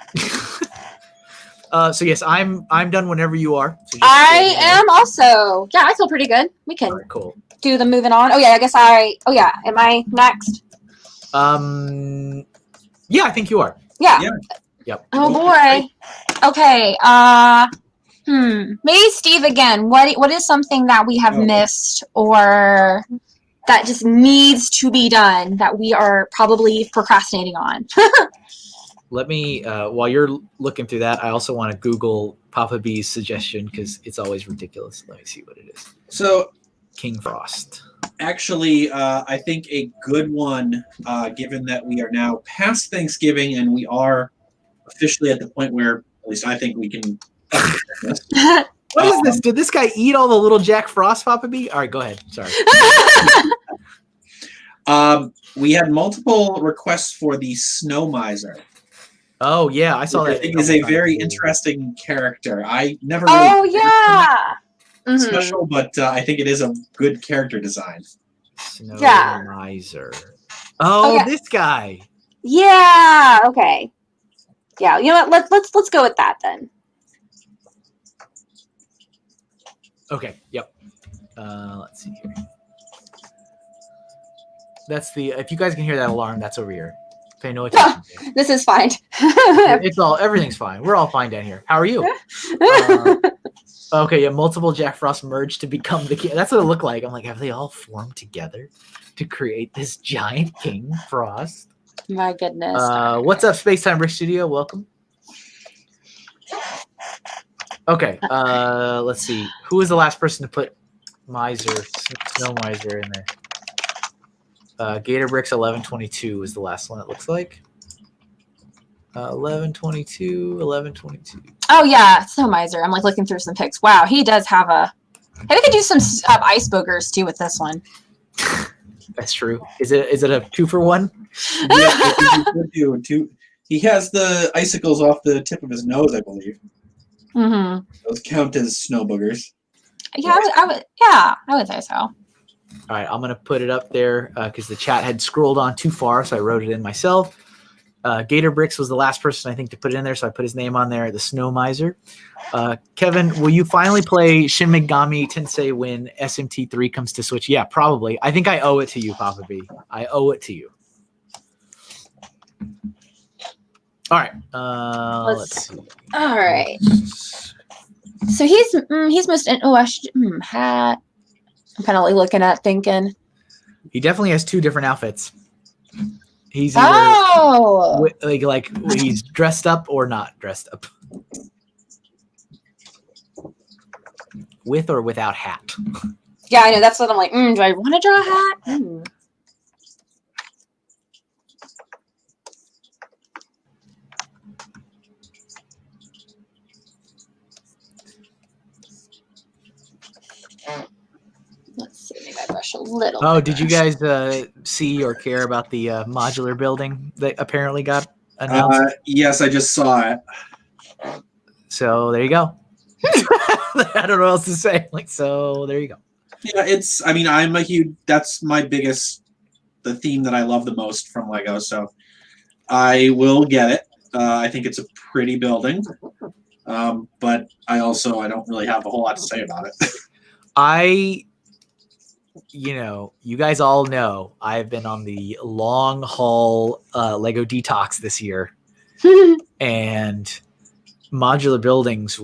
So yes, I'm done whenever you are. So I am also. Yeah, I feel pretty good. We can cool. Do the moving on. Oh yeah, I guess am I next? Yeah, I think you are. Yeah. Yep. Oh boy. Okay. Maybe Steve again. What is something that we have missed or that just needs to be done that we are probably procrastinating on? Let me, while you're looking through that, I also want to Google Papa B's suggestion because it's always ridiculous. Let me see what it is. So, King Frost. Actually, I think a good one, given that we are now past Thanksgiving and we are officially at the point where, at least I think we can. What is this? Did this guy eat all the little Jack Frost, Papa B? All right, go ahead. Sorry. We had multiple requests for the Snow Miser. Oh yeah, I saw that. I think is a very interesting character. I never. Really special, but I think it is a good character design. Snow Yeah. Miser. Oh, yeah. This guy. Yeah. Okay. Yeah. You know what? Let's go with that then. Okay. Yep. Let's see here. That's the. If you guys can hear that alarm, that's over here. Pay no attention. This is fine. It's all. Everything's fine. We're all fine down here. How are you? Okay. Yeah. Multiple Jack Frost merged to become the king. That's what it looked like. I'm like, have they all formed together to create this giant King Frost? My goodness. What's up, Spacetime Brick Studio? Welcome. Okay. Let's see. Who was the last person to put Snow Miser in there? Gator Bricks 1122 was the last one. It looks like 1122. Oh yeah, Snow Miser. I'm like looking through some pics. Wow, he does have a. I think I could do some ice boogers too with this one. That's true. Is it a 2-for-1? Yeah, he has the icicles off the tip of his nose, I believe. Mm-hmm. Those count as snow boogers. Yeah, I would say so. All right, I'm gonna put it up there because the chat had scrolled on too far, so I wrote it in myself. Gator Bricks was the last person I think to put it in there, so I put his name on there. The Snow Miser. Kevin, will you finally play Shin Megami Tensei when SMT3 comes to Switch? Yeah, probably. I think I owe it to you, Papa B. I owe it to you. All right. Let's see. All right. So he's most. Oh, I should hat. I'm kind of like looking at thinking. He definitely has 2 different outfits. He's either like he's dressed up or not dressed up. With or without hat. Yeah, I know. That's what I'm like. Do I want to draw a hat? Let's see. Maybe I brush a little. Oh, did you guys see or care about the modular building that apparently got announced? Yes, I just saw it. So there you go. I don't know what else to say. So there you go. Yeah, I'm a huge. That's the theme that I love the most from Lego. So I will get it. I think it's a pretty building, but I don't really have a whole lot to say about it. You guys all know I've been on the long haul Lego detox this year, and modular buildings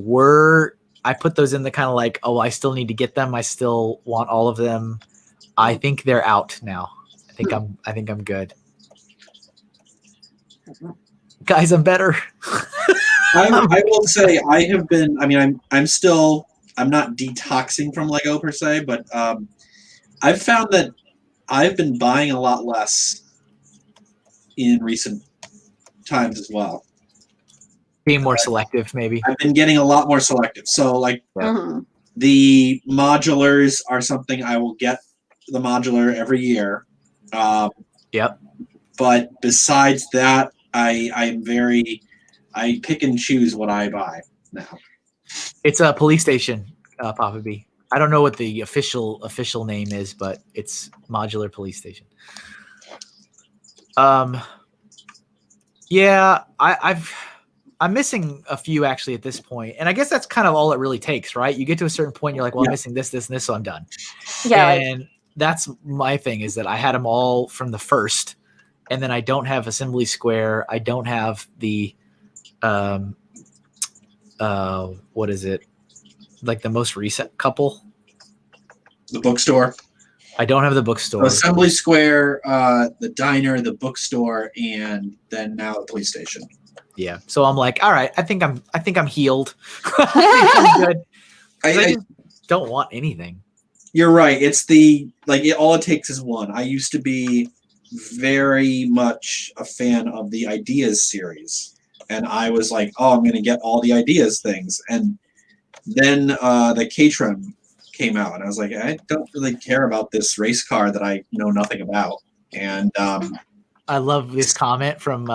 I put those in the kind of like, oh, I still need to get them. I still want all of them. I think they're out now. I think I'm good. Guys, I'm better. I will say I have been. I'm not detoxing from Lego per se, but I've found that I've been buying a lot less in recent times as well. Being more selective, maybe. I've been getting a lot more selective. So, the modulars are something I will get the modular every year. Yep. But besides that, I pick and choose what I buy now. It's a police station, Papa B. I don't know what the official name is, but it's modular police station. Yeah, I'm missing a few actually at this point, and I guess that's kind of all it really takes, right? You get to a certain point, you're like, well, I'm missing this, and this, so I'm done. Yeah, and that's my thing is that I had them all from the first, and then I don't have Assembly Square. I don't have the, what is it? Like the most recent couple. The bookstore. I don't have the bookstore. Assembly Square, the diner, the bookstore, and then now the police station. Yeah. So I'm like, all right, I think I'm healed. I'm good. I just don't want anything. You're right. It's all it takes is one. I used to be very much a fan of the Ideas series. And I was like, oh, I'm going to get all the Ideas things. And then the K-Tron came out. And I was like, I don't really care about this race car that I know nothing about. And I love this comment from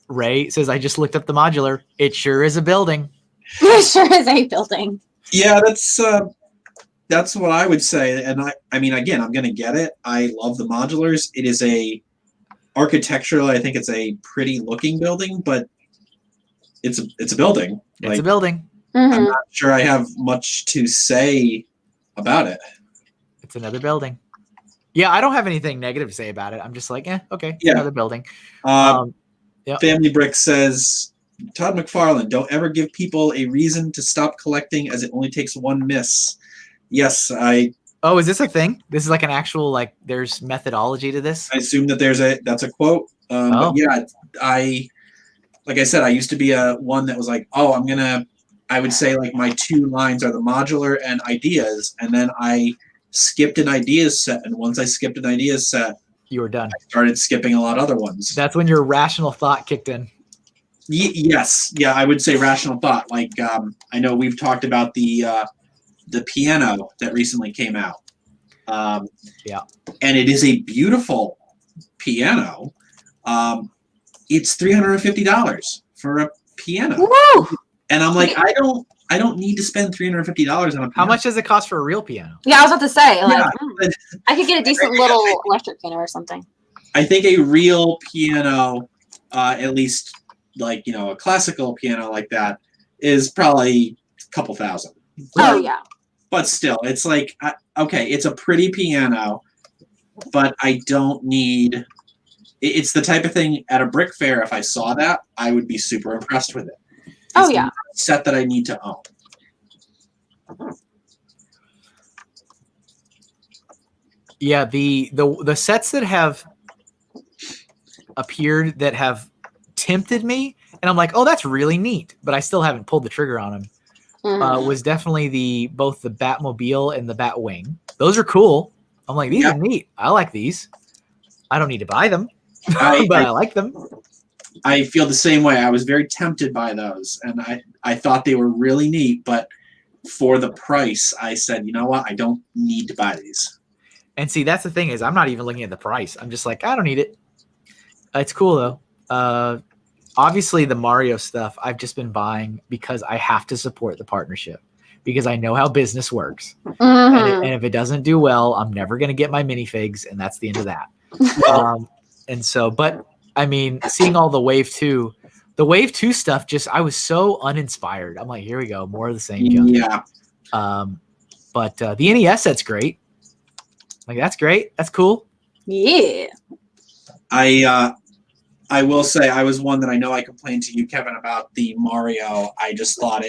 Ray. It says, I just looked up the modular. It sure is a building. It sure is a building. Yeah, that's what I would say. And I mean, again, I'm going to get it. I love the modulars. It is architecturally, I think it's a pretty looking building, but it's a building. It's a building. Mm-hmm. I'm not sure I have much to say about it. It's another building. Yeah, I don't have anything negative to say about it. I'm just like, okay, it's Yeah. another building. Yep. Family Brick says, Todd McFarlane, don't ever give people a reason to stop collecting as it only takes one miss. Yes, Oh, is this a thing? This is like an actual, like, there's methodology to this? I assume that that's a quote. But yeah, like I said, I used to be one that was like, oh, I would say like my 2 lines are the modular and ideas, and then I skipped an ideas set, and once I skipped an ideas set, You were done. I started skipping a lot of other ones. That's when your rational thought kicked in. Yes, yeah, I would say rational thought. Like I know we've talked about the piano that recently came out. Yeah, and it is a beautiful piano. It's $350 for a piano. Woo! And I'm like, I don't need to spend $350 on a piano. How much does it cost for a real piano? Yeah, I was about to say, like, Yeah, I could get a decent little electric piano or something. I think a real piano, at least like, a classical piano like that, is probably a couple thousand. Oh, yeah. But still, it's like, okay, it's a pretty piano, but I don't need... It's the type of thing at a brick fair, if I saw that, I would be super impressed with it. Oh, yeah. It's a set that I need to own. Yeah, the sets that have appeared that have tempted me, and I'm like, oh, that's really neat, but I still haven't pulled the trigger on them. Was definitely both the Batmobile and the Batwing. Those are cool. I'm like, these are neat. I like these. I don't need to buy them, but I like them. I feel the same way. I was very tempted by those, and I thought they were really neat, but for the price, I said, you know what? I don't need to buy these. And see, that's the thing is, I'm not even looking at the price. I'm just like, I don't need it. It's cool though. Obviously, the Mario stuff I've just been buying because I have to support the partnership because I know how business works. And if it doesn't do well, I'm never going to get my minifigs, and that's the end of that. And so, but I mean, seeing all the Wave 2 stuff, I was so uninspired. I'm like, here we go, more of the same junk. Yeah. But the NES set's great. Like, that's great. That's cool. Yeah. I will say I was one that I know I complained to you, Kevin, about the Mario. I just thought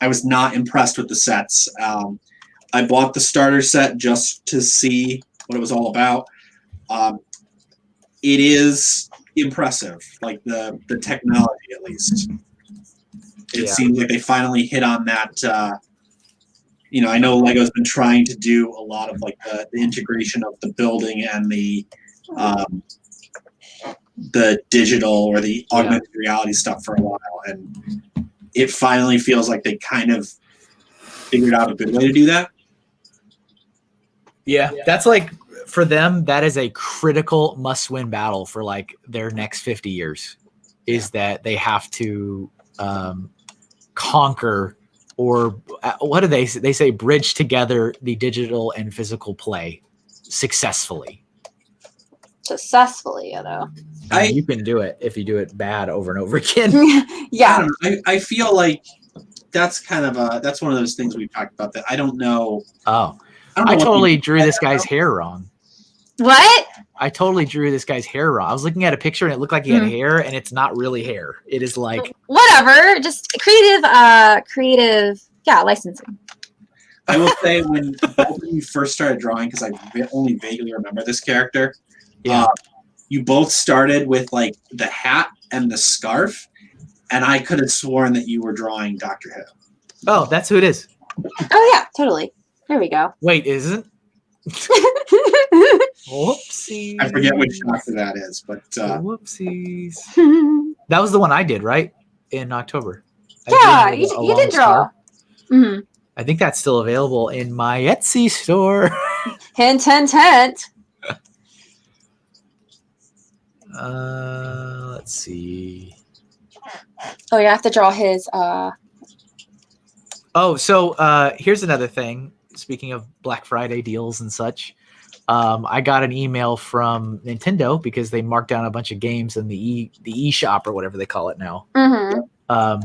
I was not impressed with the sets. I bought the starter set just to see what it was all about. It is impressive, like the technology at least. It seems like they finally hit on that. I know Lego's been trying to do a lot of like the integration of the building and the digital or the augmented reality stuff for a while, and it finally feels like they kind of figured out a good way to do that. Yeah, that's like, for them, that is a critical must-win battle for like their next 50 years, is that they have to conquer, or what do they say, bridge together the digital and physical play successfully. Successfully, though. You can do it if you do it bad over and over again. Yeah. I feel like that's kind of that's one of those things we've talked about that I don't know. Oh, I totally drew this guy's hair wrong. What? I totally drew this guy's hair wrong. I was looking at a picture and it looked like he had hair, and it's not really hair. It is like whatever, just creative, licensing. I will say when both of you first started drawing, because I only vaguely remember this character. Yeah. You both started with like the hat and the scarf, and I could have sworn that you were drawing Doctor Who. Oh, that's who it is. Oh yeah, totally. There we go. Wait, isn't? Whoopsies. I forget which doctor that is, but whoopsies. That was the one I did, right? In October. Yeah, you did draw. Mm-hmm. I think that's still available in my Etsy store. Hint, hint, hint. Let's see. Oh, you have to draw his. Oh, so here's another thing. Speaking of Black Friday deals and such, I got an email from Nintendo because they marked down a bunch of games in the eShop or whatever they call it now. Mm-hmm.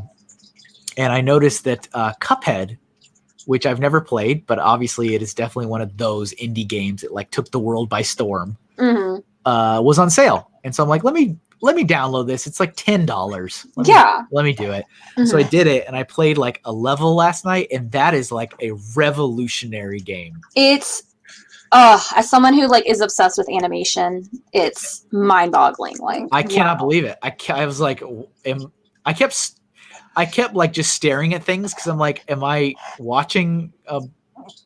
And I noticed that Cuphead which I've never played, but obviously it is definitely one of those indie games that like took the world by storm. Was on sale, and so I'm like, let me download this. It's like $10. Let me do it. So I did it, and I played like a level last night, and that is like a revolutionary game. It's as someone who like is obsessed with animation, it's mind-boggling. Like I cannot believe it. I was like, I kept like just staring at things because I'm like, am I watching a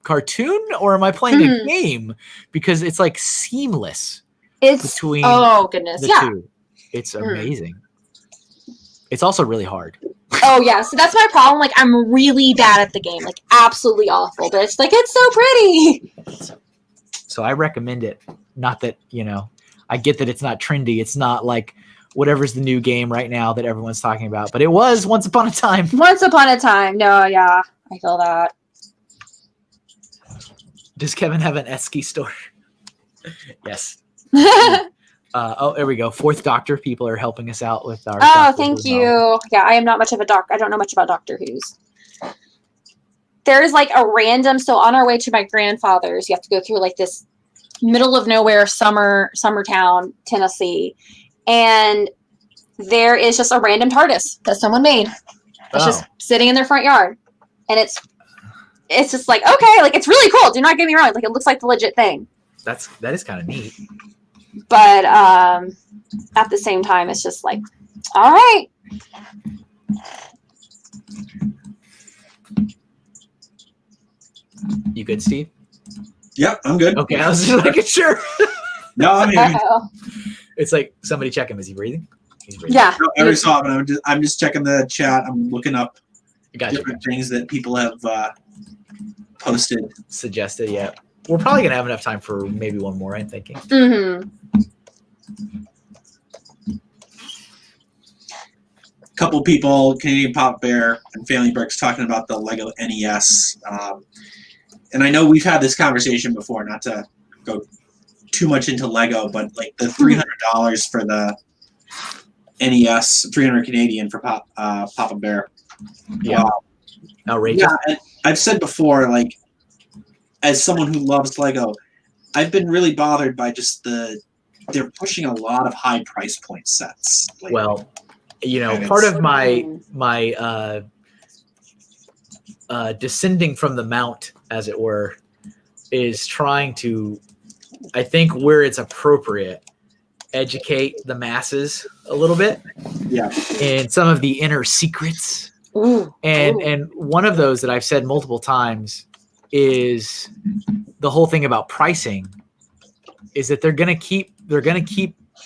cartoon or am I playing a game? Because it's like seamless. It's between the two. It's amazing. It's also really hard. Oh yeah, so that's my problem. Like I'm really bad at the game, like absolutely awful. But it's like it's so pretty. So I recommend it. Not that I get that it's not trendy. It's not like whatever's the new game right now that everyone's talking about. But it was once upon a time. Once upon a time. No, yeah, I feel that. Does Kevin have an Esky store? Yes. There we go. Fourth Doctor. People are helping us out with our. Thank you. Yeah, I am not much of a doc. I don't know much about Doctor Who's. There's like a random. So on our way to my grandfather's, you have to go through like this middle of nowhere summer town, Tennessee, and there is just a random TARDIS that someone made. It's just sitting in their front yard, and it's just like okay, like it's really cool. Do not get me wrong. Like it looks like the legit thing. That is kind of neat. But at the same time, it's just like, all right. You good, Steve? Yep, I'm good. Okay, I was just making sure. No, I'm here. It's like somebody check him. Is he breathing? He's breathing. Yeah. No, every so often, I'm just checking the chat. I'm looking up different things that people have posted. Suggested, yeah. We're probably going to have enough time for maybe one more, I'm thinking. Couple people, Canadian Pop Bear and Family Bricks, talking about the Lego NES. And I know we've had this conversation before, not to go too much into Lego, but like the $300 for the NES, 300 Canadian for Papa Bear. Yeah. Outrageous. Yeah, and I've said before, like, as someone who loves Lego, I've been really bothered by just they're pushing a lot of high price point sets. Lately. Well, part of my descending from the mount, as it were, is trying to, I think where it's appropriate, educate the masses a little bit. Yeah. And some of the inner secrets. And one of those that I've said multiple times is the whole thing about pricing is that they're going to keep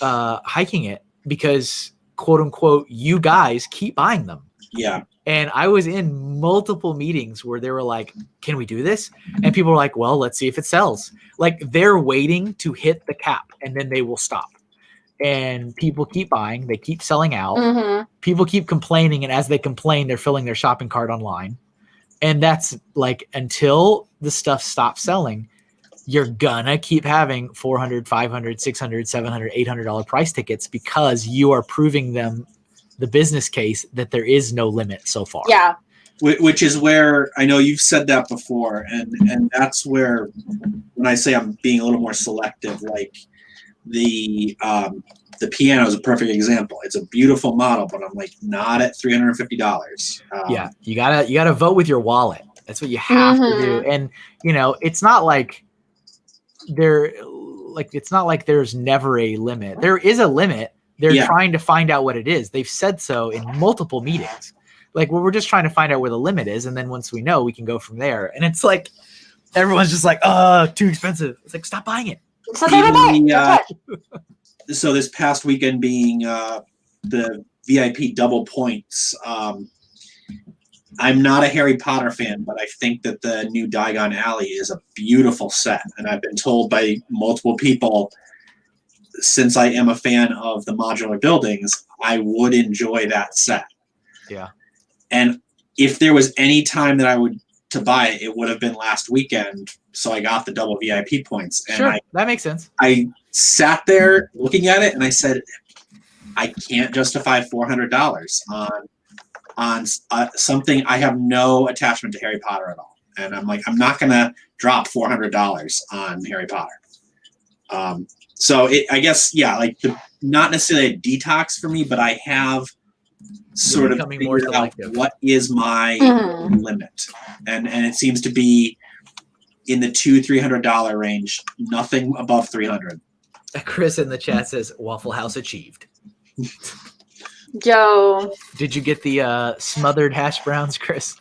hiking it because quote unquote, you guys keep buying them. Yeah. And I was in multiple meetings where they were like, can we do this? And people were like, well, let's see if it sells. Like they're waiting to hit the cap and then they will stop. And people keep buying. They keep selling out. People keep complaining. And as they complain, they're filling their shopping cart online. And that's like, until the stuff stops selling, you're gonna keep having $400, $500, $600, $700, $800 price tickets because you are proving them the business case that there is no limit so far. Yeah. Which is where I know you've said that before. And that's where, when I say I'm being a little more selective, like the piano is a perfect example. It's a beautiful model, but I'm like not at $350. Yeah, you gotta vote with your wallet. That's what you have to do. And it's not like there's never a limit. There is a limit. They're trying to find out what it is. They've said so in multiple meetings. Like, well, we're just trying to find out where the limit is, and then once we know, we can go from there. And it's like everyone's just like, too expensive. It's like, stop buying it. So this past weekend being the VIP double points, I'm not a Harry Potter fan, but I think that the new Diagon Alley is a beautiful set. And I've been told by multiple people, since I am a fan of the modular buildings, I would enjoy that set. Yeah. And if there was any time that I would to buy it, it would have been last weekend. So I got the double VIP points. And sure, that makes sense. I sat there looking at it and I said, I can't justify $400 on something. I have no attachment to Harry Potter at all. And I'm like, I'm not going to drop $400 on Harry Potter. So I guess, yeah, like not necessarily a detox for me, but I have sort of becoming more figured out selective. what is my limit. And it seems to be in the $200-$300 range, nothing above $300. Chris in the chat says Waffle House achieved. Yo. Did you get the smothered hash browns, Chris?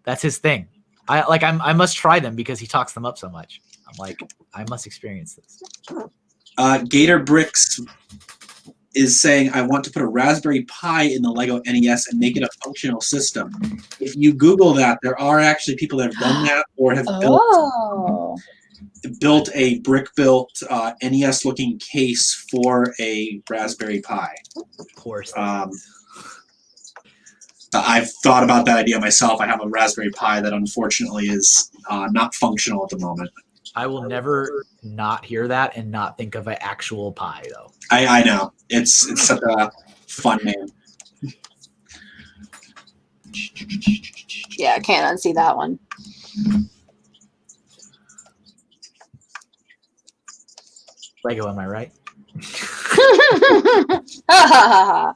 That's his thing. I must try them because he talks them up so much. I'm like, I must experience this. Gator Bricks is saying, I want to put a Raspberry Pi in the Lego NES and make it a functional system. If you Google that, there are actually people that have done that or have built a brick-built NES-looking case for a Raspberry Pi. Of course. I've thought about that idea myself. I have a Raspberry Pi that unfortunately is not functional at the moment. I will never not hear that and not think of an actual pie, though. I know. It's such a fun name. Yeah, I can't unsee that one. Lego, am I right?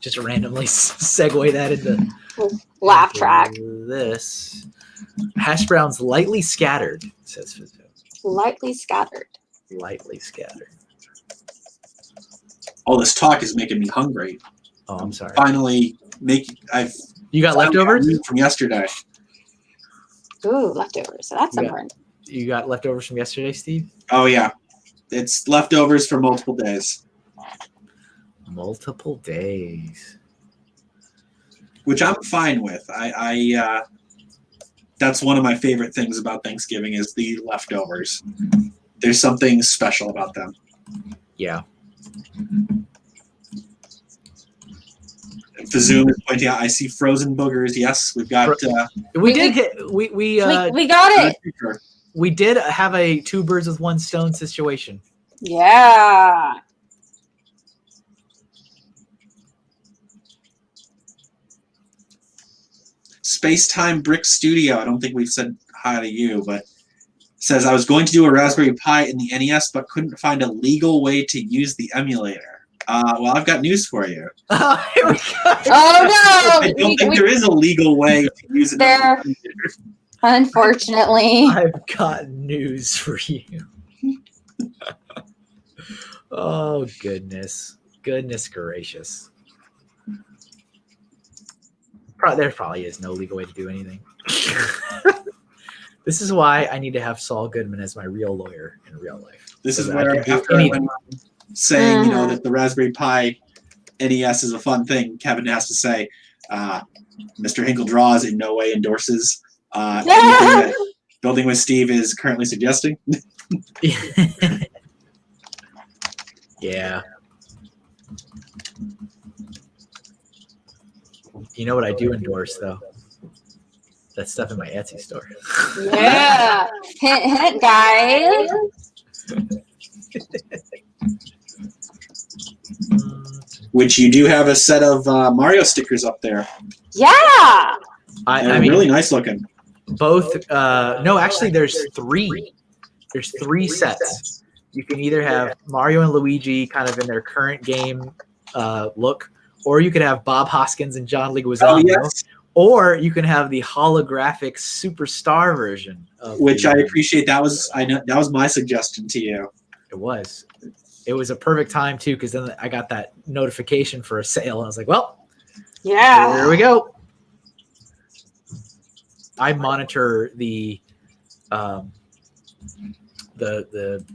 Just randomly segue that into laugh track. This hash browns lightly scattered, says Fizzo. Lightly scattered. Lightly scattered. All this talk is making me hungry. Oh, I'm sorry. Finally, You got leftovers from yesterday. Ooh, leftovers. So that's important. You got leftovers from yesterday, Steve? Oh yeah, it's leftovers for multiple days. Multiple days. Which I'm fine with. I that's one of my favorite things about Thanksgiving is the leftovers. There's something special about them. Yeah. Fazoom is pointing out, I see frozen boogers. Yes, we've got. We did hit. We got it. We did have a two birds with one stone situation. Yeah. Space-Time Brick Studio. I don't think we've said hi to you, but says I was going to do a Raspberry Pi in the NES, but couldn't find a legal way to use the emulator. Well, I've got news for you. Oh, here we go. Oh no! I don't think there is a legal way to use it. There, unfortunately. I've got news for you. Oh goodness gracious! There probably is no legal way to do anything. This is why I need to have Saul Goodman as my real lawyer in real life. This is where after I went saying, that the Raspberry Pi NES is a fun thing, Kevin has to say, MrHinkleDraws in no way endorses anything that Building with Steve is currently suggesting. Yeah. You know what I do endorse, though? That stuff in my Etsy store. Yeah. Hint, hint, guys. Which you do have a set of Mario stickers up there. Yeah. I mean, really nice looking. Both. No, actually, there's three. There's three sets. You can either have Mario and Luigi kind of in their current game look, or you could have Bob Hoskins and John Leguizamo. Oh, yes. Or you can have the holographic superstar version. Which I appreciate. That was my suggestion to you. It was. It was a perfect time too, because then I got that notification for a sale, and I was like, "Well, yeah, here we go." I monitor the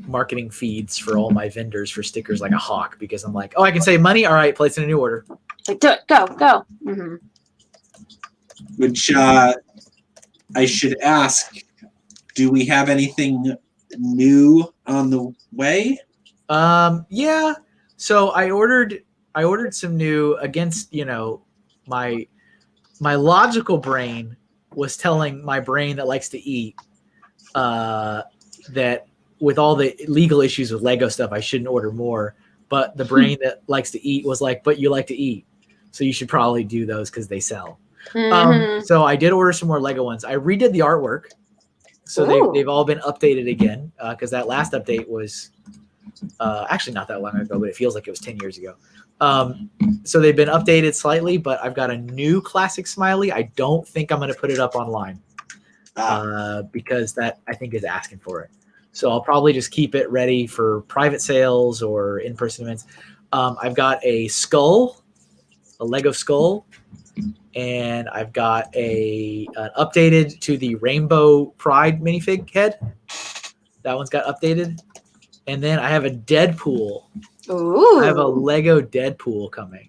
marketing feeds for all my vendors for stickers like a hawk, because I'm like, "Oh, I can save money. All right, place in a new order." Like, do it, go. Mm-hmm. Which I should ask, do we have anything new on the way? Yeah. So I ordered some new, against, my logical brain was telling my brain that likes to eat, that with all the legal issues with Lego stuff, I shouldn't order more. But the brain that likes to eat was like, but you like to eat, so you should probably do those because they sell. So I did order some more Lego ones. I redid the artwork. So they've all been updated again because that last update was actually not that long ago, but it feels like it was 10 years ago. So they've been updated slightly, but I've got a new classic smiley. I don't think I'm going to put it up online because that I think is asking for it. So I'll probably just keep it ready for private sales or in-person events. I've got a skull, a Lego skull, and I've got an updated to the Rainbow Pride minifig head. That one's got updated. And then I have a Deadpool. Ooh. I have a Lego Deadpool coming.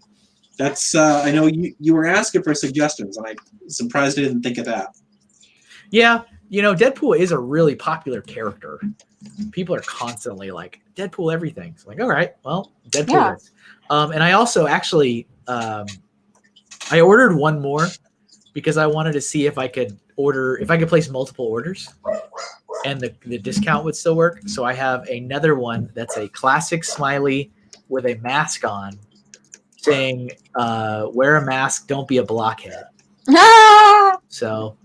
That's I know you were asking for suggestions, and I'm surprised I didn't think of that. Yeah, Deadpool is a really popular character. People are constantly like, Deadpool everything. It's like, all right, well, Deadpool is. And I also actually I ordered one more because I wanted to see if I could place multiple orders and the discount would still work. So I have another one that's a classic smiley with a mask on saying, wear a mask, don't be a blockhead. So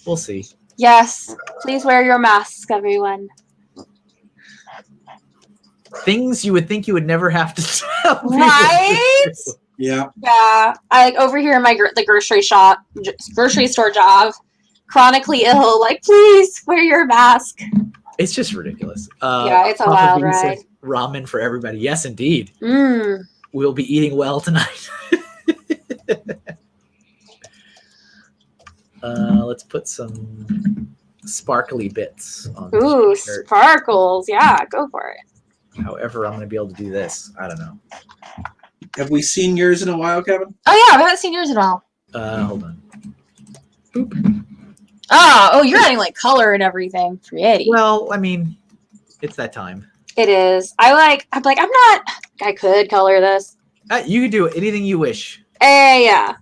we'll see. Yes, please wear your masks, everyone. Things you would think you would never have to tell. Right? Yeah. Yeah. I over here in the grocery store job, chronically ill. Like, please wear your mask. It's just ridiculous. Yeah, it's a Papa wild B ride. says, ramen for everybody. Yes, indeed. Mm. We'll be eating well tonight. Let's put some sparkly bits on. Ooh, shirt. sparkles. Yeah, go for it. However, I'm going to be able to do this. I don't know. Have we seen yours in a while, Kevin? Oh, yeah, we haven't seen yours in a while. Hold on. Boop. Oh, you're adding like color and everything. Pretty. Well, I mean, it's that time. It is. I could color this. You can do anything you wish. Yeah.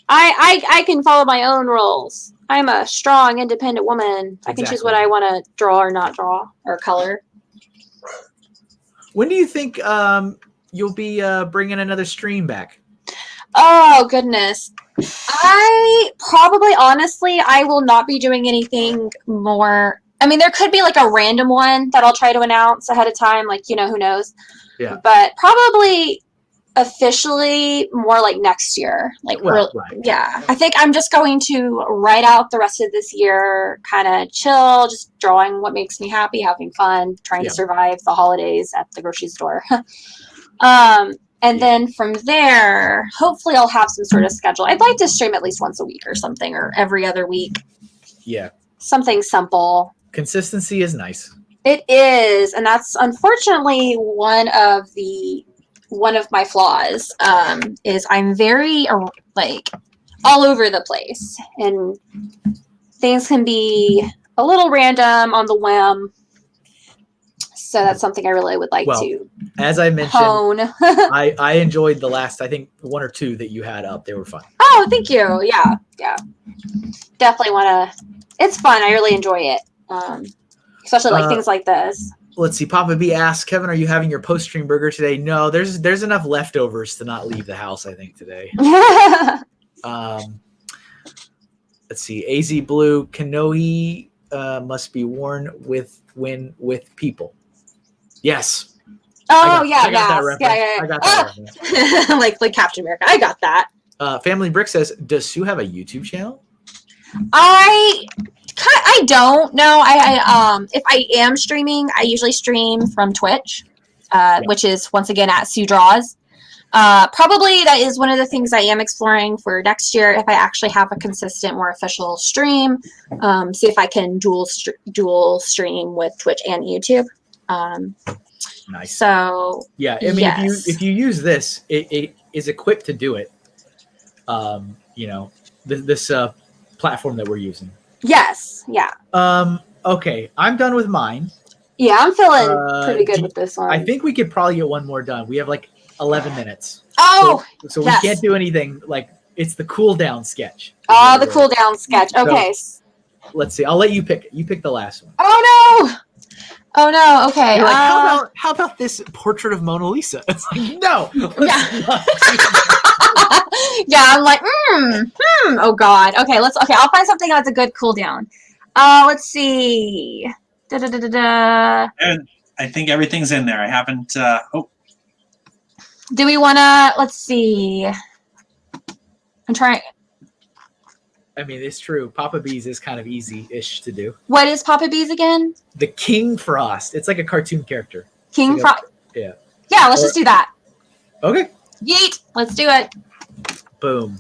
I can follow my own rules. I'm a strong, independent woman. I can choose what I want to draw or not draw or color. When do you think you'll be bringing another stream back? Oh, goodness. Honestly, I will not be doing anything more. I mean, there could be like a random one that I'll try to announce ahead of time. Like, who knows? Yeah. But probably officially more like next year. Like, right. Yeah. I think I'm just going to write out the rest of this year, kind of chill, just drawing what makes me happy, having fun, trying to survive the holidays at the grocery store. And then from there, hopefully I'll have some sort of schedule. I'd like to stream at least once a week or something, or every other week. Yeah. Something simple. Consistency is nice. It is. And that's unfortunately one of my flaws, is I'm very all over the place, and things can be a little random on the whim. So that's something I really would like to as I mentioned, hone. I enjoyed the last, I think, one or two that you had up. They were fun. Oh, thank you. Yeah. Definitely want to. It's fun. I really enjoy it. Especially like things like this. Let's see. Papa B asks, Kevin, are you having your post-stream burger today? No, there's enough leftovers to not leave the house, I think, today. Let's see. AZ Blue, Kanohi must be worn with people. Yes. Oh, I got that reference. Yeah. I got that reference. like Captain America. I got that. Family Brick says, does Sue have a YouTube channel? I don't know. I if I am streaming, I usually stream from Twitch, which is once again at MrHinkleDraws. Probably that is one of the things I am exploring for next year. If I actually have a consistent, more official stream, see if I can dual stream with Twitch and YouTube. Nice. So yeah, I mean, if you use this, it is equipped to do it. This platform that we're using. Yes. Yeah. Okay, I'm done with mine. Yeah, I'm feeling pretty good with this one. I think we could probably get one more done. We have like 11 minutes. Oh, so we can't do anything. Like, it's the cool down sketch. Oh, the cool down sketch. Okay. So, let's see. I'll let you pick. You pick the last one. Oh no. Okay. You're like, how about this portrait of Mona Lisa? It's like, no. Yeah, I'm like, oh god. Okay, I'll find something that's a good cooldown. Let's see. Da-da-da-da-da. And I think everything's in there. I haven't. Do we wanna let's see. I'm trying. I mean, it's true. Papa Bees is kind of easy-ish to do. What is Papa Bees again? The King Frost. It's like a cartoon character. King Frost. Frost. Yeah. Yeah, let's just do that. Okay. Yeet. Let's do it. Boom.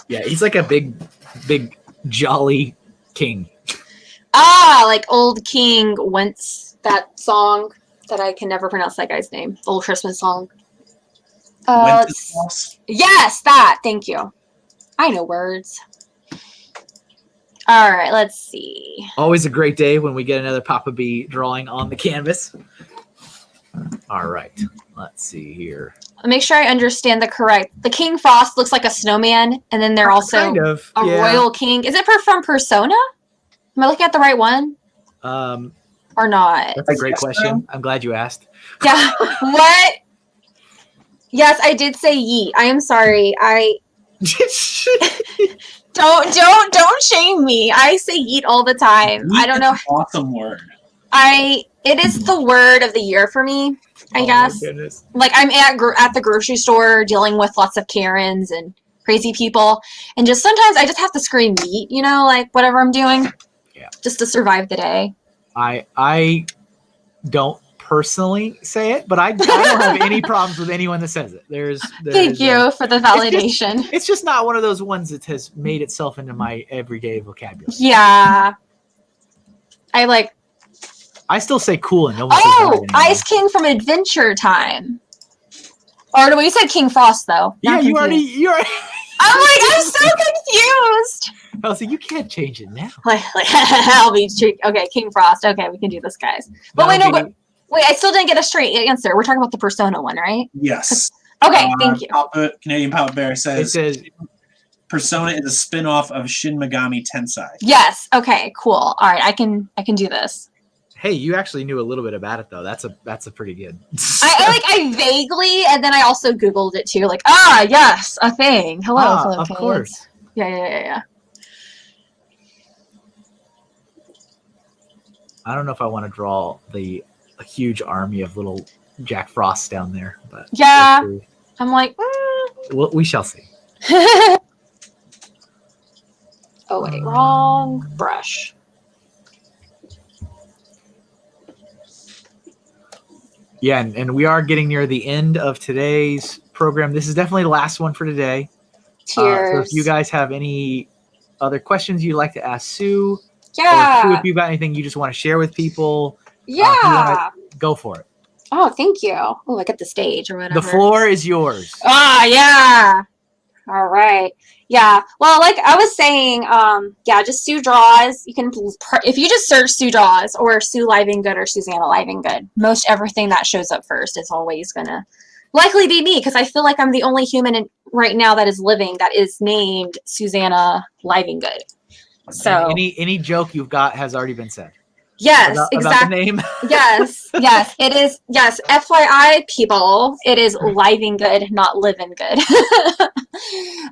Yeah, he's like a big, jolly king. Like Old King Wentz, that song that I can never pronounce that guy's name. The old Christmas song. Yes, that. Thank you. I know words. All right, let's see. Always a great day when we get another Papa Bee drawing on the canvas. All right, let's see here. Make sure I understand the King Frost looks like a snowman, and then they're also kind of a royal king. Is it from Persona? Am I looking at the right one? Or not? That's a great question. I'm glad you asked. Yeah. What? Yes, I did say yeet. I am sorry. Don't shame me. I say yeet all the time. Yeet I don't know. is an awesome word. It is the word of the year for me, I guess. Like I'm at the grocery store dealing with lots of Karens and crazy people, and just sometimes I just have to scream yeet, like whatever I'm doing. Yeah. Just to survive the day. I don't personally say it, but I don't have any problems with anyone that says it. Thank you for the validation. It's just not one of those ones that has made itself into my everyday vocabulary. Yeah. I still say cool and no one says that anymore. Ice King from Adventure Time. Or no, you said King Frost though. Yeah, you already. I'm so confused. I was like, you can't change it now. I'll be okay, King Frost. Okay, we can do this, guys. But wait, I still didn't get a straight answer. We're talking about the Persona one, right? Yes. Okay, thank you. Canadian Papa Bear says, it says Persona is a spin-off of Shin Megami Tensei. Yes. Okay. Cool. All right. I can do this. Hey, you actually knew a little bit about it though. That's a pretty good. I vaguely, and then I also Googled it too. Like, yes, a thing. Hello, of course. Yeah. I don't know if I want to draw a huge army of little Jack Frosts down there, but yeah, I'm like, well, we shall see. Oh wait, wrong brush. Yeah, and we are getting near the end of today's program. This is definitely the last one for today. Cheers. So if you guys have any other questions you'd like to ask Sue, yeah, or Sue, if you've got anything you just want to share with people, yeah, go for it. Oh, thank you. Oh, I got the stage or whatever. The floor is yours. Yeah. All right. Yeah. Well, like I was saying, just Sue Draws. You can, if you just search Sue Draws or Sue Livengood or Susannah Livengood, most everything that shows up first is always gonna likely be me, because I feel like I'm the only human right now that is living that is named Susannah Livengood. So any joke you've got has already been said. Yes, about exactly. The name. Yes, it is. Yes, FYI, people, it is Livengood, not living good.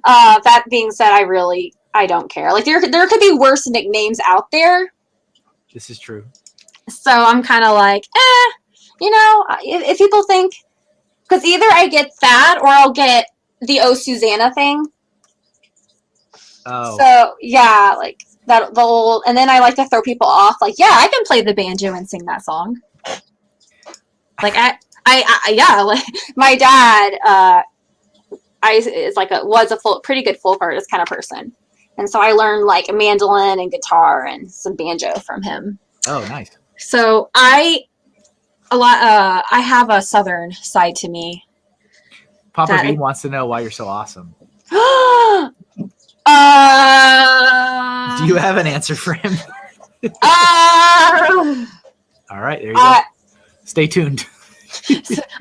That being said, I don't care. Like there could be worse nicknames out there. This is true. So I'm kind of like, if people think, because either I get that or I'll get the Susannah thing. Oh. So yeah, like. That the old, and then I like to throw people off. Like, yeah, I can play the banjo and sing that song. Like like my dad, was a pretty good folk artist kind of person, and so I learned like a mandolin and guitar and some banjo from him. Oh, nice. So I have a southern side to me. Papa B wants to know why you're so awesome. Do you have an answer for him? All right, there you go. Stay tuned.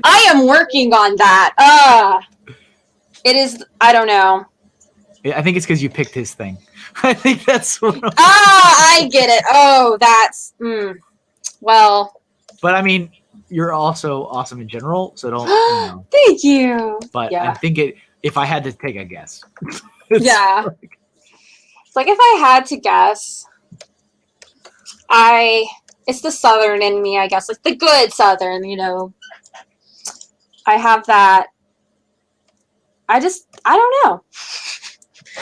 I am working on that. It is. I don't know. I think it's because you picked his thing. I think that's what. I get it. Oh, that's. Well. But I mean, you're also awesome in general, so don't. Thank you. But yeah. I think If I had to take a guess. Yeah. It's like if I had to guess, it's the Southern in me, I guess, like the good Southern, you know. I have that. I don't know.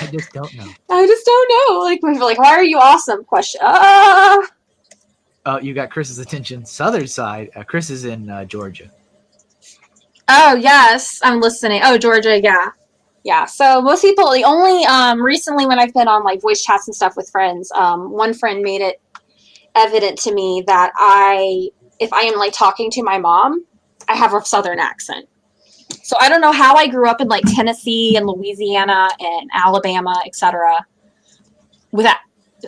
I just don't know. I just don't know. Like, why are you awesome? Question. Oh, you got Chris's attention. Southern side. Chris is in Georgia. Oh, yes. I'm listening. Oh, Georgia. Yeah. Yeah. So most people, the only, recently when I've been on like voice chats and stuff with friends, one friend made it evident to me that if I am like talking to my mom, I have a Southern accent. So I don't know how I grew up in like Tennessee and Louisiana and Alabama, etc. With that,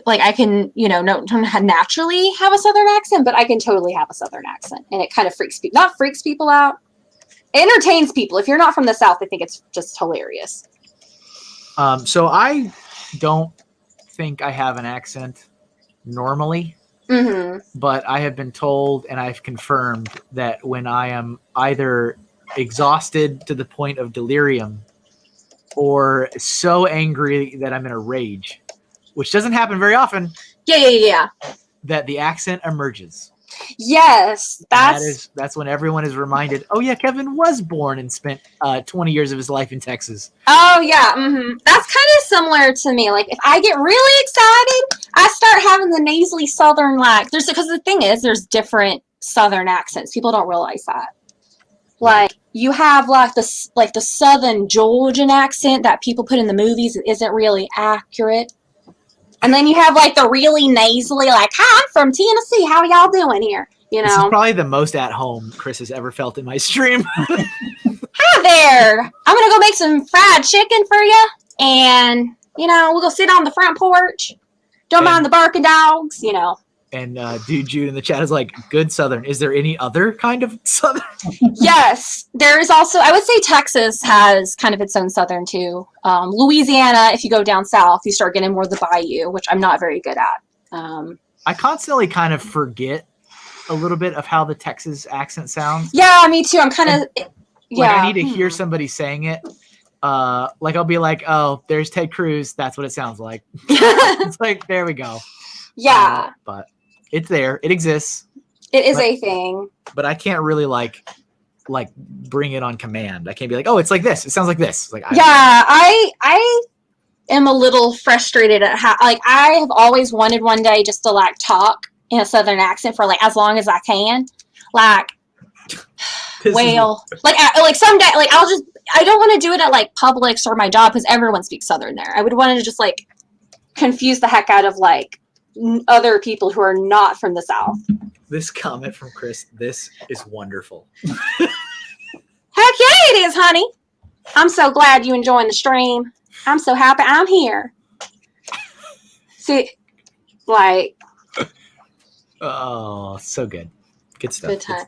like I can, don't naturally have a Southern accent, but I can totally have a Southern accent, and it kind of not freaks people out. It entertains people. If you're not from the South, I think it's just hilarious. So I don't think I have an accent normally, but I have been told and I've confirmed that when I am either exhausted to the point of delirium or so angry that I'm in a rage, which doesn't happen very often. Yeah. That the accent emerges. Yes, that's when everyone is reminded, oh yeah, Kevin was born and spent 20 years of his life in Texas. Oh yeah, That's kind of similar to me. Like if I get really excited, I start having the nasally Southern because the thing is, there's different Southern accents. People don't realize that. Like you have like the Southern Georgian accent that people put in the movies and isn't really accurate. And then you have like the really nasally, like, "Hi, I'm from Tennessee. How are y'all doing here?" This is probably the most at home Chris has ever felt in my stream. Hi there. I'm gonna go make some fried chicken for you, and we'll go sit on the front porch. Don't mind the barking dogs, And Dude Jude in the chat is like, good Southern. Is there any other kind of Southern? Yes, there is also, I would say Texas has kind of its own Southern too. Louisiana, if you go down south, you start getting more of the bayou, which I'm not very good at. I constantly kind of forget a little bit of how the Texas accent sounds. Yeah, me too. I'm kind of, I need to hear somebody saying it. Like I'll be like, oh, there's Ted Cruz. That's what it sounds like. It's like, there we go. Yeah. But it's there. It exists. It is a thing. But I can't really like bring it on command. I can't be like, oh, it's like this. It sounds like this. Like I am a little frustrated at how I have always wanted one day just to talk in a Southern accent for as long as I can. Someday I don't want to do it at Publix or my job because everyone speaks Southern there. I would want to just confuse the heck out of other people who are not from the South. This comment from Chris, this is wonderful. Heck yeah, it is, honey. I'm so glad you enjoying the stream. I'm so happy I'm here. See, oh, so good. Good stuff. Good stuff.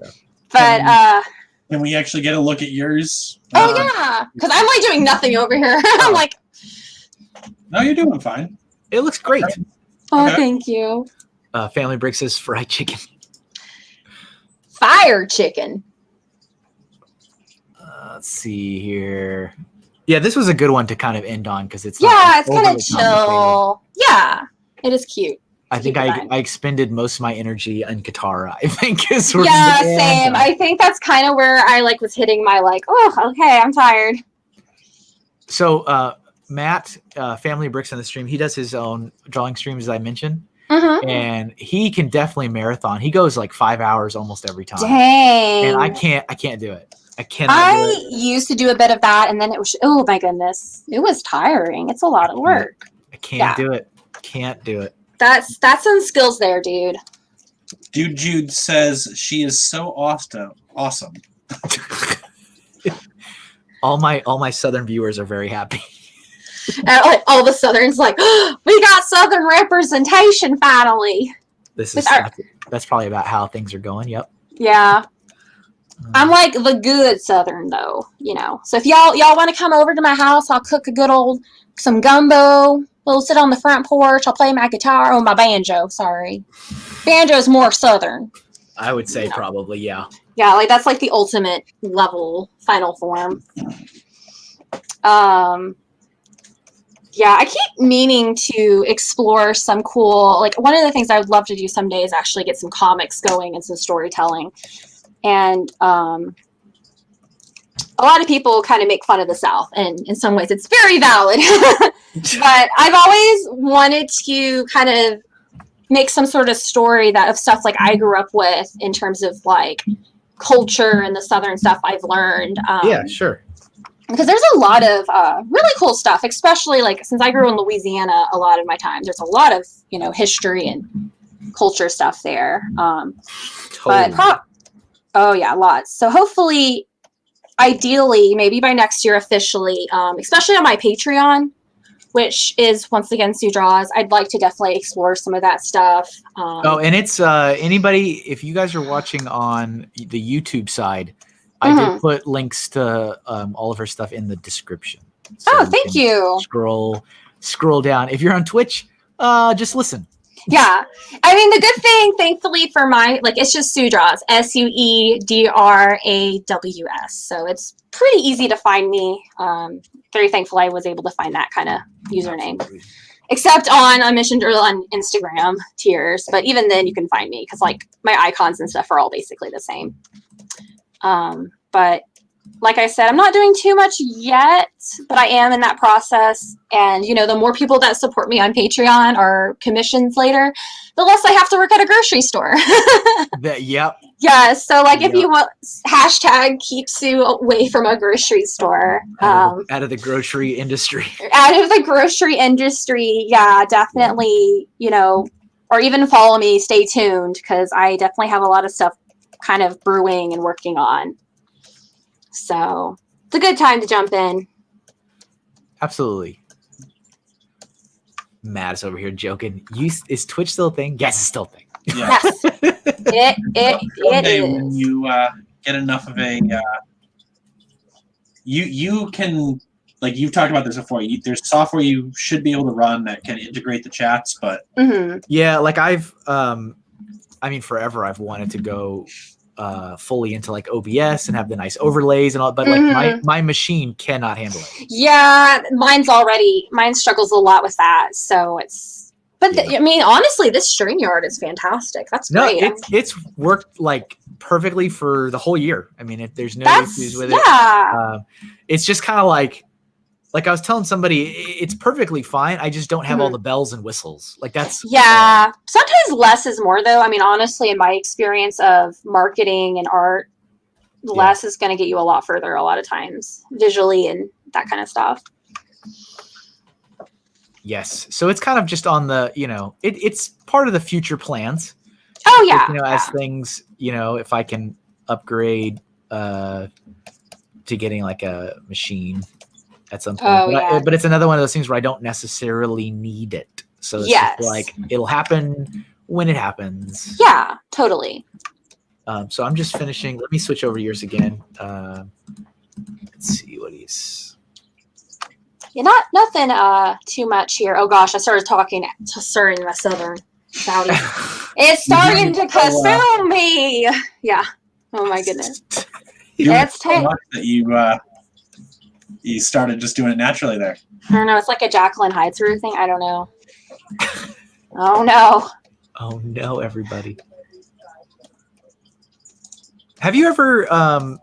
But can we actually get a look at yours? Oh yeah, because I'm doing nothing over here. I'm no, you're doing fine. It looks great. Okay. Oh, thank you. Family Brick says fried chicken. Fire chicken. Let's see here. Yeah, this was a good one to kind of end on because it's it's kind of chill. Yeah, it is cute. I think I expended most of my energy on Katara. I think is same. I think that's kind of where I was hitting my oh, okay, I'm tired. So Matt, Family Bricks on the stream, he does his own drawing streams, as I mentioned. And he can definitely marathon. He goes 5 hours almost every time. Dang. And I can't do it. I cannot do it. Used to do a bit of that, and then it was, oh my goodness, it was tiring. It's a lot of work. I can't do it. Can't do it. That's some skills there, dude. Dude Jude says she is so awesome. All my Southern viewers are very happy. And all the Southerns we got Southern representation finally. That's probably about how things are going. Yep. Yeah. I'm the good Southern though, So if y'all want to come over to my house, I'll cook a good old some gumbo. We'll sit on the front porch. I'll play my guitar. Oh, my banjo. Sorry, banjo's more Southern. I would say probably, yeah. Yeah, that's the ultimate level, final form. Yeah, I keep meaning to explore some cool, like one of the things I would love to do someday is actually get some comics going and some storytelling. And a lot of people kind of make fun of the South, and in some ways it's very valid. But I've always wanted to kind of make some sort of story that of stuff like I grew up with in terms of like culture and the Southern stuff I've learned. Yeah, sure. Because there's a lot of really cool stuff, especially like since I grew in Louisiana a lot of my time, there's a lot of, history and culture stuff there. Totally. Oh yeah, lots. So hopefully, ideally, maybe by next year officially, especially on my Patreon, which is once again MrHinkleDraws, I'd like to definitely explore some of that stuff. And it's anybody, if you guys are watching on the YouTube side, I did put links to all of her stuff in the description. So thank you. Scroll down. If you're on Twitch, just listen. Yeah. I mean, the good thing, thankfully, for it's just MrHinkleDraws, SUEDRAWS. So it's pretty easy to find me. Very thankful I was able to find that kind of username. Absolutely. Except I mentioned earlier on Instagram, Tears. But even then, you can find me because my icons and stuff are all basically the same. But like I said, I'm not doing too much yet, but I am in that process. And, the more people that support me on Patreon or commissions later, the less I have to work at a grocery store. Yep. Yeah. So if you want, hashtag keeps you away from a grocery store. Out of the grocery industry. Out of the grocery industry. Yeah, definitely, or even follow me, stay tuned, because I definitely have a lot of stuff kind of brewing and working on. So it's a good time to jump in. Absolutely. Matt is over here joking. Is Twitch still a thing? Yes, it's still a thing. Yeah. Yes. It is. When you get enough of a you can, like you've talked about this before, there's software you should be able to run that can integrate the chats, but yeah, like I've forever I've wanted to go fully into like OBS and have the nice overlays and all, but like my machine cannot handle it. Yeah, mine struggles a lot with that. So honestly, this StreamYard is fantastic. That's great. No, it's worked like perfectly for the whole year. I mean, there's no issues with it. Yeah. It's just kind of like I was telling somebody, it's perfectly fine. I just don't have all the bells and whistles. Like that's sometimes less is more, though. I mean, honestly, in my experience of marketing and art, less is going to get you a lot further a lot of times, visually and that kind of stuff. Yes. So it's kind of just on the, it's part of the future plans. Oh yeah. As things, if I can upgrade to getting like a machine at some point. But it's another one of those things where I don't necessarily need it. So it's just like it'll happen when it happens. Yeah, totally. So I'm just finishing. Let me switch over yours again. Let's see what he's. Yeah, nothing too much here. Oh gosh, I started talking to my Southern Saudi. It's starting to consume me. Yeah. Oh my goodness. It's so much that you started just doing it naturally there. I don't know. It's like a Jacqueline Heitzler thing. I don't know. Oh no. Oh no, everybody. Have you ever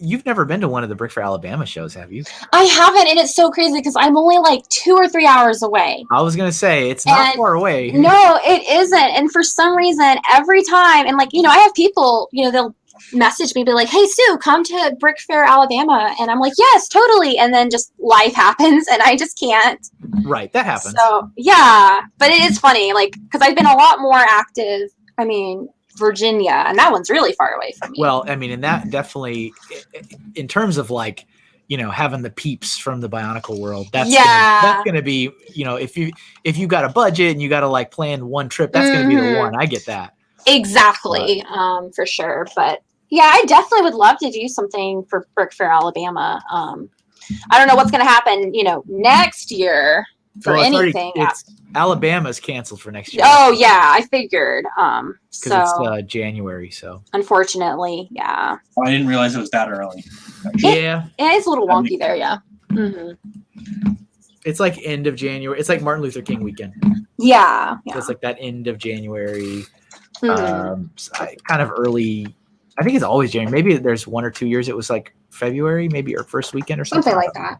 you've never been to one of the Brick Fair Alabama shows, have you? I haven't, and it's so crazy because I'm only like 2 or 3 hours away. I was gonna say it's not far away. No, it isn't. And for some reason, every time, and I have people, they'll message me, be like, "Hey Sue, come to Brick Fair Alabama," and I'm like, "Yes, totally." And then just life happens, and I just can't. Right, that happens. So yeah, but it is funny, because I've been a lot more active. I mean, Virginia, and that one's really far away from me. Well, I mean, and that definitely, in terms of having the peeps from the Bionicle world, that's gonna be, if you got a budget and you got to plan one trip, that's gonna be the one. I get that. Exactly, for sure. But yeah, I definitely would love to do something for Brick Fair Alabama. I don't know what's gonna happen, next year. for Well, anything. Alabama's canceled for next year. Oh yeah, I figured. So it's January, so unfortunately, yeah. Oh, I didn't realize it was that early. yeah, It's a little wonky there, yeah. it's like end of January. It's like Martin Luther King weekend. Yeah, So it's like that end of January, Mhm. kind of early. I think it's always January. Maybe there's 1 or 2 years it was like February, maybe, or first weekend or something Something like that.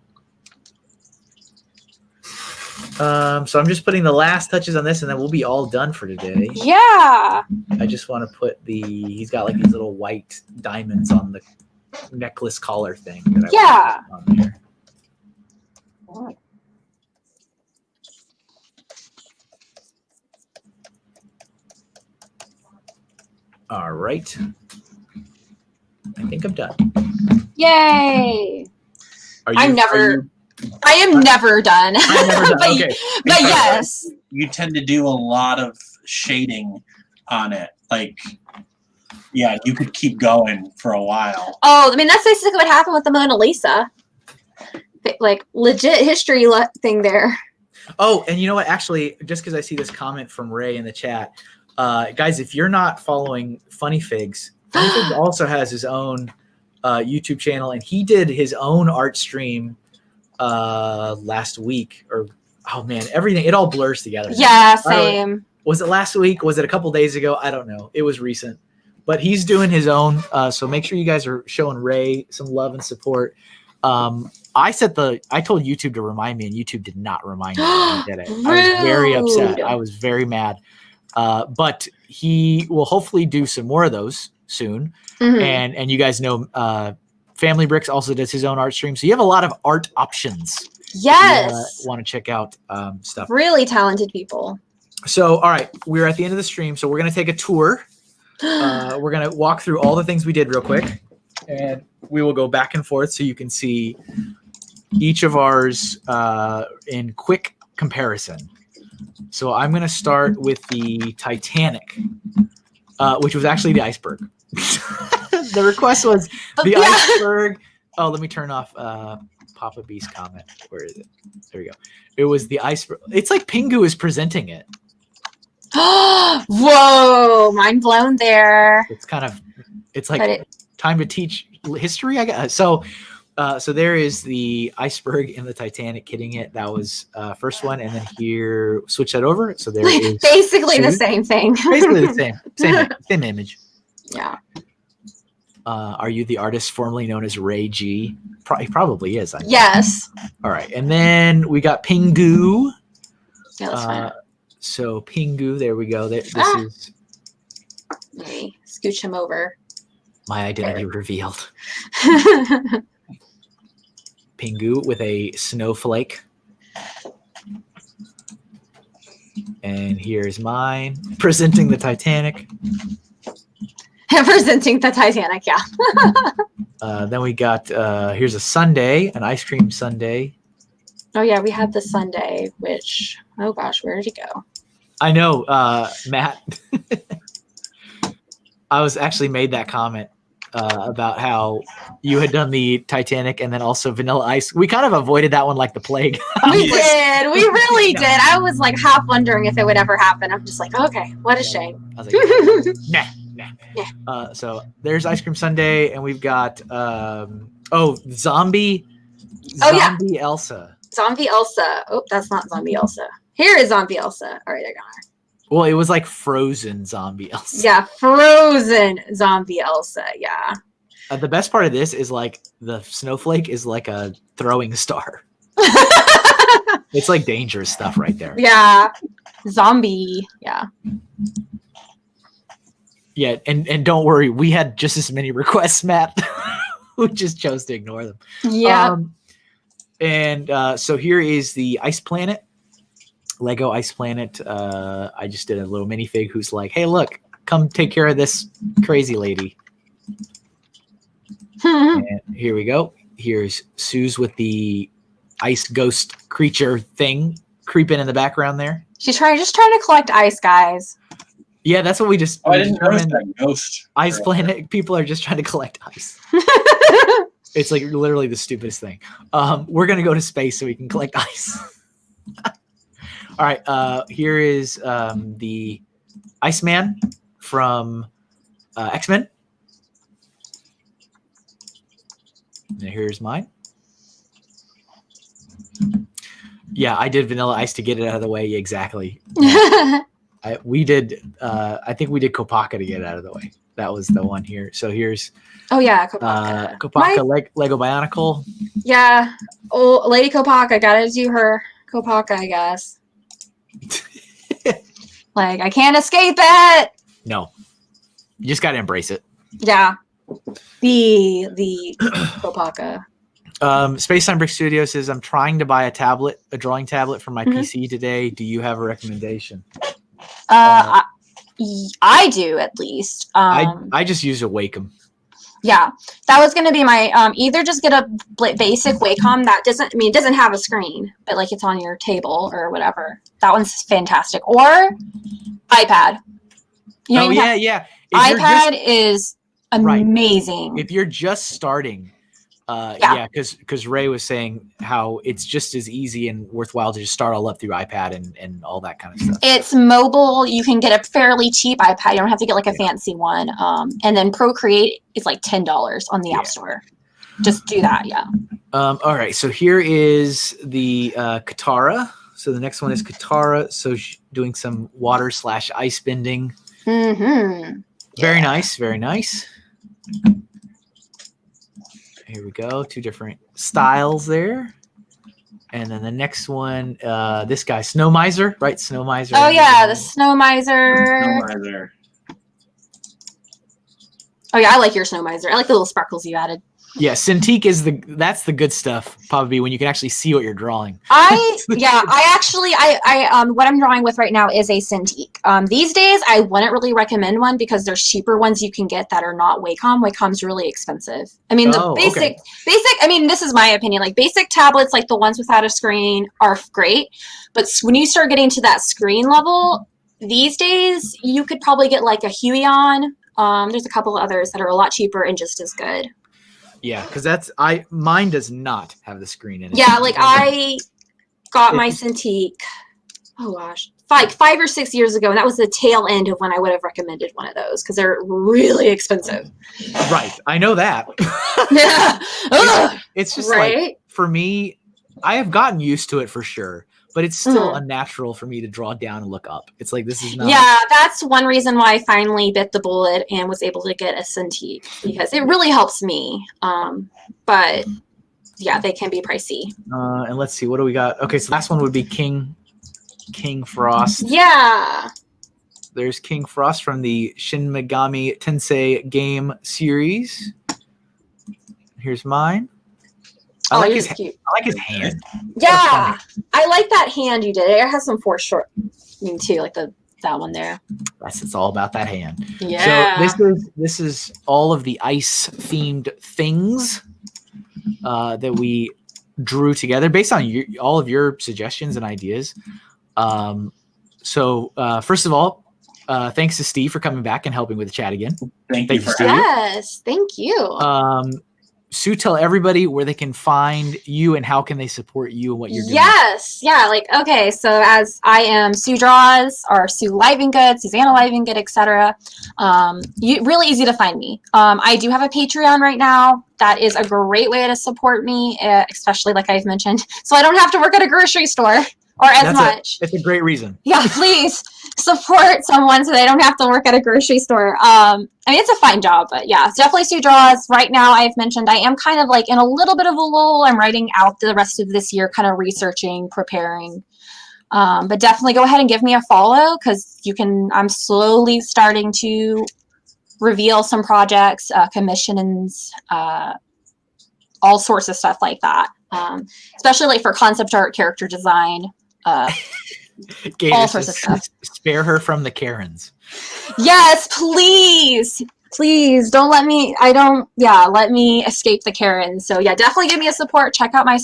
So I'm just putting the last touches on this, and then we'll be all done for today. Yeah. I just want to put he's got like these little white diamonds on the necklace collar thing. That I want on there. All right. I think I'm done. Yay. I am never done. I'm never done. but, Okay. But yes. You tend to do a lot of shading on it. Like, yeah, you could keep going for a while. Oh, I mean, that's basically what happened with the Mona Lisa. Like, legit history thing there. Oh, and you know what? Actually, just because I see this comment from Ray in the chat, guys, if you're not following Funny Figs also has his own YouTube channel, and he did his own art stream last week. Oh man, everything, it all blurs together. Yeah, same. Was it last week? Was it a couple days ago? I don't know. It was recent, but he's doing his own. So make sure you guys are showing Ray some love and support. I told YouTube to remind me, and YouTube did not remind me when I did it. I was very upset. I was very mad. But he will hopefully do some more of those soon. Mm-hmm. And you guys know Family Bricks also does his own art stream. So you have a lot of art options. Yes. Want to check out stuff. Really talented people. So, all right, we're at the end of the stream. So we're going to take a tour. We're going to walk through all the things we did real quick. And we will go back and forth so you can see each of ours in quick comparison. So I'm going to start with the Titanic, which was actually the iceberg. The request was the iceberg. Oh, let me turn off Papa B's comment. Where is it? There we go. It was the iceberg. It's like Pingu is presenting it. Whoa, mind blown there. It's like time to teach history, I guess. So there is the iceberg in the Titanic hitting it. That was first one, and then here switch that over. So there is basically the same thing. Basically the same image. Yeah. Are you the artist formerly known as Ray G? He probably is. Yes. All right, and then we got Pingu. Yeah, that's fine. So Pingu, there we go. This is. Let me scooch him over. My identity revealed. Pingu with a snowflake. And here's mine presenting the Titanic. Presenting the Titanic, yeah. Then we got here's a sundae, an ice cream sundae. Oh yeah, we had the sundae, which oh gosh, where did it go? I know, Matt. I was actually made that comment about how you had done the Titanic and then also Vanilla Ice. We kind of avoided that one like the plague. We did. We really did. I was like half wondering if it would ever happen. I'm just like, okay, what a shame. I was like, nah. Yeah. So there's ice cream sundae, and we've got zombie Elsa. Zombie Elsa. Oh, that's not zombie Elsa. Here is zombie Elsa. All right, they're gone. Well, it was like frozen zombie Elsa. Yeah, frozen zombie Elsa. Yeah. The best part of this is like the snowflake is like a throwing star. It's like dangerous stuff right there. Yeah. Zombie. Yeah. Yeah, and don't worry, we had just as many requests, Matt. We just chose to ignore them. Yeah. So here is the Ice Planet. Lego Ice Planet. I just did a little minifig who's like, hey, look, come take care of this crazy lady. And here we go. Here's Suze with the ice ghost creature thing creeping in the background there. She's just trying to collect ice, guys. Yeah, that's what we just. I didn't notice that ghost. Ice Planet. People are just trying to collect ice. It's like literally the stupidest thing. We're gonna go to space so we can collect ice. All right. Here is the Iceman from X-Men. And here's mine. Yeah, I did Vanilla Ice to get it out of the way. Exactly. We did. I think we did Kopaka to get it out of the way. That was the one here. So here's. Oh yeah, Kopaka. Kopaka Lego Bionicle. Yeah. Oh, Lady Kopaka. Gotta do her Kopaka, I guess. Like I can't escape it. No, you just gotta embrace it. Yeah. The Kopaka. Space Time Brick Studio says, I'm trying to buy a drawing tablet for my PC today. Do you have a recommendation? I do, at least. I just use a Wacom. Yeah, that was going to be my, either just get a basic Wacom that it doesn't have a screen, but like it's on your table or whatever. That one's fantastic. Or iPad. Yeah. iPad is amazing. Right. If you're just starting, because Ray was saying how it's just as easy and worthwhile to just start all up through iPad and all that kind of stuff. It's mobile. You can get a fairly cheap iPad. You don't have to get like a fancy one. And then Procreate is like $10 on the App Store. Just do that, yeah. All right, so here is the Katara. So the next one is Katara. So doing some water / ice bending. Mm-hmm. Very nice, very nice. Here we go. 2 different styles there. And then the next one, this guy, Snow Miser, right? Snow Miser. Oh, yeah, the Snow Miser. Oh, yeah, I like your Snow Miser. I like the little sparkles you added. Yeah, Cintiq is that's the good stuff, probably, when you can actually see what you're drawing. What I'm drawing with right now is a Cintiq. These days, I wouldn't really recommend one because there's cheaper ones you can get that are not Wacom. Wacom's really expensive. I mean, basic, I mean, this is my opinion, like basic tablets, like the ones without a screen are great. But when you start getting to that screen level, these days, you could probably get like a Huion. There's a couple of others that are a lot cheaper and just as good. Yeah, because mine does not have the screen in it. Yeah, like I got my Cintiq, oh gosh, 5 or 6 years ago, and that was the tail end of when I would have recommended one of those because they're really expensive. Right, I know that. Yeah, it's just like, for me, I have gotten used to it for sure, but it's still unnatural for me to draw down and look up. It's like, this is not. Yeah, that's one reason why I finally bit the bullet and was able to get a Cintiq, because it really helps me. But yeah, they can be pricey. And let's see, what do we got? Okay, so last one would be King Frost. Yeah. There's King Frost from the Shin Megami Tensei game series. Here's mine. I like his hand. Yeah, I like that hand you did. It has some foreshortening too, like that one there. It's all about that hand. Yeah. So this is all of the ice themed things that we drew together based on all of your suggestions and ideas. So first of all, thanks to Steve for coming back and helping with the chat again. Thank you, Steve. Yes, thank you. Sue, tell everybody where they can find you and how can they support you and what you're doing. Yes. Yeah. Like, okay. So as I am Sue Draws or Sue Livengood, Susannah Livengood, etc. Really easy to find me. I do have a Patreon right now. That is a great way to support me, especially like I've mentioned. So I don't have to work at a grocery store or as much. It's a great reason. Yeah, please support someone so they don't have to work at a grocery store. I mean, it's a fine job, but yeah, it's definitely Sue Draws. Right now, I've mentioned I am kind of like in a little bit of a lull. I'm writing out the rest of this year, kind of researching, preparing. But definitely go ahead and give me a follow because I'm slowly starting to reveal some projects, commissions, all sorts of stuff like that. Especially like for concept art, character design, all sorts of stuff. Spare her from the Karens. Yes, please. Please don't let me, let me escape the Karens. So yeah, definitely give me a support. Check out my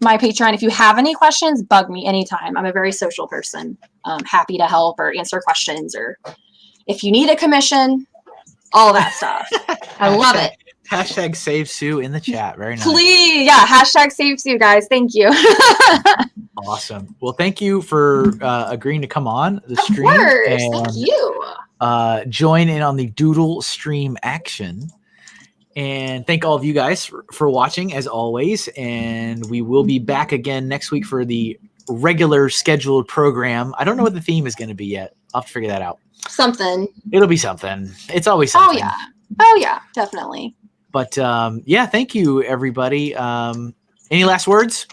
Patreon. If you have any questions, bug me anytime. I'm a very social person. Happy to help or answer questions, or if you need a commission, all that stuff. I love it. Hashtag save Sue in the chat. Very nice. Please, yeah, hashtag save Sue, guys. Thank you. Awesome. Well, thank you for agreeing to come on the Of stream course. and Thank you. join in on the Doodle stream action. And thank all of you guys for watching as always. And we will be back again next week for the regular scheduled program. I don't know what the theme is going to be yet. I'll have to figure that out. Something. It'll be something. It's always something. Oh yeah, definitely. But yeah, thank you, everybody. Any last words?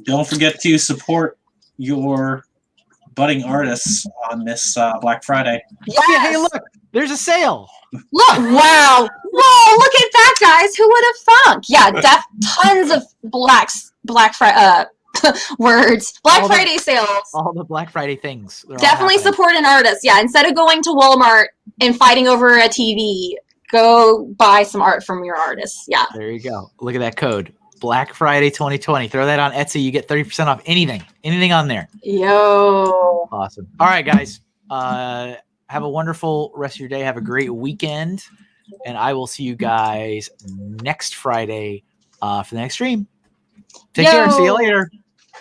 Don't forget to support your budding artists on this Black Friday. Yes. Yeah, hey, look, there's a sale. Look, wow. Whoa, look at that, guys. Who would have thunk? Yeah, tons of Black Friday words. Black Friday sales. All the Black Friday things. Definitely support an artist. Yeah, instead of going to Walmart and fighting over a TV, go buy some art from your artists. Yeah. There you go. Look at that code. Black Friday 2020. Throw that on Etsy. You get 30% off anything on there. Yo. Awesome. All right, guys. Have a wonderful rest of your day. Have a great weekend. And I will see you guys next Friday for the next stream. Take care. See you later.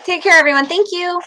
Take care, everyone. Thank you.